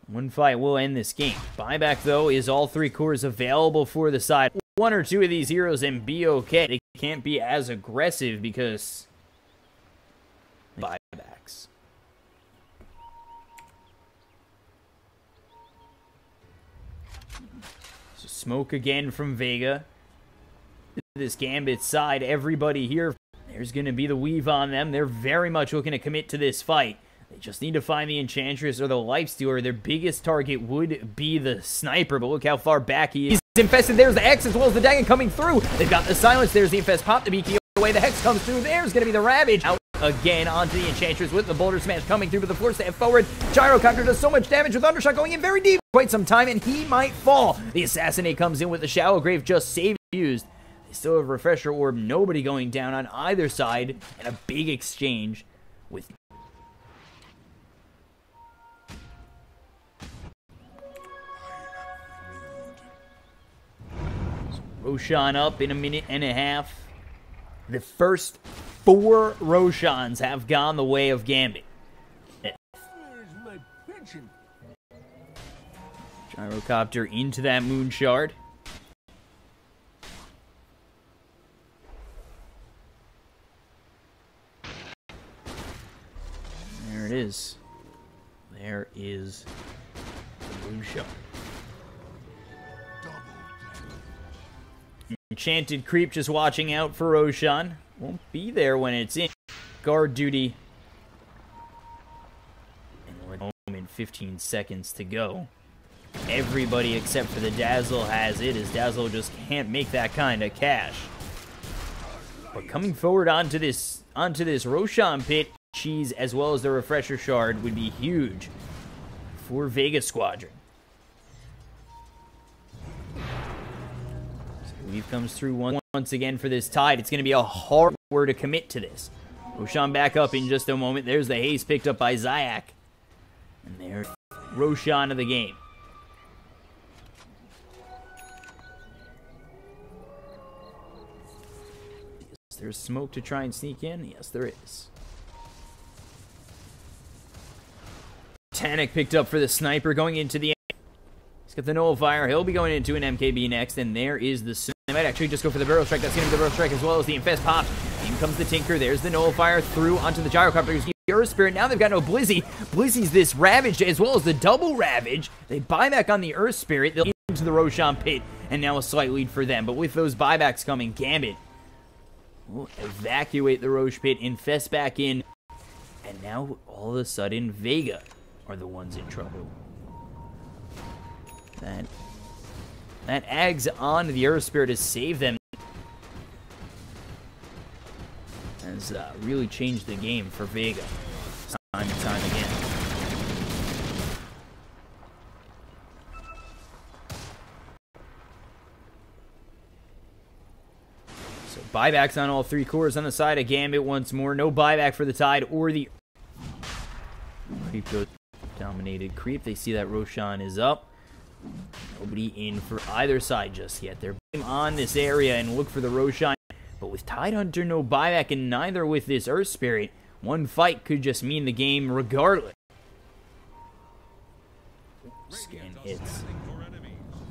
One fight will end this game. Buyback, though, is all 3 cores available for the side. 1 or 2 of these heroes and be okay. They can't be as aggressive because buybacks. So smoke again from Vega. This Gambit side, everybody here. There's going to be the weave on them. They're very much looking to commit to this fight. They just need to find the Enchantress or the Lifestealer. Their biggest target would be the Sniper, but look how far back he is. He's infested. There's the X as well as the Dagon coming through. They've got the Silence. There's the Infest Pop. The BK away. The Hex comes through. There's going to be the Ravage. Out again onto the Enchantress with the Boulder Smash coming through, but the force step forward. Gyrocopter does so much damage with Undershot going in very deep. Quite some time, and he might fall. The Assassinate comes in with the Shallow Grave just saved used. They still have Refresher Orb, nobody going down on either side, and a big exchange with Roshan up in a minute and a half. The first 4 Roshans have gone the way of Gambit. Gyrocopter into that Moon Shard. There it is. There is the Moon Shard. Enchanted Creep just watching out for Roshan. Won't be there when it's in. Guard duty. And we're home in 15 seconds to go. Everybody except for the Dazzle has it, as Dazzle just can't make that kind of cash. But coming forward onto this Roshan pit, Cheese as well as the Refresher Shard would be huge for Vega Squadron. Weave comes through once again for this tide. It's going to be a hard word to commit to this. Roshan back up in just a moment. There's the haze picked up by Zayak. And there's Roshan of the game. Is there smoke to try and sneak in? Yes, there is. Tanic picked up for the Sniper going into the... He's got the Nullifier. He'll be going into an MKB next, and there is the... They might actually just go for the Barrel Strike. That's going to be the Barrel Strike as well as the Infest Pop. In comes the Tinker. There's the Nullifier through onto the Gyrocopter. There's the Earth Spirit. Now they've got no Blizzy. Blizzy's this Ravage as well as the double Ravage. They buy back on the Earth Spirit. They'll into the Roshan pit, and now a slight lead for them. But with those buybacks coming, Gambit will evacuate the Roche pit, infest back in, and now all of a sudden Vega are the ones in trouble. That Ags on the Earth Spirit has saved them. Has really changed the game for Vega. Time and time again. So Buybacks on all 3 cores on the side of Gambit once more. No buyback for the Tide or the... Creep goes dominated creep. They see that Roshan is up. Nobody in for either side just yet. They're on this area and look for the Roshan. But with Tidehunter, no buyback, and neither with this Earth Spirit, one fight could just mean the game regardless. Scan hits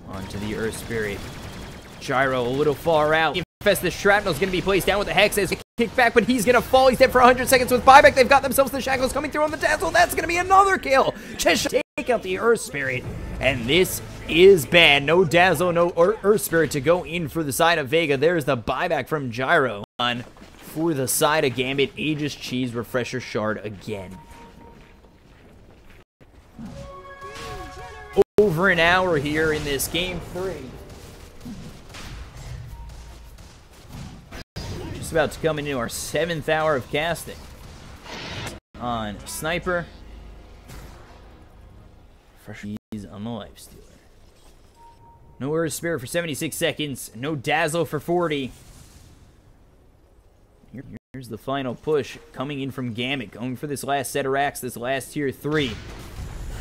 onto the Earth Spirit. Gyro a little far out. Infest the Shrapnel is going to be placed down with the Hex as kick back, but he's going to fall. He's dead for 100 seconds with buyback. They've got themselves the Shackles coming through on the Dazzle. That's going to be another kill. Just take out the Earth Spirit, and this is bad. No Dazzle, no Earth Spirit to go in for the side of Vega. There's the buyback from Gyro. On for the side of Gambit, Aegis Cheese Refresher Shard again. Over an hour here in this game 3. Just about to come into our 7th hour of casting. On Sniper. Fresh Cheese on the Lifestealer. No Earth Spirit for 76 seconds. No Dazzle for 40. Here's the final push coming in from Gambit. Going for this last set of racks, this last tier 3.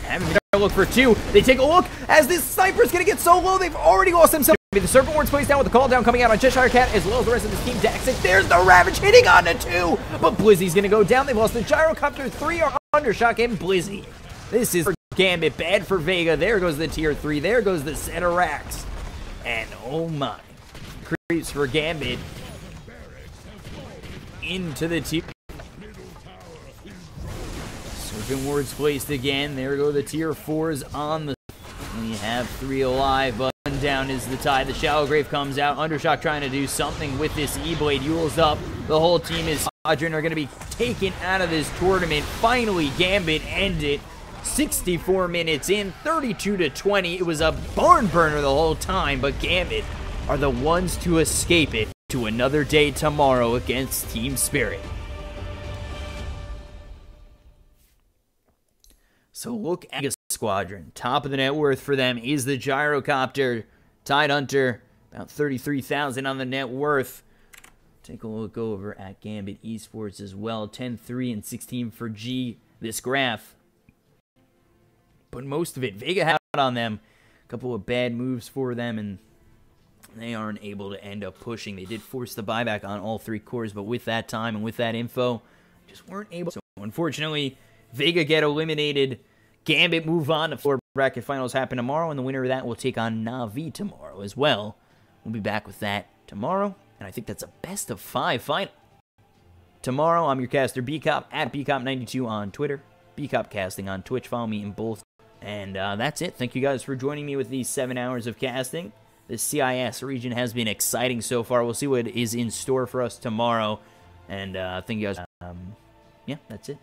Having to look for 2. They take a look as this Sniper's going to get so low. They've already lost themselves. The Serpent Ward's placed down with the call down coming out on Cheshire Cat as well as the rest of this team. Daxic, there's the Ravage hitting on the 2. But Blizzy's going to go down. They've lost the Gyrocopter 3 are Undershock and Blizzy. This is for Gambit. Bad for Vega. There goes the tier 3. There goes the set of racks. And oh my. Creeps for Gambit. Into the tier. Serpent Ward's placed again. There go the tier 4s on the... And you have 3 alive, but one down is the Tide. The Shallow Grave comes out. Undershock trying to do something with this E-Blade. Yule's up. The whole team is... Squadron are going to be taken out of this tournament. Finally, Gambit ended. 64 minutes in, 32-20. It was a barn burner the whole time, but Gambit are the ones to escape it to another day tomorrow against Team Spirit. So look at the Squadron. Top of the net worth for them is the Gyrocopter. Tidehunter, about 33,000 on the net worth. Take a look over at Gambit Esports as well. 10-3 and 16 for G, this graph. But most of it, Vega had on them. A couple of bad moves for them, and they aren't able to end up pushing. They did force the buyback on all 3 cores, but with that time and with that info, just weren't able. So unfortunately, Vega get eliminated. Gambit move on. The 4 bracket finals happen tomorrow, and the winner of that will take on Na'Vi tomorrow as well. We'll be back with that tomorrow, and I think that's a best of 5 final. Tomorrow, I'm your caster, Bcop, at Bcop92 on Twitter, Bcop Casting on Twitch. Follow me in both. And that's it. Thank you guys for joining me with these 7 hours of casting. The CIS region has been exciting so far. We'll see what is in store for us tomorrow. And thank you guys. Yeah, that's it.